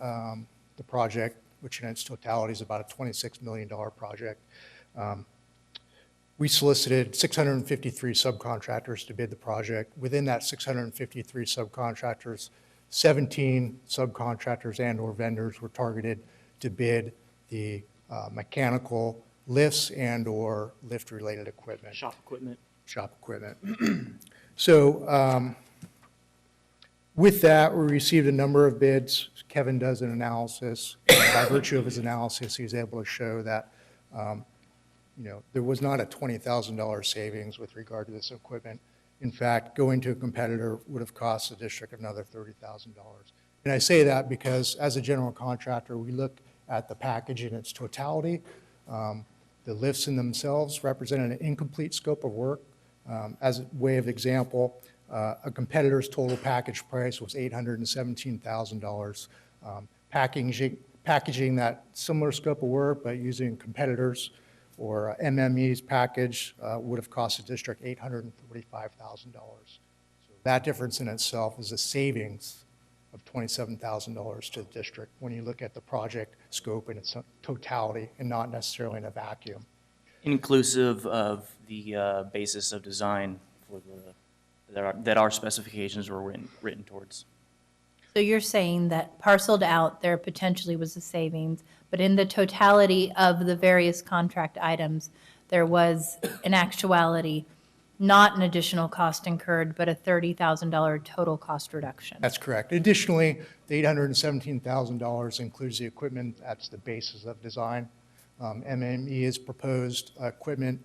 project, which in its totality is about a $26 million project. We solicited 653 subcontractors to bid the project. Within that 653 subcontractors, 17 subcontractors and/or vendors were targeted to bid the mechanical lifts and/or lift-related equipment. Shop equipment. Shop equipment. So with that, we received a number of bids. Kevin does an analysis. By virtue of his analysis, he was able to show that there was not a $20,000 savings with regard to this equipment. In fact, going to a competitor would have cost the district another $30,000. And I say that because as a general contractor, we look at the package in its totality. The lifts in themselves represent an incomplete scope of work. As a way of example, a competitor's total package price was $817,000. Packaging that similar scope of work but using competitors or MME's package would have cost the district $845,000. So that difference in itself is a savings of $27,000 to the district when you look at the project scope in its totality and not necessarily in a vacuum. Inclusive of the basis of design for that our specifications were written towards. So you're saying that parceled out, there potentially was a savings, but in the totality of the various contract items, there was in actuality not an additional cost incurred, but a $30,000 total cost reduction. That's correct. Additionally, the $817,000 includes the equipment that's the basis of design. MME has proposed equipment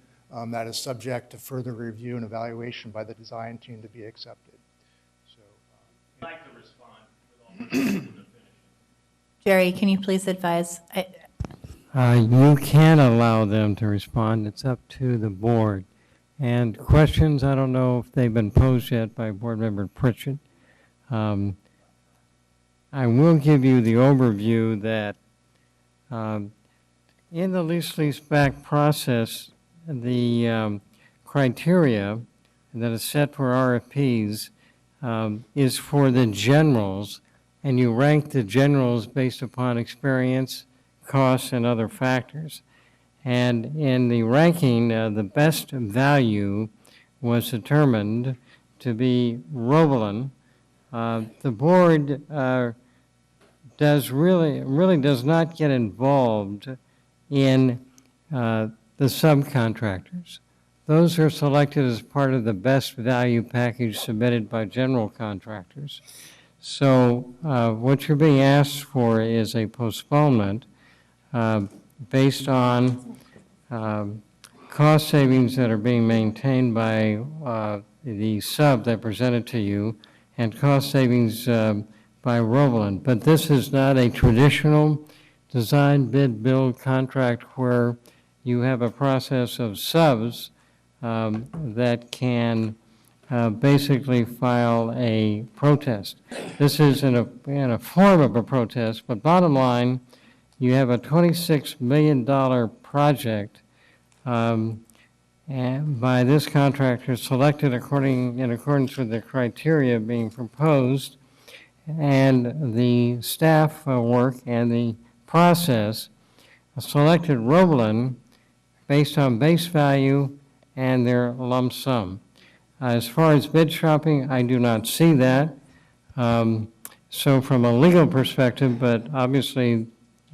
that is subject to further review and evaluation by the design team to be accepted. I'd like to respond. Jerry, can you please advise? You can allow them to respond. It's up to the board. And questions, I don't know if they've been posed yet by Board Member Pritchett. I will give you the overview that in the lease back process, the criteria that is set for RFPs is for the generals, and you rank the generals based upon experience, costs, and other factors. And in the ranking, the best value was determined to be Roebelin. The board really does not get involved in the subcontractors. Those are selected as part of the best value package submitted by general contractors. So what you're being asked for is a postponement based on cost savings that are being maintained by the sub that presented to you and cost savings by Roebelin. But this is not a traditional design bid build contract where you have a process of subs that can basically file a protest. This is in a form of a protest, but bottom line, you have a $26 million project and by this contractor selected in accordance with the criteria being proposed, and the staff work and the process selected Roebelin based on base value and their lump sum. As far as bid shopping, I do not see that. So from a legal perspective, but obviously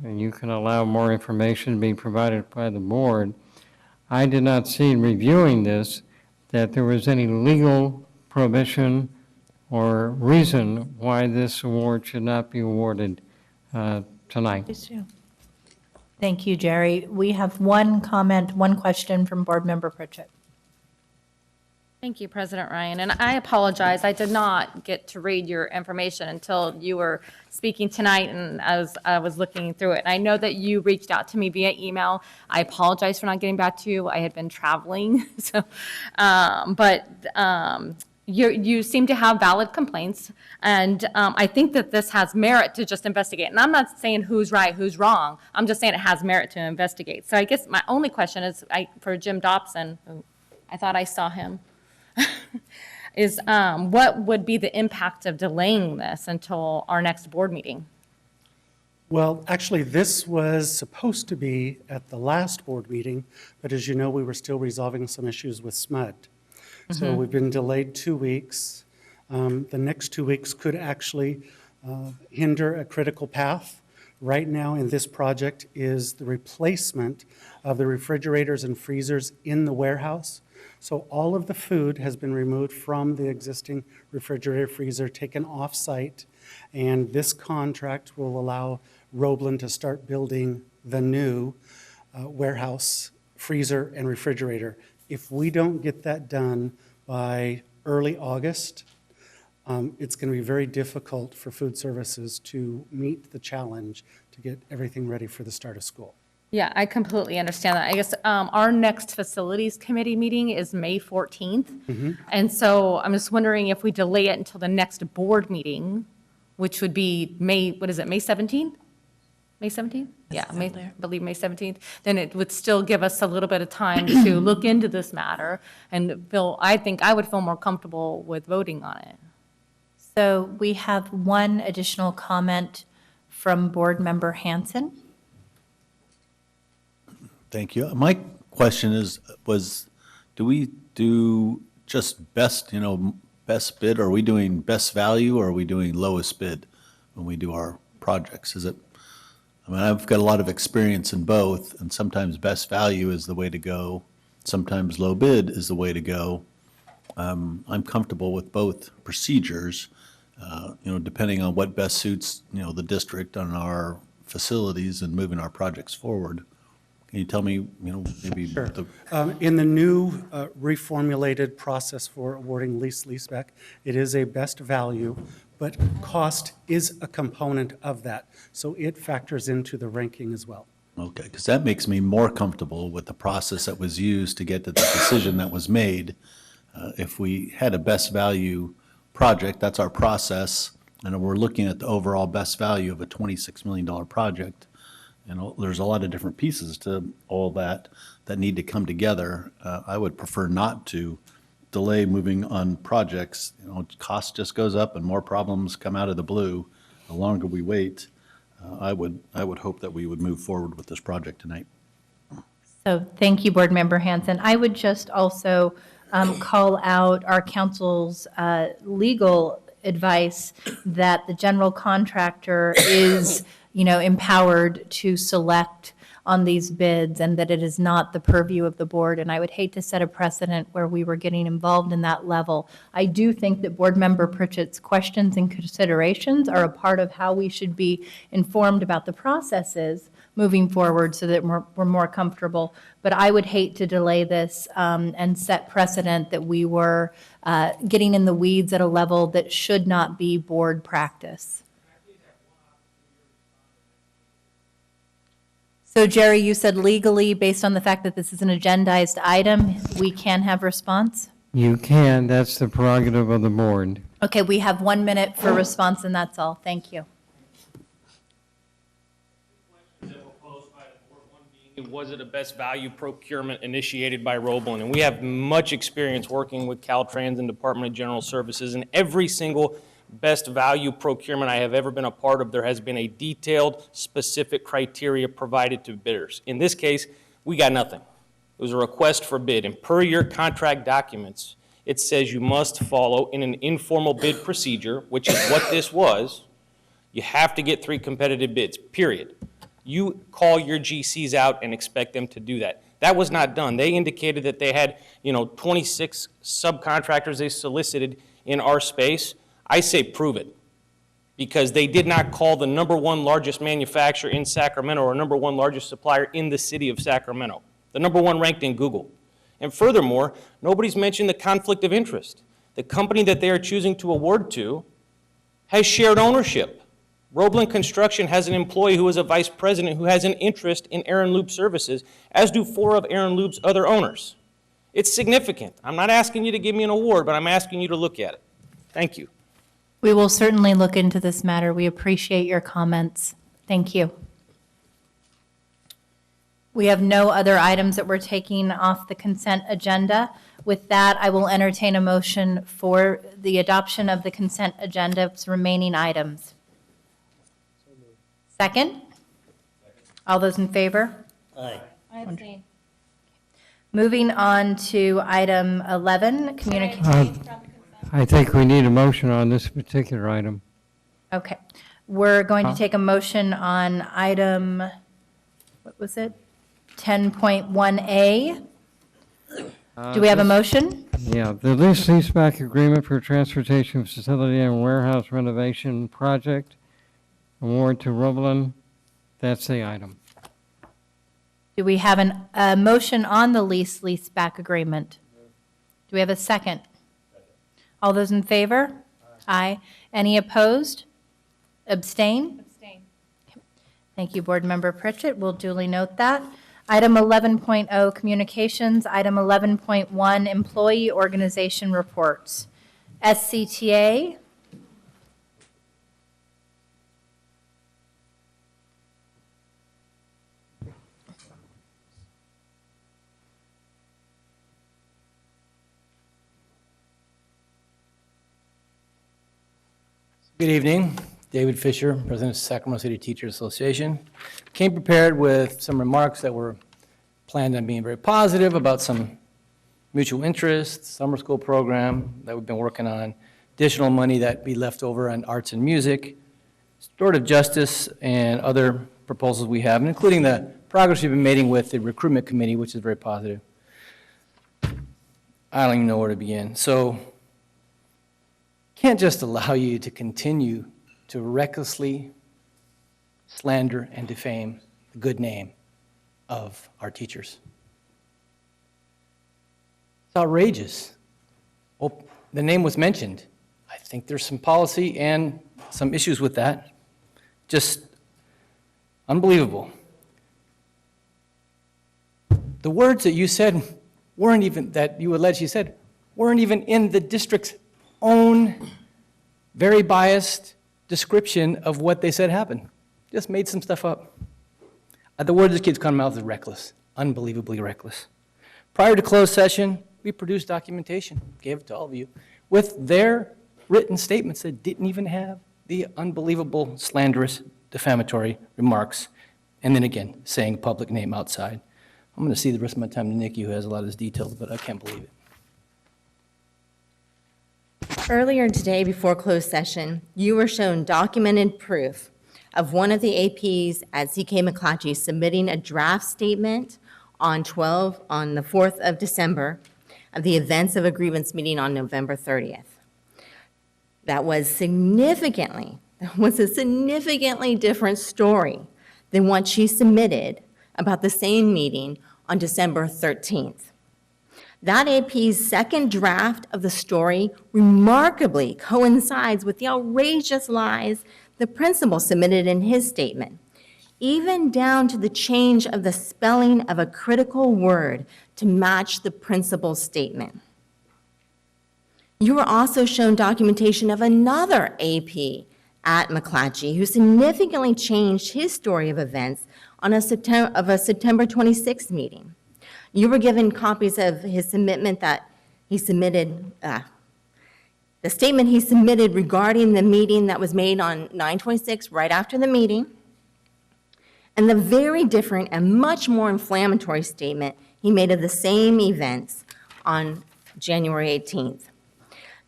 you can allow more information to be provided by the board, I did not see in reviewing this that there was any legal prohibition or reason why this award should not be awarded tonight. Thank you, Jerry. We have one comment, one question from Board Member Pritchett. Thank you, President Ryan. And I apologize, I did not get to read your information until you were speaking tonight, and I was looking through it. And I know that you reached out to me via email. I apologize for not getting back to you. I had been traveling. So, you seem to have valid complaints, and I think that this has merit to just investigate. And I'm not saying who's right, who's wrong. I'm just saying it has merit to investigate. So I guess my only question is for Jim Dobson, who I thought I saw him, is what would be the impact of delaying this until our next board meeting? Well, actually, this was supposed to be at the last board meeting, but as you know, we were still resolving some issues with SMUD. So we've been delayed 2 weeks. The next 2 weeks could actually hinder a critical path. Right now in this project is the replacement of the refrigerators and freezers in the warehouse. So all of the food has been removed from the existing refrigerator freezer, taken off-site, and this contract will allow Roebelin to start building the new warehouse freezer and refrigerator. If we don't get that done by early August, it's going to be very difficult for food services to meet the challenge to get everything ready for the start of school. Yeah, I completely understand that. I guess our next facilities committee meeting is May 14th. And so I'm just wondering if we delay it until the next board meeting, which would be May 17th? May 17th? Yeah, I believe May 17th. Then it would still give us a little bit of time to look into this matter and I think I would feel more comfortable with voting on it. So we have one additional comment from Board Member Hanson. Thank you. My question was, do we do just best bid? Are we doing best value, or are we doing lowest bid when we do our projects? I've got a lot of experience in both, and sometimes best value is the way to go. Sometimes low bid is the way to go. I'm comfortable with both procedures, depending on what best suits, the district and our facilities and moving our projects forward. Can you tell me, maybe Sure. the In the new reformulated process for awarding leaseback, it is a best value, but cost is a component of that. So it factors into the ranking as well. Okay, because that makes me more comfortable with the process that was used to get to the decision that was made. If we had a best value project, that's our process, and we're looking at the overall best value of a $26 million project, there's a lot of different pieces to all that need to come together. I would prefer not to delay moving on projects. Cost just goes up and more problems come out of the blue. The longer we wait, I would hope that we would move forward with this project tonight. So thank you, Board Member Hanson. I would just also call out our council's legal advice that the general contractor is, empowered to select on these bids and that it is not the purview of the board. And I would hate to set a precedent where we were getting involved in that level. I do think that Board Member Pritchett's questions and considerations are a part of how we should be informed about the processes moving forward so that we're more comfortable. But I would hate to delay this and set precedent that we were getting in the weeds at a level that should not be board practice. So Jerry, you said legally, based on the fact that this is an agendized item, we can have response? You can, that's the prerogative of the board. Okay, we have 1 minute for response and that's all. Thank you. Was it a best value procurement initiated by Roblin? And we have much experience working with Caltrans and Department of General Services, and every single best value procurement I have ever been a part of, there has been a detailed, specific criteria provided to bidders. In this case, we got nothing. It was a request for bid, and per your contract documents, it says you must follow in an informal bid procedure, which is what this was. You have to get 3 competitive bids, period. You call your GCs out and expect them to do that. That was not done. They indicated that they had, 26 subcontractors they solicited in our space. I say prove it, because they did not call the #1 largest manufacturer in Sacramento or #1 largest supplier in the city of Sacramento, the #1 ranked in Google. And furthermore, nobody's mentioned the conflict of interest. The company that they are choosing to award to has shared ownership. Roblin Construction has an employee who is a vice president who has an interest in Aaron Lube Services, as do 4 of Aaron Lube's other owners. It's significant. I'm not asking you to give me an award, but I'm asking you to look at it. Thank you. We will certainly look into this matter. We appreciate your comments. Thank you. We have no other items that we're taking off the consent agenda. With that, I will entertain a motion for the adoption of the consent agenda's remaining items. Second? All those in favor? Aye. I abstain. Moving on to item 11, communication. I think we need a motion on this particular item. Okay. We're going to take a motion on item, what was it? 10.1A. Do we have a motion? Yeah, the leaseback agreement for transportation facility and warehouse renovation project, award to Roblin, that's the item. Do we have a motion on the leaseback agreement? Do we have a second? All those in favor? Aye. Any opposed? Abstain? Abstain. Thank you, Board Member Pritchett. We'll duly note that. Item 11.0, communications. Item 11.1, employee organization reports. SCTA. Good evening. David Fisher, President of Sacramento City Teachers Association. Came prepared with some remarks that were planned on being very positive about some mutual interests, summer school program that we've been working on, additional money that be left over on arts and music, restorative justice, and other proposals we have, including the progress we've been making with the recruitment committee, which is very positive. I don't even know where to begin. So, can't just allow you to continue to recklessly slander and defame the good name of our teachers. It's outrageous. Well, the name was mentioned. I think there's some policy and some issues with that. Just unbelievable. The words that you said weren't even, that you alleged you said, weren't even in the district's own very biased description of what they said happened. Just made some stuff up. The word this kid's come out is reckless, unbelievably reckless. Prior to closed session, we produced documentation, gave it to all of you, with their written statements that didn't even have the unbelievable, slanderous, defamatory remarks, and then again, saying a public name outside. I'm going to see the rest of my time to Nikki, who has a lot of this details, but I can't believe it. Earlier today, before closed session, you were shown documented proof of one of the APs at CK McClatchy submitting a draft statement on the 4th of December of the events of a grievance meeting on November 30th. That was a significantly different story than what she submitted about the same meeting on December 13th. That AP's second draft of the story remarkably coincides with the outrageous lies the principal submitted in his statement, even down to the change of the spelling of a critical word to match the principal's statement. You were also shown documentation of another AP at McClatchy who significantly changed his story of events on a September 26th meeting. You were given copies of his submission that he submitted, the statement he submitted regarding the meeting that was made on 9/26, right after the meeting, and the very different and much more inflammatory statement he made of the same events on January 18th.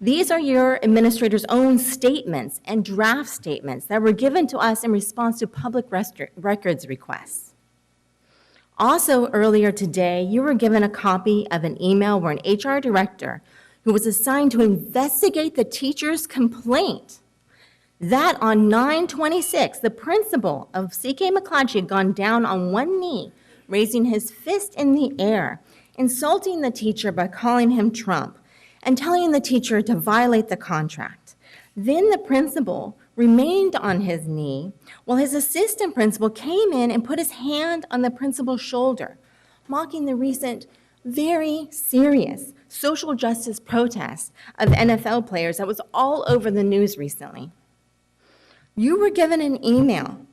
These are your administrator's own statements and draft statements that were given to us in response to public records requests. Also, earlier today, you were given a copy of an email where an HR director who was assigned to investigate the teacher's complaint that on 9/26, the principal of CK McClatchy had gone down on one knee, raising his fist in the air, insulting the teacher by calling him Trump, and telling the teacher to violate the contract. Then the principal remained on his knee while his assistant principal came in and put his hand on the principal's shoulder, mocking the recent very serious social justice protests of NFL players that was all over the news recently. You were given an email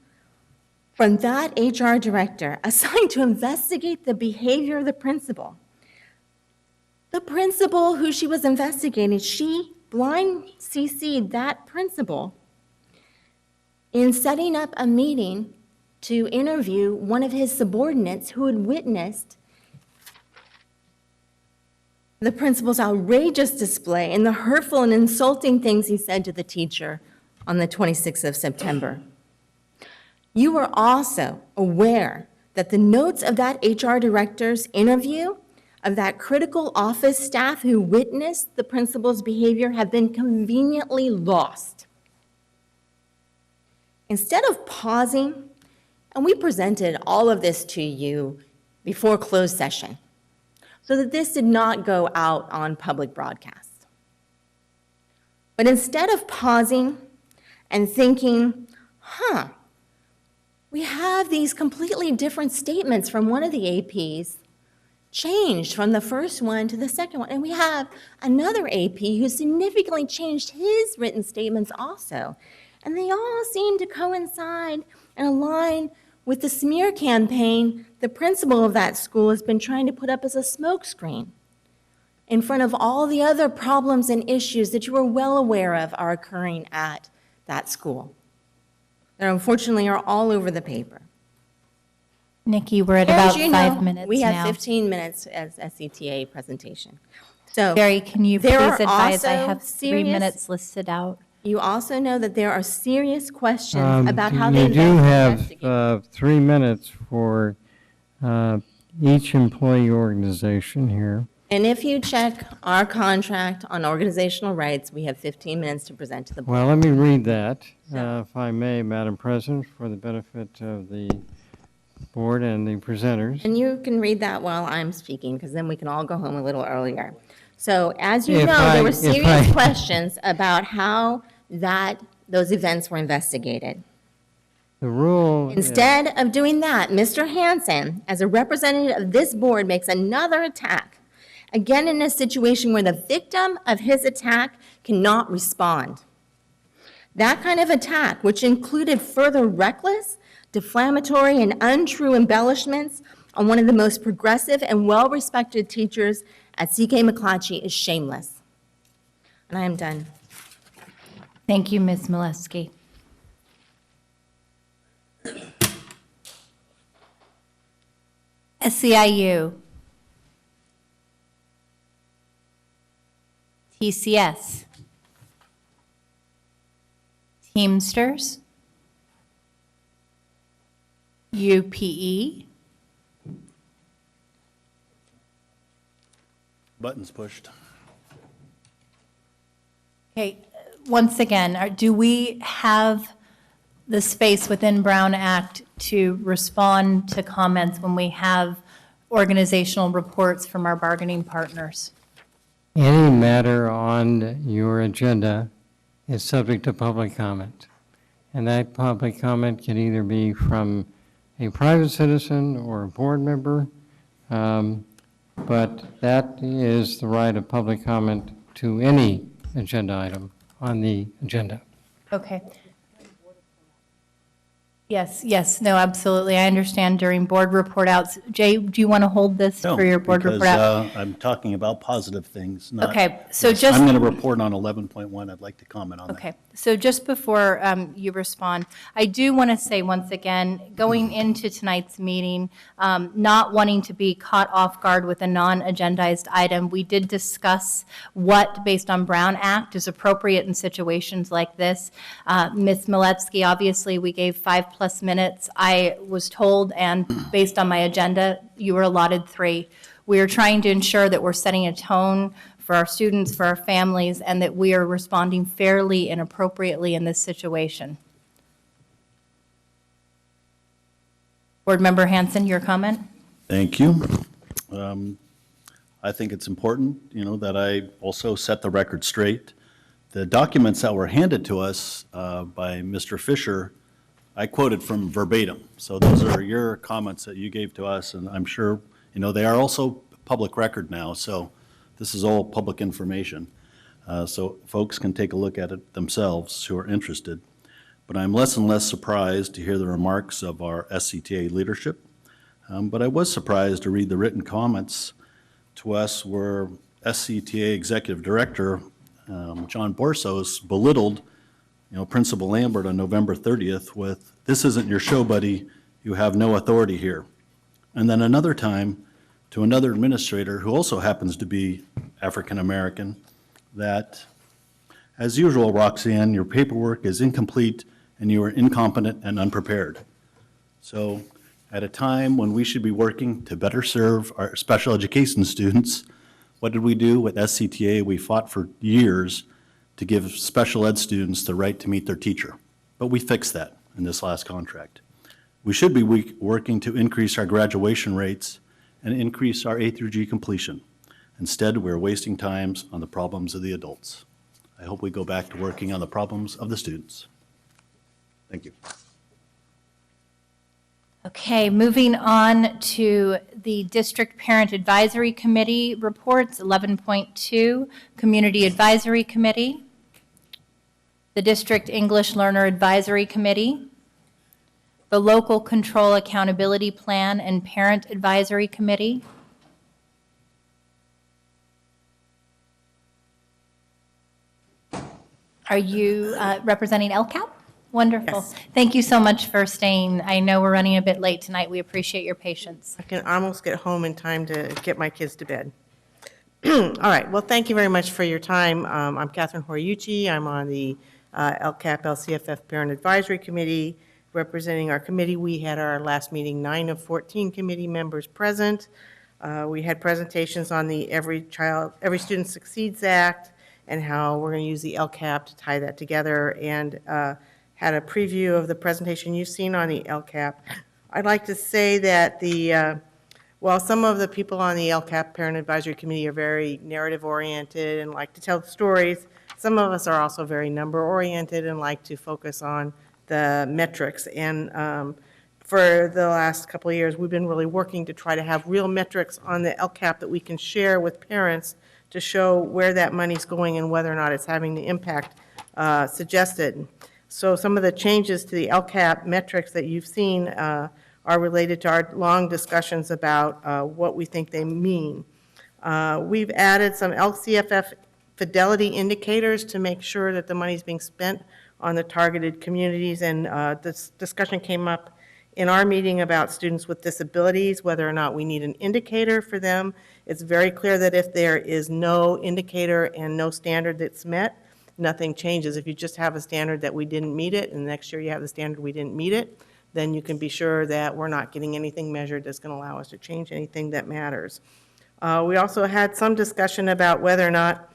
from that HR director assigned to investigate the behavior of the principal. The principal who she was investigating, she blind CC'd that principal in setting up a meeting to interview one of his subordinates who had witnessed the principal's outrageous display and the hurtful and insulting things he said to the teacher on the 26th of September. You were also aware that the notes of that HR director's interview of that critical office staff who witnessed the principal's behavior have been conveniently lost. Instead of pausing, and we presented all of this to you before closed session, so that this did not go out on public broadcast. But instead of pausing and thinking, we have these completely different statements from one of the APs, changed from the first one to the second one. And we have another AP who significantly changed his written statements also. And they all seem to coincide and align with the smear campaign the principal of that school has been trying to put up as a smokescreen in front of all the other problems and issues that you are well aware of are occurring at that school. That unfortunately are all over the paper. Nikki, we're at As about you 5 know, minutes we have now. 15 minutes as SCTA presentation. So Barry, can you please there are advise I also have 3 serious- minutes listed out? You also know that there are serious questions about how You they do have 3 minutes for each employee organization here. And if you check our contract on organizational rights, we have 15 minutes to present to the board. Well, let me read that, if I may, Madam President, for the benefit of the board and the presenters. And you can read that while I'm speaking, because then we can all go home a little earlier. So as you If know, there were if serious I- questions about how those events were investigated. The rule. Instead of doing that, Mr. Hansen, as a representative of this board, makes another attack, again in a situation where the victim of his attack cannot respond. That kind of attack, which included further reckless, defamatory, and untrue embellishments on one of the most progressive and well-respected teachers at CK McClatchy, is shameless. And I am done. Thank you, Ms. Molesky. SEIU. TCS. Teamsters. UPE. Buttons pushed. Okay, once again, do we have the space within Brown Act to respond to comments when we have organizational reports from our bargaining partners? Any matter on your agenda is subject to public comment. And that public comment can either be from a private citizen or a board member, but that is the right of public comment to any agenda item on the agenda. Okay. Yes, no, absolutely. I understand during board report outs. Jay, do you want to hold this No, for your board because, report out? I'm talking about positive things, not. Okay, so Yes, just. I'm going to report on 11.1. I'd like to comment on that. Okay, so just before you respond, I do want to say once again, going into tonight's meeting, not wanting to be caught off guard with a non-agendized item, we did discuss what, based on Brown Act, is appropriate in situations like this. Ms. Miletsky, obviously, we gave 5+ minutes. I was told, and based on my agenda, you were allotted 3. We are trying to ensure that we're setting a tone for our students, for our families, and that we are responding fairly and appropriately in this situation. Board Member Hansen, your comment? Thank you. I think it's important, that I also set the record straight. The documents that were handed to us by Mr. Fisher, I quoted from verbatim. So those are your comments that you gave to us, and I'm sure, they are also public record now, so this is all public information. So folks can take a look at it themselves who are interested. But I'm less and less surprised to hear the remarks of our SCTA leadership. But I was surprised to read the written comments to us where SCTA Executive Director John Borsos belittled Principal Lambert on November 30th with, "This isn't your show, buddy. You have no authority here." And then another time to another administrator who also happens to be African American that, "As usual, Roxanne, your paperwork is incomplete and you are incompetent and unprepared." So at a time when we should be working to better serve our special education students, what did we do with SCTA? We fought for years to give special ed students the right to meet their teacher. But we fixed that in this last contract. We should be working to increase our graduation rates and increase our A through G completion. Instead, we're wasting times on the problems of the adults. I hope we go back to working on the problems of the students. Thank you. Okay, moving on to the District Parent Advisory Committee reports, 11.2, Community Advisory Committee, the District English Learner Advisory Committee, the Local Control Accountability Plan and Parent Advisory Committee, are you representing LCAP? Wonderful. Yes. Thank you so much for staying. I know we're running a bit late tonight. We appreciate your patience. I can almost get home in time to get my kids to bed. All right, well, thank you very much for your time. I'm Catherine Horiuchi. I'm on the LCAP LCFF Parent Advisory Committee, representing our committee. We had our last meeting, 9 of 14 committee members present. We had presentations on the Every Student Succeeds Act and how we're going to use the LCAP to tie that together, and had a preview of the presentation you've seen on the LCAP. I'd like to say that while some of the people on the LCAP Parent Advisory Committee are very narrative-oriented and like to tell stories, some of us are also very number-oriented and like to focus on the metrics. And for the last couple of years, we've been really working to try to have real metrics on the LCAP that we can share with parents to show where that money's going and whether or not it's having the impact suggested. So some of the changes to the LCAP metrics that you've seen are related to our long discussions about what we think they mean. We've added some LCFF fidelity indicators to make sure that the money's being spent on the targeted communities, and this discussion came up in our meeting about students with disabilities, whether or not we need an indicator for them. It's very clear that if there is no indicator and no standard that's met, nothing changes. If you just have a standard that we didn't meet it, and next year you have the standard we didn't meet it, then you can be sure that we're not getting anything measured that's going to allow us to change anything that matters. We also had some discussion about whether or not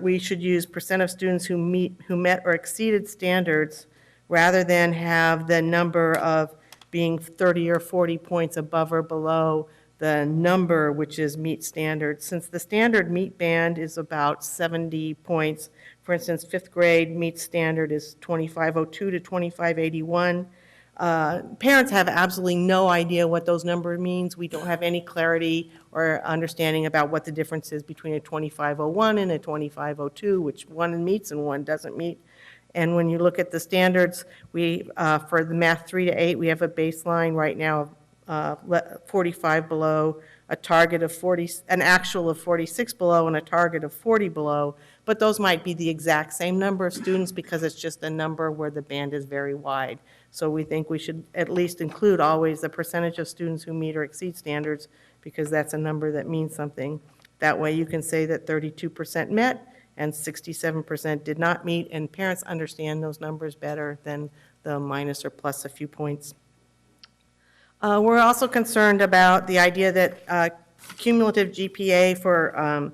we should use percent of students who met or exceeded standards rather than have the number of being 30 or 40 points above or below the number which is meet standards. Since the standard meet band is about 70 points, for instance, fifth grade meet standard is 2502 to 2581. Parents have absolutely no idea what those numbers means. We don't have any clarity or understanding about what the difference is between a 2501 and a 2502, which one meets and one doesn't meet. And when you look at the standards, we for the math 3 to 8, we have a baseline right now of 45 below, a target of 40, an actual of 46 below, and a target of 40 below. But those might be the exact same number of students because it's just a number where the band is very wide. So we think we should at least include always the percentage of students who meet or exceed standards, because that's a number that means something. That way you can say that 32% met and 67% did not meet, and parents understand those numbers better than the minus or plus a few points. We're also concerned about the idea that cumulative GPA for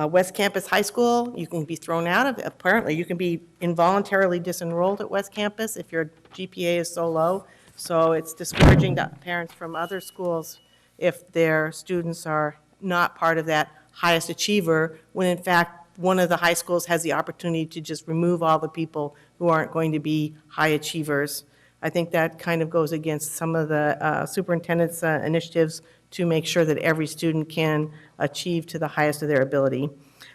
West Campus High School, you can be thrown out of it. Apparently, you can be involuntarily disenrolled at West Campus if your GPA is so low. So it's discouraging to parents from other schools if their students are not part of that highest achiever, when in fact, one of the high schools has the opportunity to just remove all the people who aren't going to be high achievers. I think that kind of goes against some of the superintendent's initiatives to make sure that every student can achieve to the highest of their ability.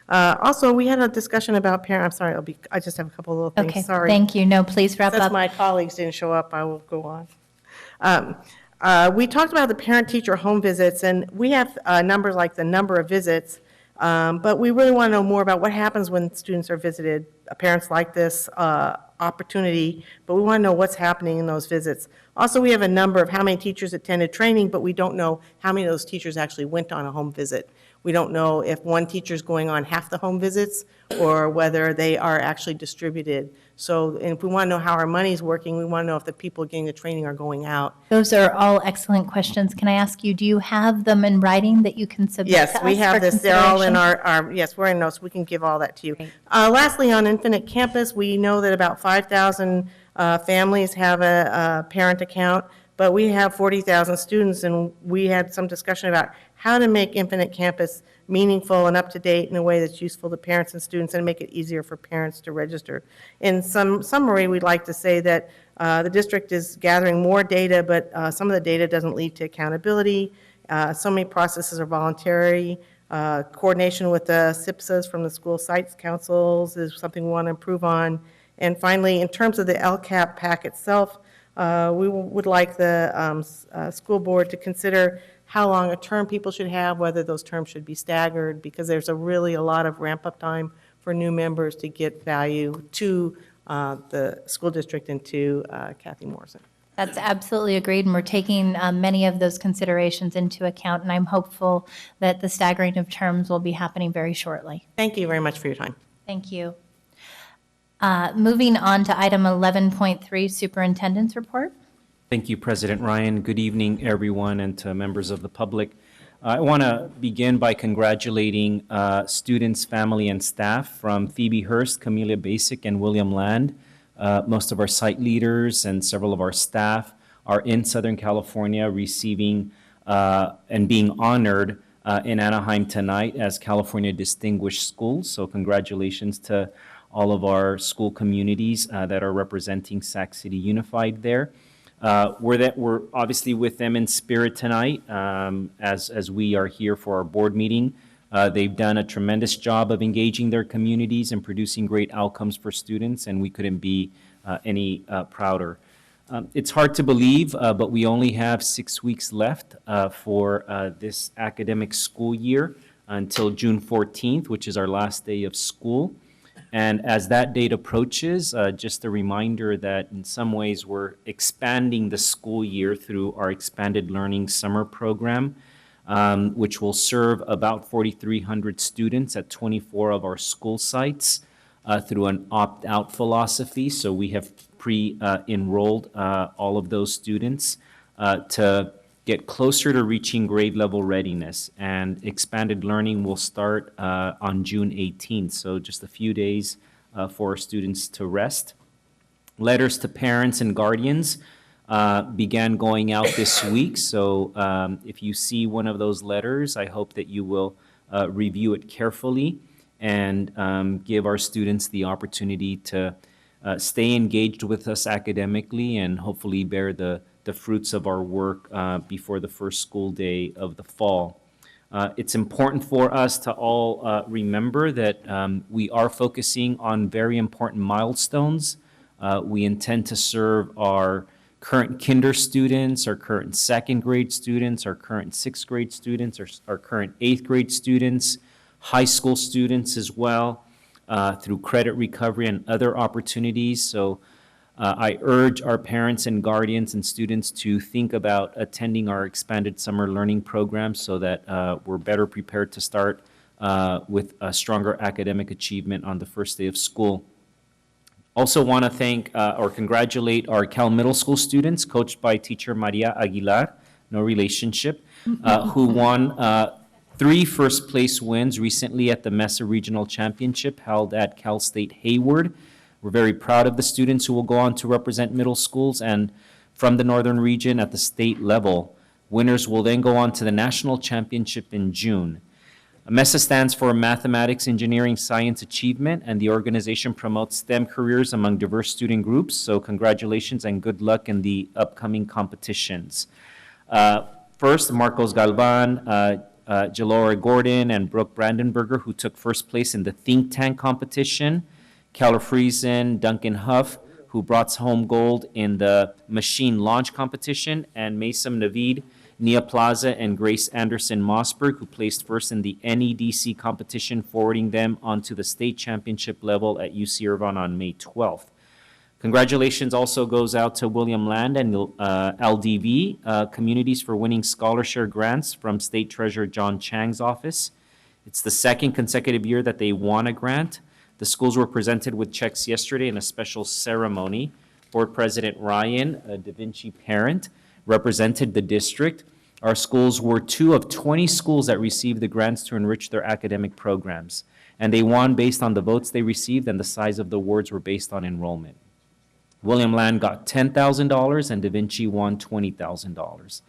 Also, we had a discussion about I'm sorry, I just have a couple of little things, Okay, sorry. thank you. No, please wrap Since up. my colleagues didn't show up, I will go on. We talked about the parent-teacher home visits, and we have numbers like the number of visits, but we really want to know more about what happens when students are visited. Parents like this opportunity, but we want to know what's happening in those visits. Also, we have a number of how many teachers attended training, but we don't know how many of those teachers actually went on a home visit. We don't know if one teacher's going on half the home visits or whether they are actually distributed. So if we want to know how our money's working, we want to know if the people getting the training are going out. Those are all excellent questions. Can I ask you, do you have them in writing that you can submit to us Yes, we have for this. They're all in consideration? yes, we're in notes. We can give all that to you. Lastly, on Infinite Campus, we know that about 5,000 families have a parent account, but we have 40,000 students, and we had some discussion about how to make Infinite Campus meaningful and up-to-date in a way that's useful to parents and students and make it easier for parents to register. In some summary, we'd like to say that the district is gathering more data, but some of the data doesn't lead to accountability. So many processes are voluntary. Coordination with the SIPSAs from the school sites councils is something we want to improve on. And finally, in terms of the LCAP PAC itself, we would like the school board to consider how long a term people should have, whether those terms should be staggered, because there's really a lot of ramp-up time for new members to get value to the school district and to Kathy Morrison. That's absolutely agreed, and we're taking many of those considerations into account, and I'm hopeful that the staggering of terms will be happening very shortly. Thank you very much for your time. Thank you. Moving on to item 11.3, Superintendent's Report. Thank you, President Ryan. Good evening, everyone, and to members of the public. I want to begin by congratulating students, family, and staff from Phoebe Hurst, Camellia Basic, and William Land, most of our site leaders, and several of our staff, are in Southern California receiving and being honored in Anaheim tonight as California Distinguished Schools. So congratulations to all of our school communities that are representing Sac City Unified there. We're obviously with them in spirit tonight as we are here for our board meeting. They've done a tremendous job of engaging their communities and producing great outcomes for students, and we couldn't be any prouder. It's hard to believe, but we only have 6 weeks left for this academic school year until June 14th, which is our last day of school. And as that date approaches, just a reminder that in some ways we're expanding the school year through our expanded learning summer program, which will serve about 4,300 students at 24 of our school sites through an opt-out philosophy. So we have pre-enrolled all of those students to get closer to reaching grade level readiness. And expanded learning will start on June 18th, so just a few days for our students to rest. Letters to parents and guardians began going out this week, so if you see one of those letters, I hope that you will review it carefully and give our students the opportunity to stay engaged with us academically and hopefully bear the fruits of our work before the first school day of the fall. It's important for us to all remember that we are focusing on very important milestones. We intend to serve our current kinder students, our current second grade students, our current sixth grade students, our current eighth grade students, high school students as well, through credit recovery and other opportunities. So I urge our parents and guardians and students to think about attending our expanded summer learning program so that we're better prepared to start with a stronger academic achievement on the first day of school. Also want to thank or congratulate our Cal Middle School students coached by teacher Maria Aguilar, no relationship, who won 3 first place wins recently at the Mesa Regional Championship held at Cal State Hayward. We're very proud of the students who will go on to represent middle schools and from the northern region at the state level. Winners will then go on to the national championship in June. MESA stands for Mathematics, Engineering, Science Achievement, and the organization promotes STEM careers among diverse student groups. So congratulations and good luck in the upcoming competitions. First, Marcos Galvan, Jalora Gordon, and Brooke Brandenberger, who took first place in the Think Tank competition. Keller Friesen, Duncan Huff, who brought home gold in the machine launch competition, and Mason Navid, Nia Plaza, and Grace Anderson Mossberg, who placed first in the NEDC competition, forwarding them onto the state championship level at UC Irvine on May 12th. Congratulations also goes out to William Land and LDV communities for winning scholarship grants from State Treasurer John Chang's office. It's the second consecutive year that they won a grant. The schools were presented with checks yesterday in a special ceremony. Board President Ryan, a Da Vinci parent, represented the district. Our schools were 2 of 20 schools that received the grants to enrich their academic programs. And they won based on the votes they received, and the size of the awards were based on enrollment. William Land got $10,000 and Da Vinci won $20,000.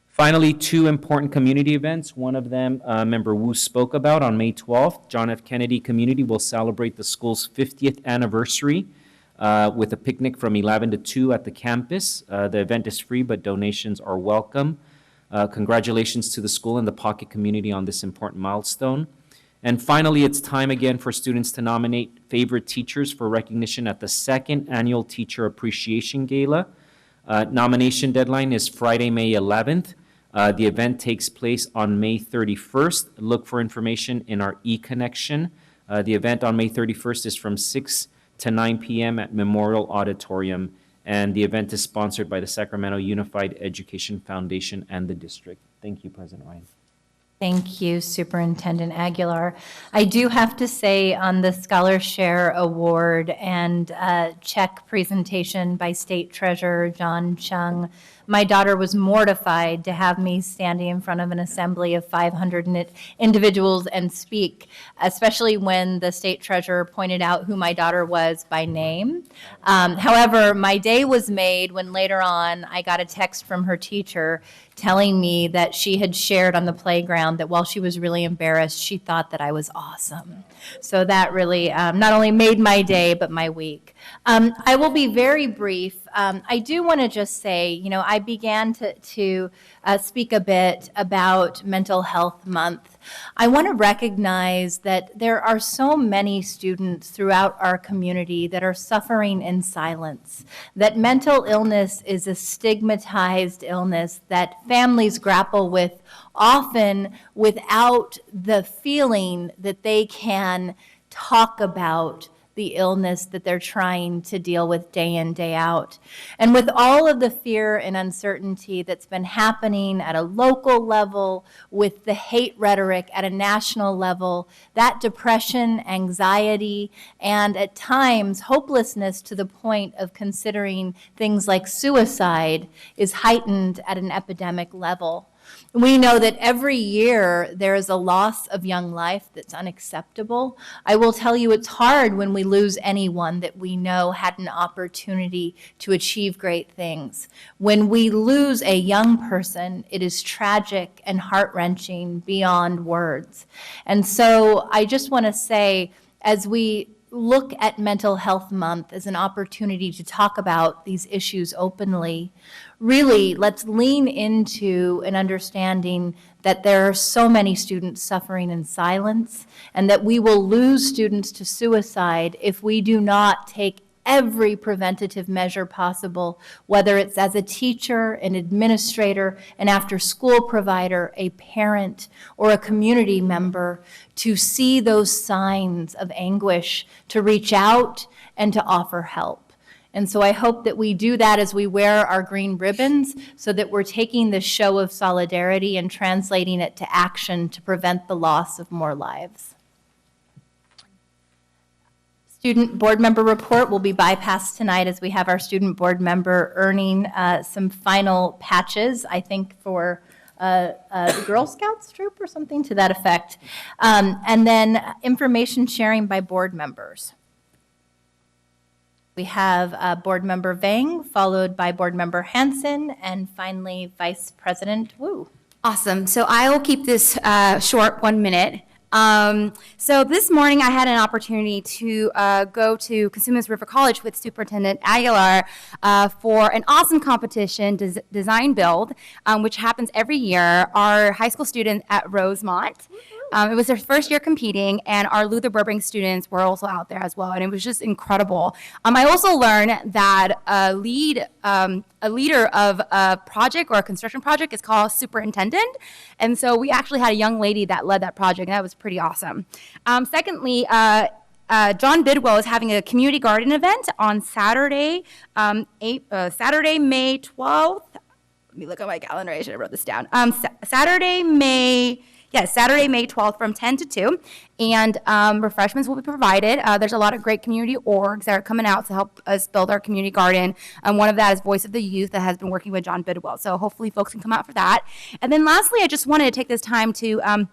Finally, 2 important community events. One of them, Member Wu spoke about on May 12th. John F. Kennedy Community will celebrate the school's 50th anniversary with a picnic from 11 to 2 at the campus. The event is free, but donations are welcome. Congratulations to the school and the Pocket community on this important milestone. And finally, it's time again for students to nominate favorite teachers for recognition at the 2nd Annual Teacher Appreciation Gala. Nomination deadline is Friday, May 11th. The event takes place on May 31st. Look for information in our e-connection. The event on May 31st is from 6 to 9 p.m. at Memorial Auditorium, and the event is sponsored by the Sacramento Unified Education Foundation and the district. Thank you, President Ryan. Thank you, Superintendent Aguilar. I do have to say on the Scholar Share Award and check presentation by State Treasurer John Chung, my daughter was mortified to have me standing in front of an assembly of 500 individuals and speak, especially when the state treasurer pointed out who my daughter was by name. However, my day was made when later on I got a text from her teacher telling me that she had shared on the playground that while she was really embarrassed, she thought that I was awesome. So that really not only made my day, but my week. I will be very brief. I do want to just say, I began to speak a bit about Mental Health Month. I want to recognize that there are so many students throughout our community that are suffering in silence, that mental illness is a stigmatized illness that families grapple with often without the feeling that they can talk about the illness that they're trying to deal with day in, day out. And with all of the fear and uncertainty that's been happening at a local level, with the hate rhetoric at a national level, that depression, anxiety, and at times hopelessness to the point of considering things like suicide is heightened at an epidemic level. We know that every year there is a loss of young life that's unacceptable. I will tell you it's hard when we lose anyone that we know had an opportunity to achieve great things. When we lose a young person, it is tragic and heart-wrenching beyond words. And so I just want to say, as we look at Mental Health Month as an opportunity to talk about these issues openly, really, let's lean into an understanding that there are so many students suffering in silence, and that we will lose students to suicide if we do not take every preventative measure possible, whether it's as a teacher, an administrator, an after-school provider, a parent, or a community member, to see those signs of anguish, to reach out and to offer help. And so I hope that we do that as we wear our green ribbons, so that we're taking this show of solidarity and translating it to action to prevent the loss of more lives. Student board member report will be bypassed tonight as we have our student board member earning some final patches, I think, for the Girl Scouts troop or something to that effect. And then information sharing by board members. We have Board Member Vang, followed by Board Member Hansen, and finally Vice President Wu. Awesome. So I will keep this short, 1 minute. So this morning I had an opportunity to go to Cosumnes River College with Superintendent Aguilar for an awesome competition, Design Build, which happens every year. Our high school students at Rosemont, it was their first year competing, and our Luther Burbank students were also out there as well, and it was just incredible. I also learned that a leader of a project or a construction project is called superintendent, and so we actually had a young lady that led that project, and that was pretty awesome. Secondly, John Bidwell is having a community garden event on Saturday, Saturday, May 12th. Let me look at my calendar. I should have wrote this down. Saturday, May 12th from 10 to 2, and refreshments will be provided. There's a lot of great community orgs that are coming out to help us build our community garden. One of that is Voice of the Youth that has been working with John Bidwell, so hopefully folks can come out for that. And then lastly, I just wanted to take this time to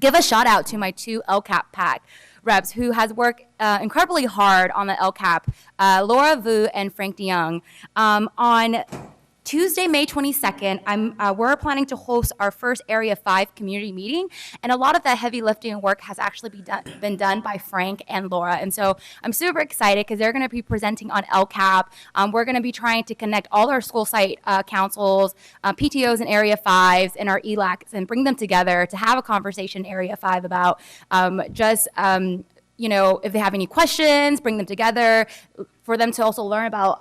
give a shout out to my 2 LCAP PAC reps who has worked incredibly hard on the LCAP, Laura Vu and Frank DeYoung. On Tuesday, May 22nd, we're planning to host our first Area 5 community meeting, and a lot of that heavy lifting and work has actually been done by Frank and Laura, and so I'm super excited because they're going to be presenting on LCAP. We're going to be trying to connect all our school site councils, PTOs in Area 5s, and our ELACs, and bring them together to have a conversation in Area 5 about if they have any questions, bring them together, for them to also learn about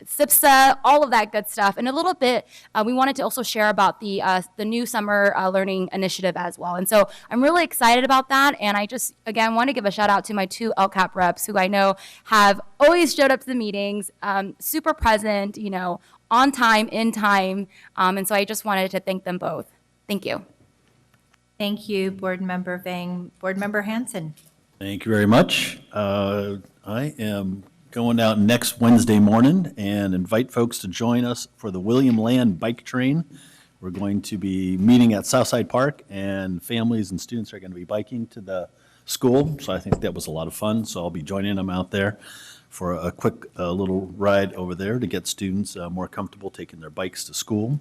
SIPSA, all of that good stuff. And a little bit, we wanted to also share about the new summer learning initiative as well. And so I'm really excited about that. And I just, again, want to give a shout out to my 2 LCAP reps who I know have always showed up to the meetings, super present, on time, in time. And so I just wanted to thank them both. Thank you. Thank you, Board Member Vang. Board Member Hansen. Thank you very much. I am going out next Wednesday morning and invite folks to join us for the William Land Bike Train. We're going to be meeting at Southside Park, and families and students are going to be biking to the school. So I think that was a lot of fun. So I'll be joining them out there for a quick little ride over there to get students more comfortable taking their bikes to school.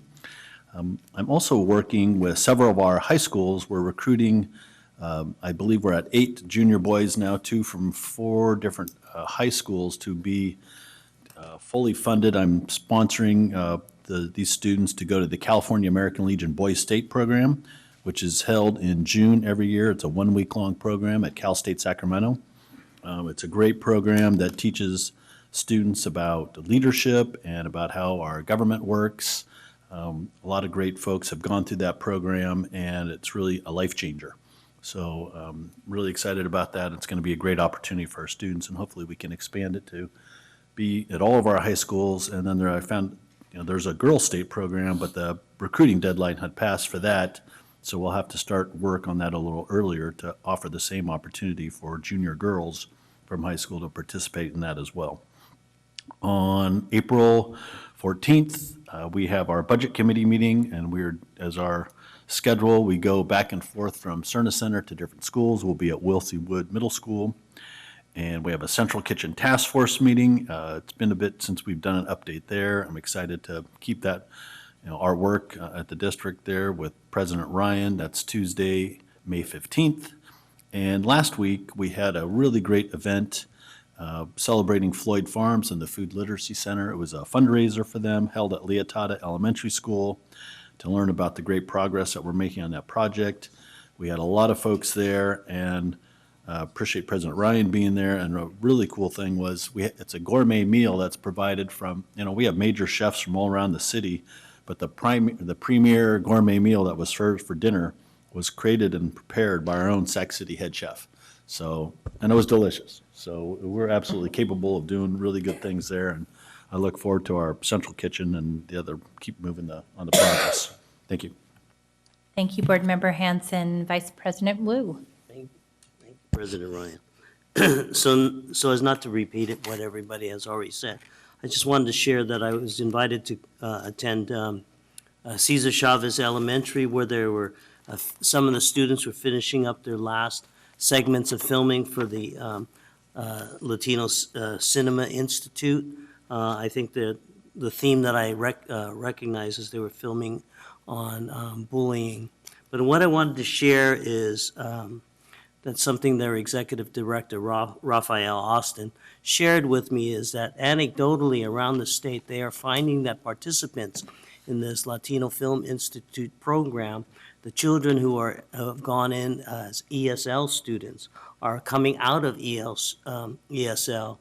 I'm also working with several of our high schools. We're recruiting, I believe we're at 8 junior boys now, 2 from 4 different high schools to be fully funded. I'm sponsoring these students to go to the California American Legion Boys State Program, which is held in June every year. It's a 1-week-long program at Cal State Sacramento. It's a great program that teaches students about leadership and about how our government works. A lot of great folks have gone through that program, and it's really a life changer. So really excited about that. It's going to be a great opportunity for our students, and hopefully we can expand it to be at all of our high schools. And then I found, there's a girls' state program, but the recruiting deadline had passed for that. So we'll have to start work on that a little earlier to offer the same opportunity for junior girls from high school to participate in that as well. On April 14th, we have our budget committee meeting, and as our schedule, we go back and forth from Cerna Center to different schools. We'll be at Wilsey Wood Middle School, and we have a Central Kitchen Task Force meeting. It's been a bit since we've done an update there. I'm excited to keep that, our work at the district there with President Ryan. That's Tuesday, May 15th. And last week, we had a really great event celebrating Floyd Farms and the Food Literacy Center. It was a fundraiser for them held at Leotada Elementary School to learn about the great progress that we're making on that project. We had a lot of folks there, and appreciate President Ryan being there. And a really cool thing was it's a gourmet meal that's provided from, we have major chefs from all around the city, but the premier gourmet meal that was served for dinner was created and prepared by our own Sac City head chef. So, and it was delicious. So we're absolutely capable of doing really good things there, and I look forward to our central kitchen and the other, keep moving on the progress. Thank you. Thank you, Board Member Hanson. Vice President Wu. Thank you, President Ryan. So as not to repeat it, what everybody has already said, I just wanted to share that I was invited to attend Cesar Chavez Elementary, where there were some of the students were finishing up their last segments of filming for the Latino Cinema Institute. I think that the theme that I recognize is they were filming on bullying. But what I wanted to share is that something their executive director, Raphael Austin, shared with me is that anecdotally around the state, they are finding that participants in this Latino Film Institute program, the children who have gone in as ESL students are coming out of ESL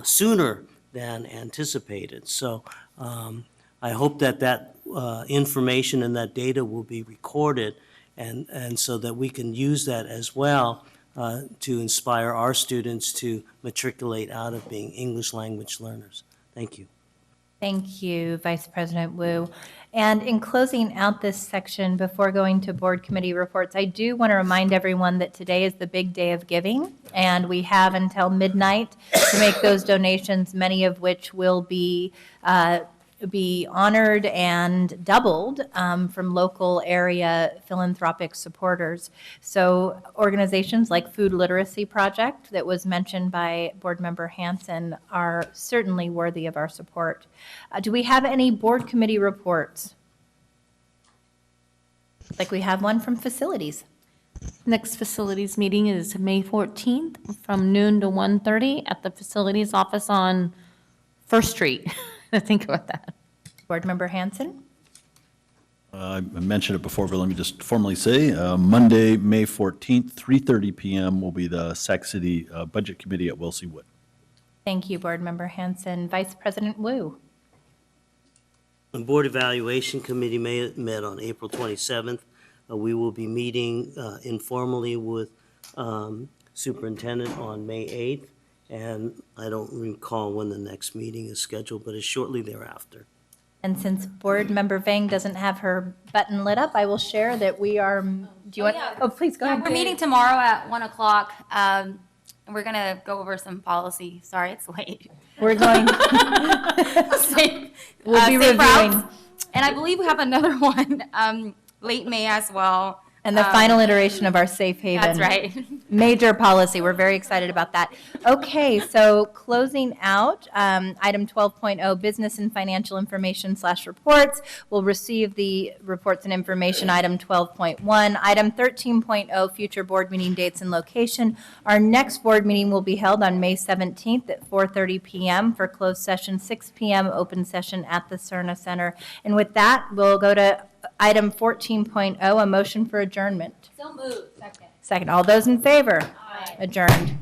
sooner than anticipated. So I hope that information and that data will be recorded, and so that we can use that as well to inspire our students to matriculate out of being English language learners. Thank you. Thank you, Vice President Wu. And in closing out this section, before going to board committee reports, I do want to remind everyone that today is the big day of giving, and we have until midnight to make those donations, many of which will be honored and doubled from local area philanthropic supporters. So organizations like Food Literacy Project that was mentioned by Board Member Hanson are certainly worthy of our support. Do we have any board committee reports? Like we have one from facilities. Next facilities meeting is May 14th from noon to 1:30 at the facilities office on First Street. Think about that. Board Member Hanson? I mentioned it before, but let me just formally say, Monday, May 14th, 3:30 p.m. will be the Sac City Budget Committee at Wilsey Wood. Thank you, Board Member Hanson. Vice President Wu? The Board Evaluation Committee met on April 27th. We will be meeting informally with Superintendent on May 8th. And I don't recall when the next meeting is scheduled, but it's shortly thereafter. And since Board Member Vang doesn't have her button lit up, I will share that we are, do you want? Yeah. Oh, please go ahead. We're meeting tomorrow at 1 o'clock, and we're going to go over some policy. Sorry, it's late. We're going, Safe- we'll be safe reviewing. routes. And I believe we have another one, late May as well. And the final iteration of our safe haven. That's right. Major policy. We're very excited about that. Okay, so closing out, item 12.0, business and financial information / reports. We'll receive the reports and information, item 12.1. Item 13.0, future board meeting dates and location. Our next board meeting will be held on May 17th at 4:30 p.m. for closed session, 6 p.m. open session at the Cerna Center. And with that, we'll go to item 14.0, a motion for adjournment. So moved. Second. Second, all those in favor? Adjourned.